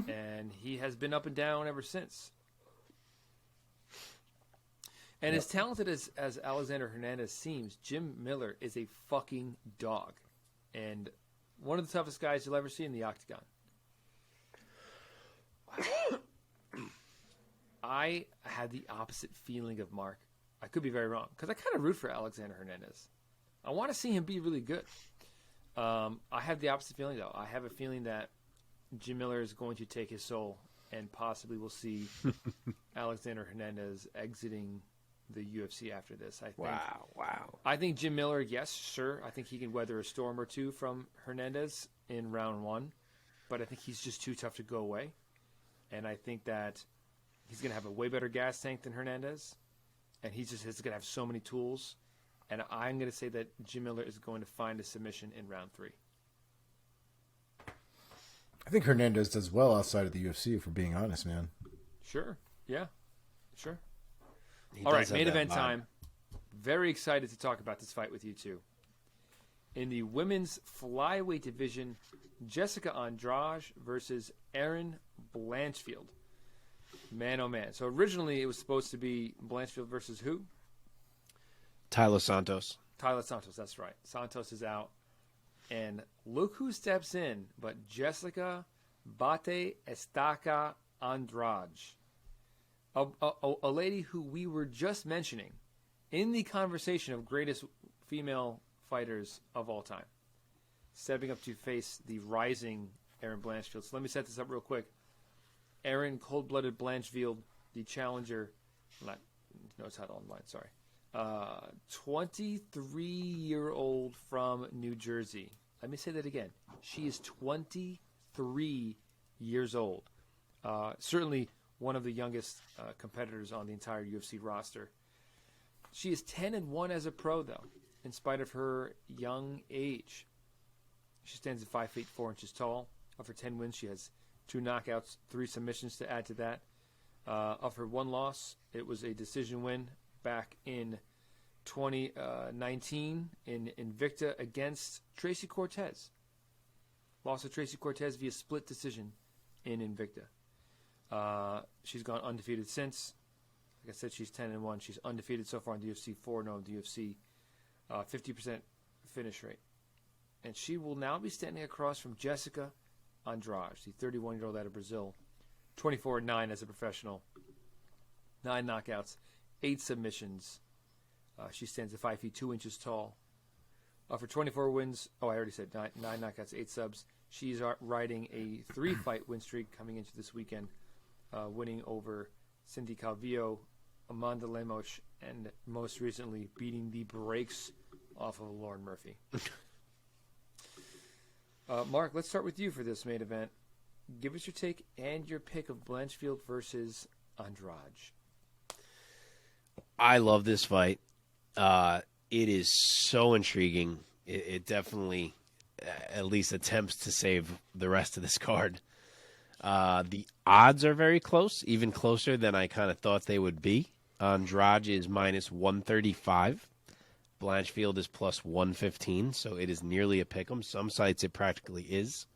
A: And he has been up and down ever since. And as talented as Alexander Hernandez seems, Jim Miller is a fucking dog. And one of the toughest guys you'll ever see in the octagon. I had the opposite feeling of Mark. I could be very wrong, because I kind of root for Alexander Hernandez. I want to see him be really good. I have the opposite feeling, though. I have a feeling that Jim Miller is going to take his soul, and possibly we'll see Alexander Hernandez exiting the UFC after this. I think.
B: Wow.
A: I think Jim Miller, yes, sure. I think he can weather a storm or two from Hernandez in round 1, but I think he's just too tough to go away. And I think that he's going to have a way better gas tank than Hernandez. And he's going to have so many tools. And I'm going to say that Jim Miller is going to find a submission in round 3.
C: I think Hernandez does well outside of the UFC, if we're being honest, man.
A: Sure. Yeah. Sure.
B: He
A: All
B: does
A: right,
B: have
A: main
B: that
A: event
B: vibe.
A: time. Very excited to talk about this fight with you two. In the women's flyweight division, Jessica Andrade versus Erin Blanchfield. Man, oh man. So originally it was supposed to be Blanchfield versus who?
B: Tyler Santos.
A: Tyler Santos, that's right. Santos is out. And look who steps in, but Jessica Bate Estaca Andrade. A lady who we were just mentioning in the conversation of greatest female fighters of all time. Stepping up to face the rising Erin Blanchfield. So let me set this up real quick. Erin Cold-Blooded Blanchfield, the challenger. No title online, sorry. 23-year-old from New Jersey. Let me say that again. She is 23 years old. Certainly one of the youngest competitors on the entire UFC roster. She is 10-1 as a pro, though, in spite of her young age. She stands at 5 feet 4 inches tall. Of her 10 wins, she has 2 knockouts, 3 submissions to add to that. Of her 1 loss, it was a decision win back in 2019 in Invicta against Tracy Cortez. Lost to Tracy Cortez via split decision in Invicta. She's gone undefeated since. Like I said, she's 10-1. She's undefeated so far in the UFC, 4-0 in the UFC, 50% finish rate. And she will now be standing across from Jessica Andrade, the 31-year-old out of Brazil, 24-9 as a professional, 9 knockouts, 8 submissions. She stands at 5 feet 2 inches tall. For 24 wins, I already said 9 knockouts, 8 subs. She's riding a 3-fight win streak coming into this weekend, winning over Cindy Calvillo, Amanda Lemos, and most recently beating the brakes off of Lauren Murphy. Mark, let's start with you for this main event. Give us your take and your pick of Blanchfield versus Andrade.
B: I love this fight. It is so intriguing. It definitely at least attempts to save the rest of this card. The odds are very close, even closer than I kind of thought they would be. Andrade is minus 135. Blanchfield is plus 115, so it is nearly a pick'em. Some sites it practically is.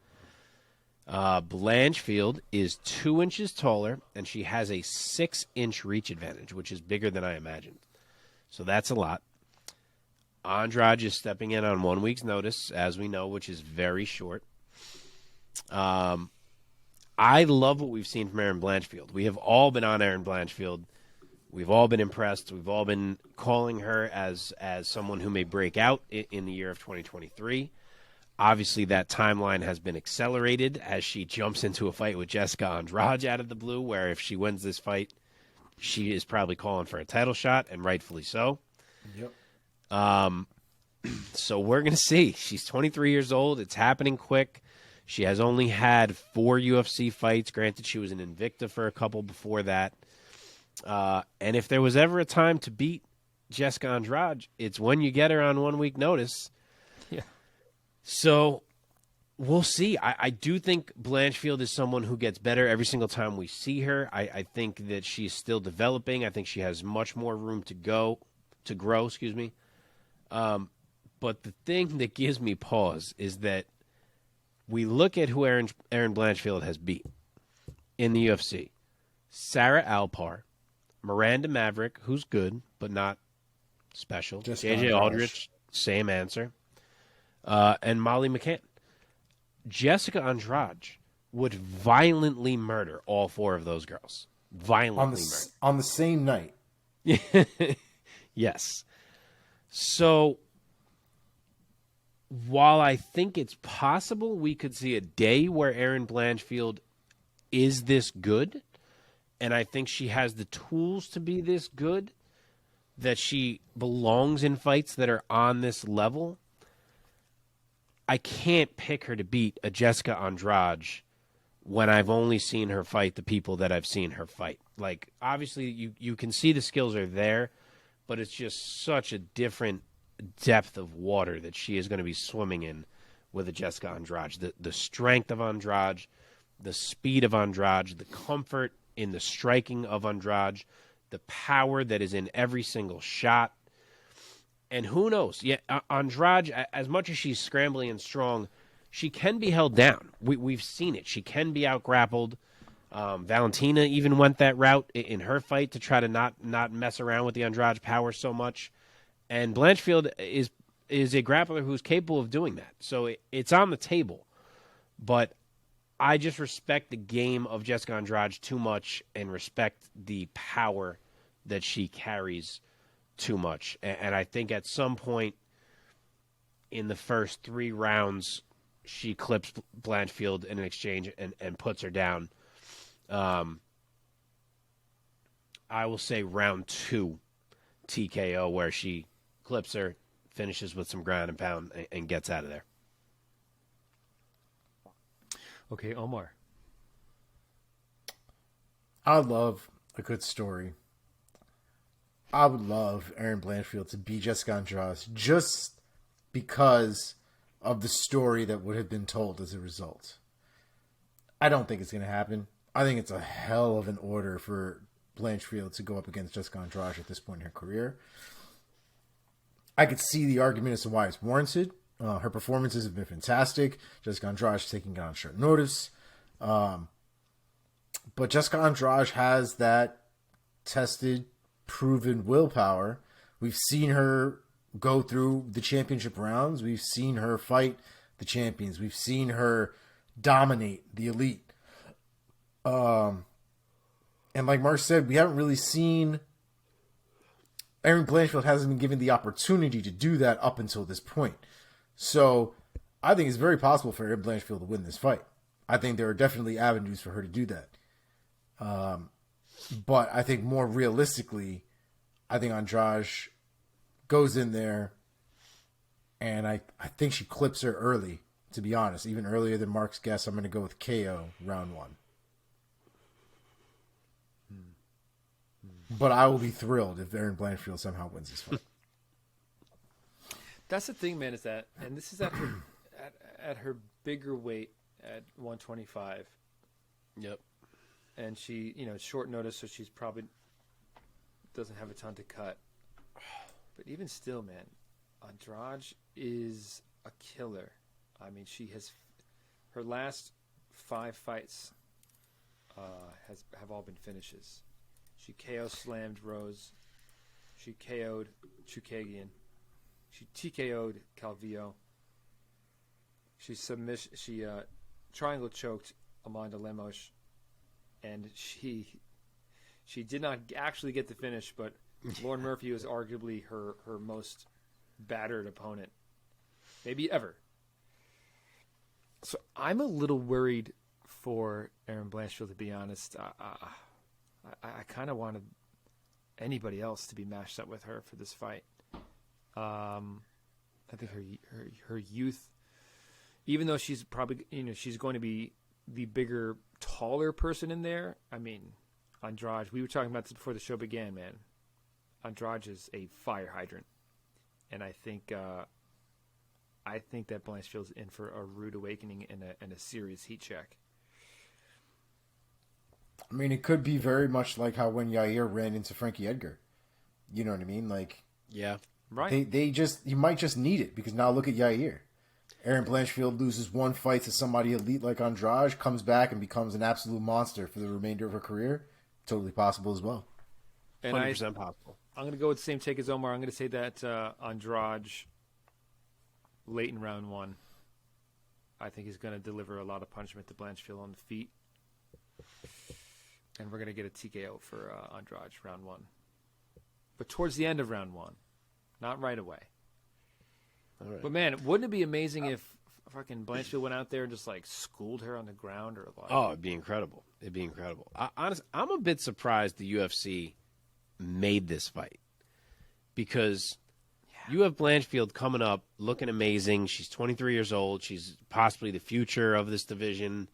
B: Blanchfield is 2 inches taller, and she has a 6-inch reach advantage, which is bigger than I imagined. So that's a lot. Andrade is stepping in on 1 week's notice, as we know, which is very short. I love what we've seen from Erin Blanchfield. We have all been on Erin Blanchfield. We've all been impressed. We've all been calling her as someone who may break out in the year of 2023. Obviously, that timeline has been accelerated as she jumps into a fight with Jessica Andrade out of the blue, where if she wins this fight, she is probably calling for a title shot, and rightfully so.
C: Yep.
B: So we're going to see. She's 23 years old. It's happening quick. She has only had 4 UFC fights. Granted, she was in Invicta for a couple before that. And if there was ever a time to beat Jessica Andrade, it's when you get her on 1 week notice.
A: Yeah.
B: So we'll see. I do think Blanchfield is someone who gets better every single time we see her. I think that she's still developing. I think she has much more room to grow, but the thing that gives me pause is that we look at who Erin Blanchfield has beat in the UFC. Sarah Alpar, Miranda Maverick, who's good, but not special. JJ Aldrich, same answer. And Molly McCann. Jessica Andrade would violently murder all 4 of those girls. Violently murder.
C: On the same night.
B: Yes. So while I think it's possible we could see a day where Erin Blanchfield is this good, and I think she has the tools to be this good, that she belongs in fights that are on this level, I can't pick her to beat a Jessica Andrade when I've only seen her fight the people that I've seen her fight. Like, obviously, you can see the skills are there, but it's just such a different depth of water that she is going to be swimming in with a Jessica Andrade. The strength of Andrade, the speed of Andrade, the comfort in the striking of Andrade, the power that is in every single shot. And who knows? Yeah, Andrade, as much as she's scrambling and strong, she can be held down. We've seen it. She can be out-grappled. Valentina even went that route in her fight to try to not mess around with the Andrade power so much. And Blanchfield is a grappler who's capable of doing that. So it's on the table. But I just respect the game of Jessica Andrade too much and respect the power that she carries too much. And I think at some point in the first 3 rounds, she clips Blanchfield in an exchange and puts her down. I will say round 2 TKO, where she clips her, finishes with some ground and pound, and gets out of there.
A: Okay, Omar.
C: I love a good story. I would love Erin Blanchfield to beat Jessica Andrade just because of the story that would have been told as a result. I don't think it's going to happen. I think it's a hell of an order for Blanchfield to go up against Jessica Andrade at this point in her career. I could see the argument as to why it's warranted. Her performances have been fantastic. Jessica Andrade taking it on short notice. But Jessica Andrade has that tested, proven willpower. We've seen her go through the championship rounds. We've seen her fight the champions. We've seen her dominate the elite. And like Mark said, we haven't really seen... Erin Blanchfield hasn't been given the opportunity to do that up until this point. So I think it's very possible for Erin Blanchfield to win this fight. I think there are definitely avenues for her to do that. But I think more realistically, I think Andrade goes in there, and I think she clips her early, to be honest. Even earlier than Mark's guess, I'm going to go with KO round 1. But I will be thrilled if Erin Blanchfield somehow wins this fight.
A: That's the thing, man, is that, and this is at her, at her bigger weight at 125.
B: Yep.
A: And she, it's short notice, so she's probably doesn't have a ton to cut. But even still, man, Andrade is a killer. I mean, she has her last 5 fights have all been finishes. She KO slammed Rose. She KO'd Chukagian. She TKO'd Calvillo. She triangle choked Amanda Lemos, and she did not actually get the finish, but Lauren Murphy was arguably her most battered opponent, maybe ever. So I'm a little worried for Erin Blanchfield, to be honest. I kind of wanted anybody else to be matched up with her for this fight. I think her youth, even though she's probably she's going to be the bigger, taller person in there. I mean, Andrade. We were talking about this before the show began, man. Andrade is a fire hydrant, and I think that Blanchfield's in for a rude awakening and a serious heat check.
C: I mean, it could be very much like how when Yair ran into Frankie Edgar. You know what I mean? Like,
B: yeah,
C: right. You might just need it, because now look at Yair. Erin Blanchfield loses 1 fight to somebody elite like Andrade, comes back and becomes an absolute monster for the remainder of her career. Totally possible as well.
B: 100% possible.
A: I'm going to go with the same take as Omar. I'm going to say that Andrade, late in round 1, I think he's going to deliver a lot of punishment to Blanchfield on the feet. And we're going to get a TKO for Andrade round 1. But towards the end of round 1, not right away.
B: All right.
A: But, man, wouldn't it be amazing if fucking Blanchfield went out there and just, like, schooled her on the ground? Or like...
B: Oh, it'd be incredible. Honestly, I'm a bit surprised the UFC made this fight. Because you have Blanchfield coming up, looking amazing. She's 23 years old. She's possibly the future of this division.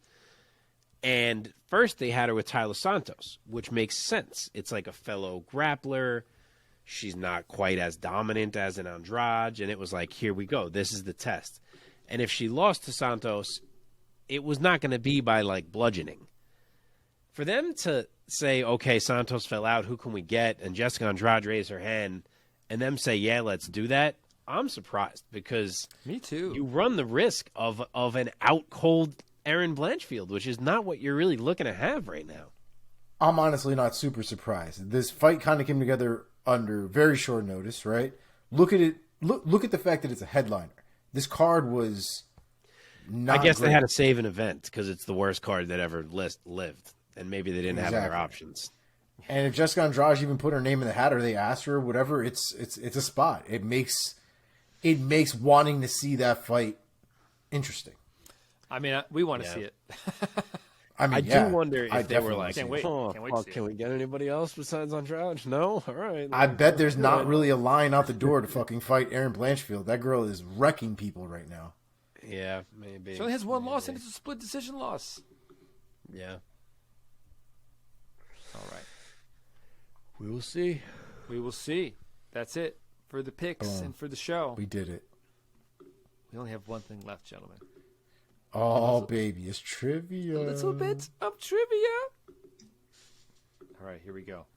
B: And first they had her with Taila Santos, which makes sense. It's like a fellow grappler. She's not quite as dominant as an Andrade. And it was like, here we go. This is the test. And if she lost to Santos, it was not going to be by, like, bludgeoning. For them to say, okay, Santos fell out, who can we get? And Jessica Andrade raised her hand and them say, yeah, let's do that, I'm surprised because
A: Me too.
B: you run the risk of an out cold Erin Blanchfield, which is not what you're really looking to have right now.
C: I'm honestly not super surprised. This fight kind of came together under very short notice, right? Look at it. Look at the fact that it's a headliner. This card was not
B: I guess
C: great.
B: they had to save an event because it's the worst card that ever lived, and maybe they didn't have other options.
C: And if Jessica Andrade even put her name in the hat or they asked her or whatever, it's a spot. It makes wanting to see that fight interesting.
A: I mean, we want to see it.
C: I mean,
B: I do wonder if they were
C: definitely
B: like,
A: Can't wait.
B: oh,
A: Can't wait to see
B: can
A: it.
B: we get anybody else besides Andrade? No? All right.
C: I bet there's not really a line out the door to fucking fight Erin Blanchfield. That girl is wrecking people right now.
B: Yeah, maybe.
A: She only has one loss, and it's a split decision loss.
B: Yeah.
A: All right.
B: We will see.
A: We will see. That's it for the picks and for the show.
C: We did it.
A: We only have one thing left, gentlemen.
C: Oh, baby, it's trivia.
A: A little bit of trivia. All right, here we go.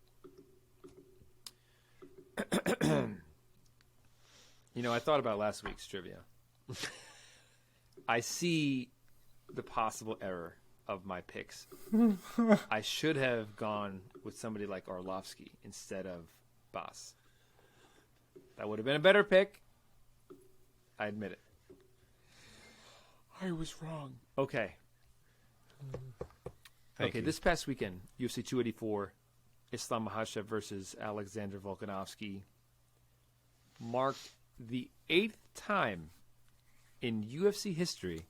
A: I thought about last week's trivia. I see the possible error of my picks. I should have gone with somebody like Arlovsky instead of Boss. That would have been a better pick. I admit it. I was wrong. Okay.
B: Thank you.
A: This past weekend, UFC 284, Islam Makhachev versus Alexander Volkanovski marked the 8th time in UFC history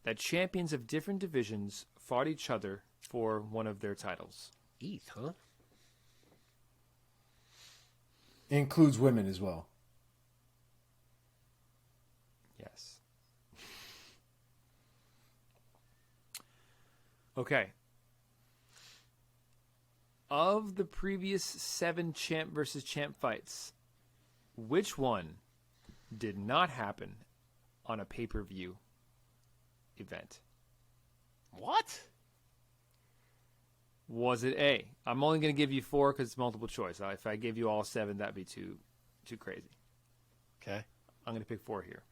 A: that champions of different divisions fought each other for one of their titles.
B: ETH, huh?
C: Includes women as well.
A: Yes. Okay. Of the previous 7 champ versus champ fights, which one did not happen on a pay-per-view event?
B: What?
A: Was it A? I'm only going to give you 4 because it's multiple choice. If I gave you all 7, that'd be too crazy.
B: Okay.
A: I'm going to pick 4 here.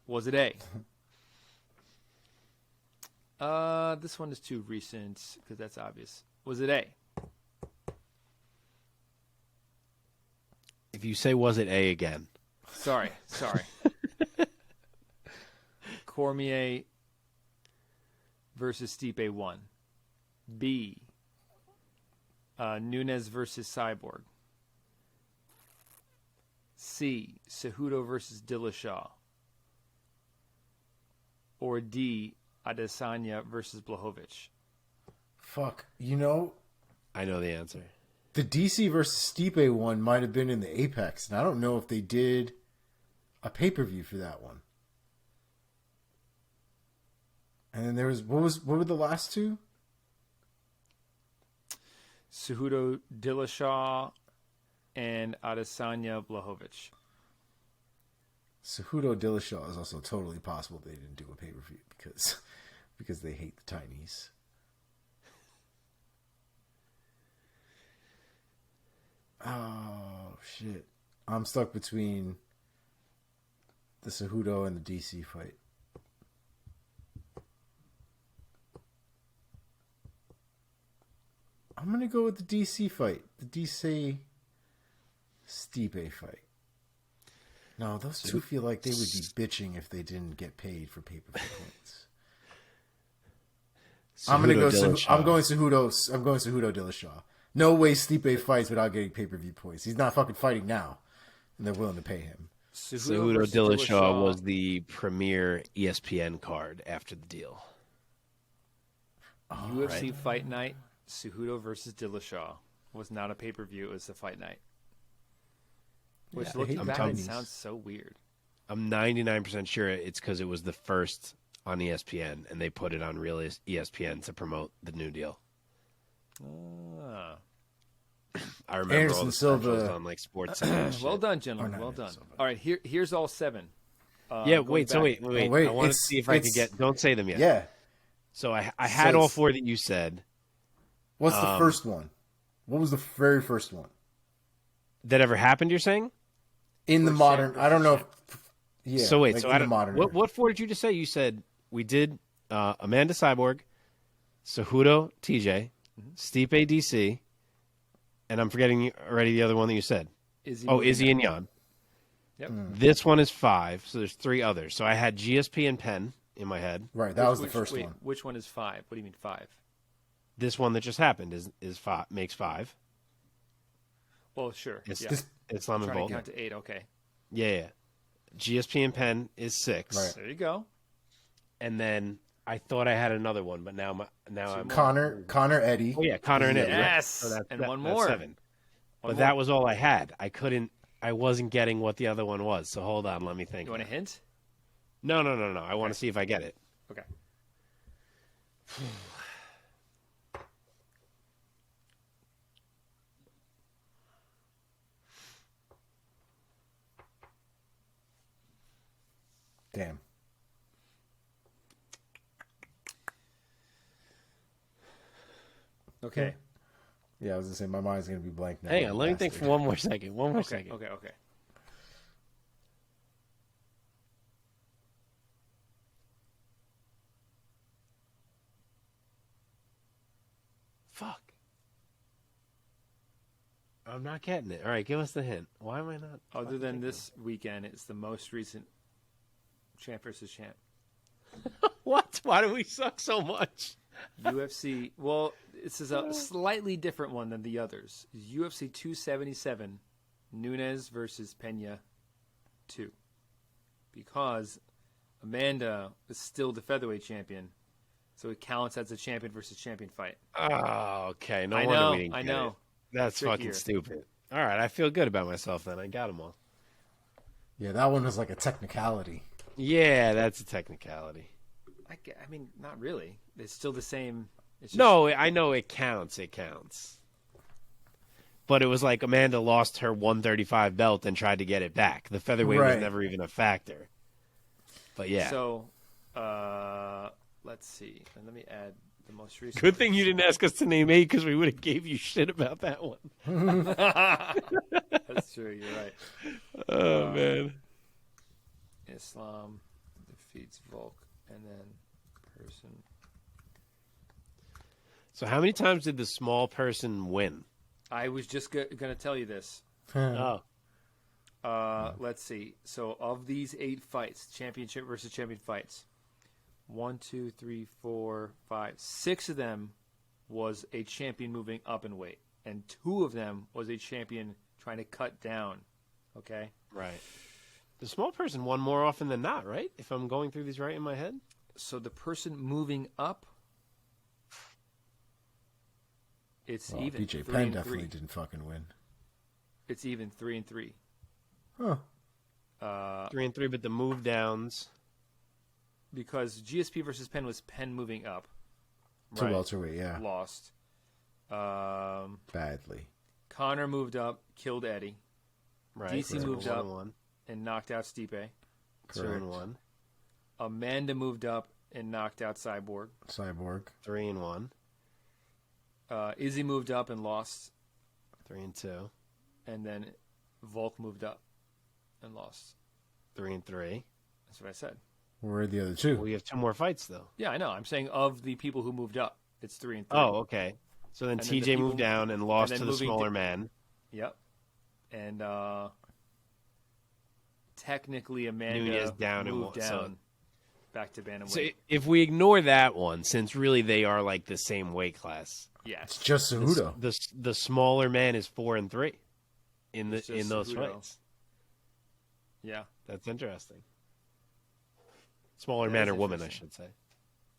A: Was it A? This one is too recent because that's obvious. Was it A?
B: If you say was it A again.
A: Sorry. Cormier versus Stipe 1. B. Nunes versus Cyborg. C. Cejudo versus Dillashaw. Or D. Adesanya versus Blachowicz.
C: Fuck.
B: I know the answer.
C: The DC versus Stipe one might have been in the Apex, and I don't know if they did a pay-per-view for that one. And then there was what were the last two?
A: Cejudo Dillashaw and Adesanya Blachowicz.
C: Cejudo Dillashaw is also totally possible they didn't do a pay-per-view because they hate the Tinies. Oh, shit. I'm stuck between the Cejudo and the DC fight. I'm going to go with the DC fight. The DC Stipe fight. No, those two feel like they would be bitching if they didn't get paid for pay-per-view points. I'm going Cejudo. I'm going Cejudo Dillashaw. No way Stipe fights without getting pay-per-view points. He's not fucking fighting now, and they're willing to pay him.
B: Cejudo Dillashaw was the premier ESPN card after the deal.
A: UFC Fight Night, Cejudo versus Dillashaw was not a pay-per-view. It was a fight night. Which, looking back, it sounds so weird.
B: I'm 99% sure it's because it was the first on ESPN, and they put it on real ESPN to promote the new deal. I remember
C: Anderson
B: all the
C: Silva
B: on like Sports Center and shit.
A: Well done, gentlemen. Well done. All right, here's all 7.
B: Wait. I want to see if I can get. Don't say them yet.
C: Yeah.
B: So I had all 4 that you said.
C: What's the first one? What was the very first one?
B: That ever happened, you're saying?
C: In the modern, I don't know if... Yeah,
B: So wait,
C: like
B: so
C: in
B: I
C: the
B: don't,
C: modern
B: what four did you just say? You said we did Amanda Cyborg, Cejudo TJ, Stipe DC, and I'm forgetting already the other one that you said. Izzy and Jan.
A: Yep.
B: This one is 5, so there's 3 others. So I had GSP and Penn in my head.
C: Right, that was the first one.
A: Which one is 5? What do you mean 5?
B: This one that just happened is 5, makes 5.
A: Well, sure.
B: It's
A: Yeah.
B: Islam and
A: Trying
B: Bolt.
A: to count to 8. Okay.
B: Yeah. GSP and Penn is 6.
C: Right.
A: There you go.
B: And then I thought I had another one, but now I'm
C: Connor Eddie.
B: Oh yeah, Connor and Eddie. Right.
A: Yes.
B: So
A: And one more.
B: 7.
A: One
B: But
A: more.
B: that was all I had. I wasn't getting what the other one was. So hold on, let me think.
A: You want a hint?
B: No. I want to see if I get it.
A: Okay.
C: Damn.
A: Okay.
C: Yeah, I was gonna say my mind's gonna be blank now.
B: Hang on, let me think
C: Bastard.
B: for one more second.
A: Okay.
B: Fuck. I'm not getting it. All right, give us the hint. Why am I not?
A: Other than this weekend, it's the most recent champ versus champ.
B: What? Why do we suck so much?
A: UFC. Well, this is a slightly different one than the others. UFC 277, Nunes versus Pena 2. Because Amanda is still the featherweight champion, so it counts as a champion versus champion fight.
B: Oh, okay. No
A: I
B: wonder
A: know.
B: we didn't
A: I
B: get
A: know.
B: it. That's
A: Trickier.
B: fucking stupid. All right, I feel good about myself then. I got them all.
C: Yeah, that one was like a technicality.
B: Yeah, that's a technicality.
A: I mean, not really. It's still the same. It's just,
B: No, I know it counts. It counts. But it was like Amanda lost her 135 belt and tried to get it back. The featherweight was
C: Right.
B: never even a factor. But yeah.
A: So, let's see. And let me add the most recent.
B: Good thing you didn't ask us to name 8 because we would have gave you shit about that one.
A: That's true. You're right.
B: Oh, man.
A: Islam defeats Volk, and then person.
B: So how many times did the small person win?
A: I was just going to tell you this.
B: Oh.
A: Let's see. So of these 8 fights, championship versus champion fights, 1, 2, 3, 4, 5, 6 of them was a champion moving up in weight, and 2 of them was a champion trying to cut down. Okay.
B: Right. The small person won more often than not, right? If I'm going through these right in my head.
A: So the person moving up, it's
C: Well,
A: even.
C: BJ
A: 3
C: Penn
A: and
C: definitely
A: 3.
C: didn't fucking win.
A: It's even 3 and 3.
C: Huh.
B: 3 and 3, but the move downs.
A: Because GSP versus Penn was Penn moving up.
C: To welterweight, yeah.
A: Lost.
C: Badly.
A: Connor moved up, killed Eddie,
B: Right.
A: DC moved up.
B: 1-1.
A: and knocked out Stipe.
B: 2-1.
A: Amanda moved up and knocked out Cyborg.
B: 3-1.
A: Izzy moved up and lost.
B: 3-2.
A: And then Volk moved up and lost.
B: 3-3.
A: That's what I said.
C: Where are the other 2?
B: We have 2 more fights though.
A: Yeah, I know. I'm saying of the people who moved up, it's 3 and 3.
B: Oh, okay. So then
A: And then the
B: TJ
A: people-
B: moved down and lost
A: and
B: to
A: then
B: the
A: moving
B: smaller man.
A: Yep. And technically Amanda
B: Nunez down and
A: moved
B: so-
A: down back to bantamweight.
B: So if we ignore that one, since really they are like the same weight class,
C: It's
A: yes.
C: just Cejudo.
B: the smaller man is 4-3 in
A: It's just
B: those
A: Cejudo.
B: fights.
A: Yeah.
B: That's interesting. Smaller
A: That
B: man
A: is
B: or woman, I
A: interesting.
B: should say.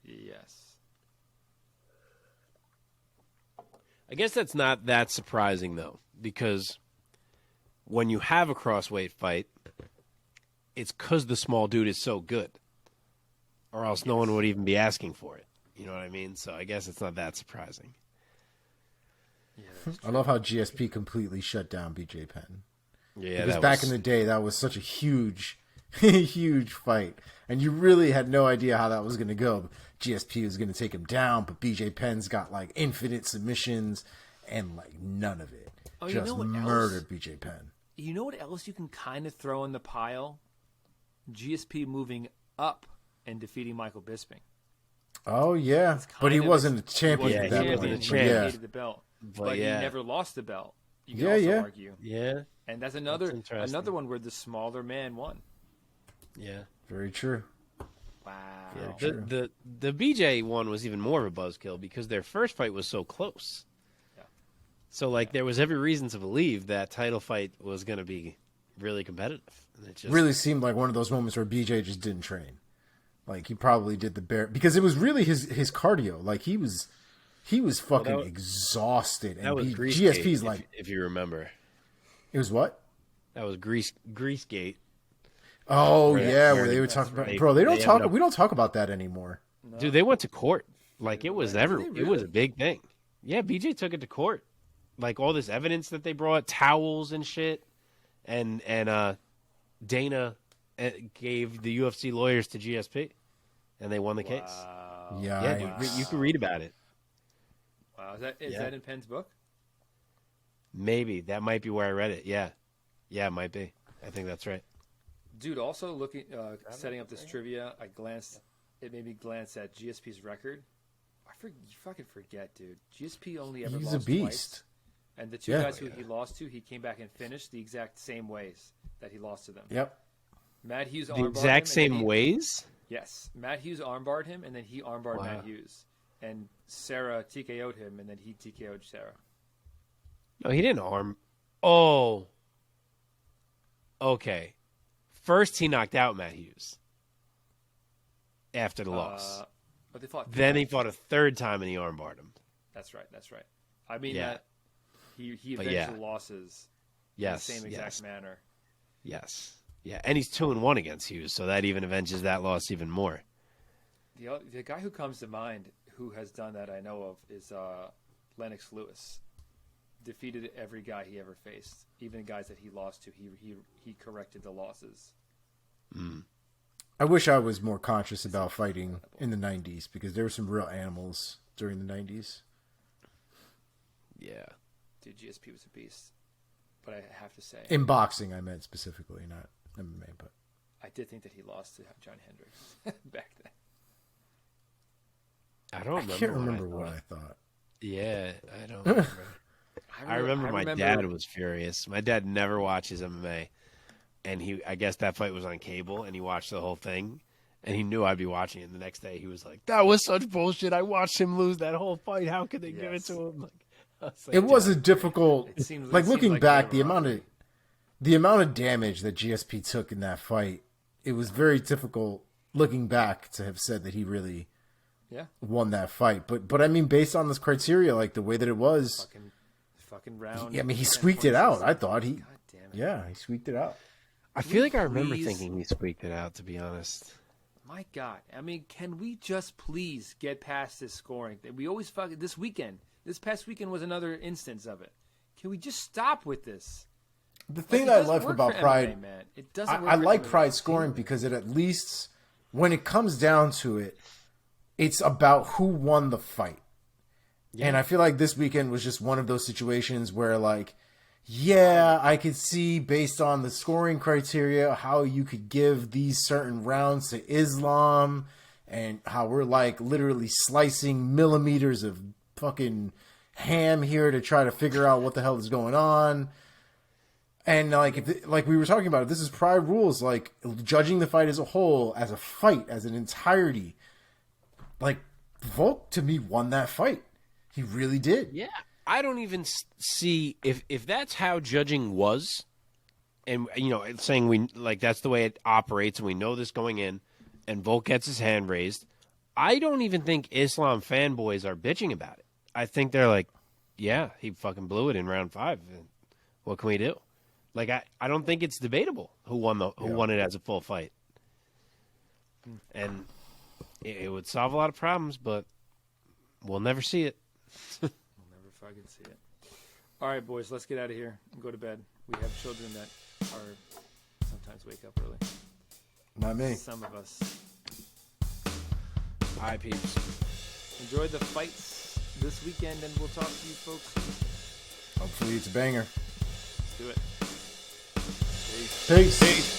A: Yes.
B: I guess that's not that surprising though, because when you have a crossweight fight, it's because the small dude is so good, or else no one would even be asking for it. You know what I mean? So I guess it's not that surprising.
A: Yeah,
C: I love how GSP completely shut down BJ Penn.
B: Yeah,
C: Because
B: that
C: back
B: was,
C: in the day, that was such a huge, huge fight. And you really had no idea how that was going to go. GSP was going to take him down, but BJ Penn's got like infinite submissions. and like none of it.
A: Oh, you
C: Just
A: know what
C: murdered
A: else?
C: BJ Penn.
A: You know what else you can kind of throw in the pile? GSP moving up and defeating Michael Bisping.
C: Oh yeah, but he wasn't a champion at that
B: he
C: point.
B: wasn't a
A: He
B: champ.
A: hated the belt, but he
B: yeah.
A: never lost the belt. You can
C: Yeah,
A: also
C: yeah.
A: argue.
B: Yeah.
A: And that's
B: interesting.
A: another one where the smaller man won.
B: Yeah.
C: Very true.
A: Wow.
B: Yeah. The BJ one was even more of a buzzkill because their first fight was so close.
A: Yeah.
B: So like there was every reason to believe that title fight was going to be really competitive. And it just
C: Really seemed like one of those moments where BJ just didn't train. Like he probably did the bare because it was really his cardio. Like he was fucking exhausted. And
B: that was
C: GSP's
B: like if you remember.
C: It was what?
B: That was Greasegate.
C: Oh
B: Right.
C: yeah, where they were talking about bro. We don't talk about that anymore.
A: No.
B: Dude, they went to court. Like it was
A: Did they
B: it was a
A: really?
B: big thing. Yeah, BJ took it to court. Like all this evidence that they brought, towels and shit, and Dana gave the UFC lawyers to GSP, and they won the case.
A: Wow.
C: Yeah,
B: Yeah, you can read about it.
A: Wow. Is
B: Yeah.
A: that in Penn's book?
B: Maybe that might be where I read it. Yeah, it might be. I think that's right.
A: Dude, also looking, setting up this trivia, it made me glance at GSP's record. You fucking forget, dude. GSP only ever
C: He's
A: lost
C: a beast.
A: twice. And the two
C: Yeah.
A: guys who he lost to, he came back and finished the exact same ways that he lost to them.
C: Yep.
A: Matt Hughes
B: The
A: armbarred him,
B: exact
A: and then
B: same ways.
A: Yes. Matt Hughes armbarred him, and then he armbarred
B: Wow.
A: Matt Hughes. And Sarah TKO'd him, and then he TKO'd Sarah.
B: No, he didn't arm. Oh, okay. First, he knocked out Matt Hughes after the loss.
A: But they fought.
B: Then he fought a third time and he armbarred him.
A: That's right. I mean,
B: Yeah.
A: that he
B: But
A: avenged
B: yeah.
A: the losses
B: Yes.
A: in the same exact
B: yes,
A: manner.
B: yes. Yeah, and he's 2-1 against Hughes, so that even avenges that loss even more.
A: The guy who comes to mind who has done that I know of is Lennox Lewis. Defeated every guy he ever faced, even guys that he lost to. He corrected the losses.
C: I wish I was more conscious about fighting in the 90s because there were some real animals during the 90s.
B: Yeah.
A: Dude, GSP was a beast. But I have to say,
C: In boxing, I meant specifically, not MMA. But
A: I did think that he lost to John Hendricks back then.
B: I don't remember.
C: I can't remember what I thought.
B: Yeah, I don't remember. I remember my
A: remember-
B: dad was furious. My dad never watches MMA, and I guess that fight was on cable, and he watched the whole thing, and he knew I'd be watching it. The next day, he was like, "That was such bullshit. I watched him lose that whole fight. How could they give it
A: Yes.
B: to him?" I was like,
C: It was a
B: "Dad."
C: difficult.
A: It seems
C: Like looking
A: like
C: back,
A: they
C: the
A: were
C: amount of damage that GSP took in that fight, it was very difficult. Looking back, to have said that he really
A: Yeah.
C: won that fight, but I mean, based on this criteria, like the way that it was,
A: Fucking round.
C: yeah, I mean, he
A: 10
C: squeaked it out.
A: 26.
C: I thought he,
A: God damn it.
C: yeah, he squeaked it out.
B: I feel like I remember
A: Please.
B: thinking he squeaked it out. To be honest,
A: My God. I mean, can we just please get past this scoring? We always this past weekend was another instance of it. Can we just stop with this?
C: The
A: Like,
C: thing
A: it
C: that I
A: doesn't
C: love
A: work
C: about
A: for
C: Pride,
A: MMA, man. It doesn't work
C: I
A: for
C: like
A: MMA.
C: Pride scoring because it at least, when it comes down to it, it's about who won the fight. And I feel like this weekend was just one of those situations where, like, yeah, I could see based on the scoring criteria how you could give these certain rounds to Islam and how we're like literally slicing millimeters of fucking ham here to try to figure out what the hell is going on. And like we were talking about, if this is Pride rules, like judging the fight as a whole, as a fight, as an entirety, like Volk to me won that fight. He really did.
B: yeah, I don't even see if that's how judging was, and it's saying we like that's the way it operates, and we know this going in, and Volk gets his hand raised. I don't even think Islam fanboys are bitching about it. I think they're like, yeah, he fucking blew it in round 5. What can we do? Like I don't think it's debatable who won it as a full fight, and it would solve a lot of problems, but we'll never see it.
A: We'll never fucking see it. All right, boys, let's get out of here and go to bed. We have children that are sometimes wake up early.
C: Not me.
A: Some of us.
B: Hi, peeps.
A: Enjoy the fights this weekend, and we'll talk to you folks
C: Hopefully it's a banger.
A: Let's do it.
C: Peace.
A: Peace.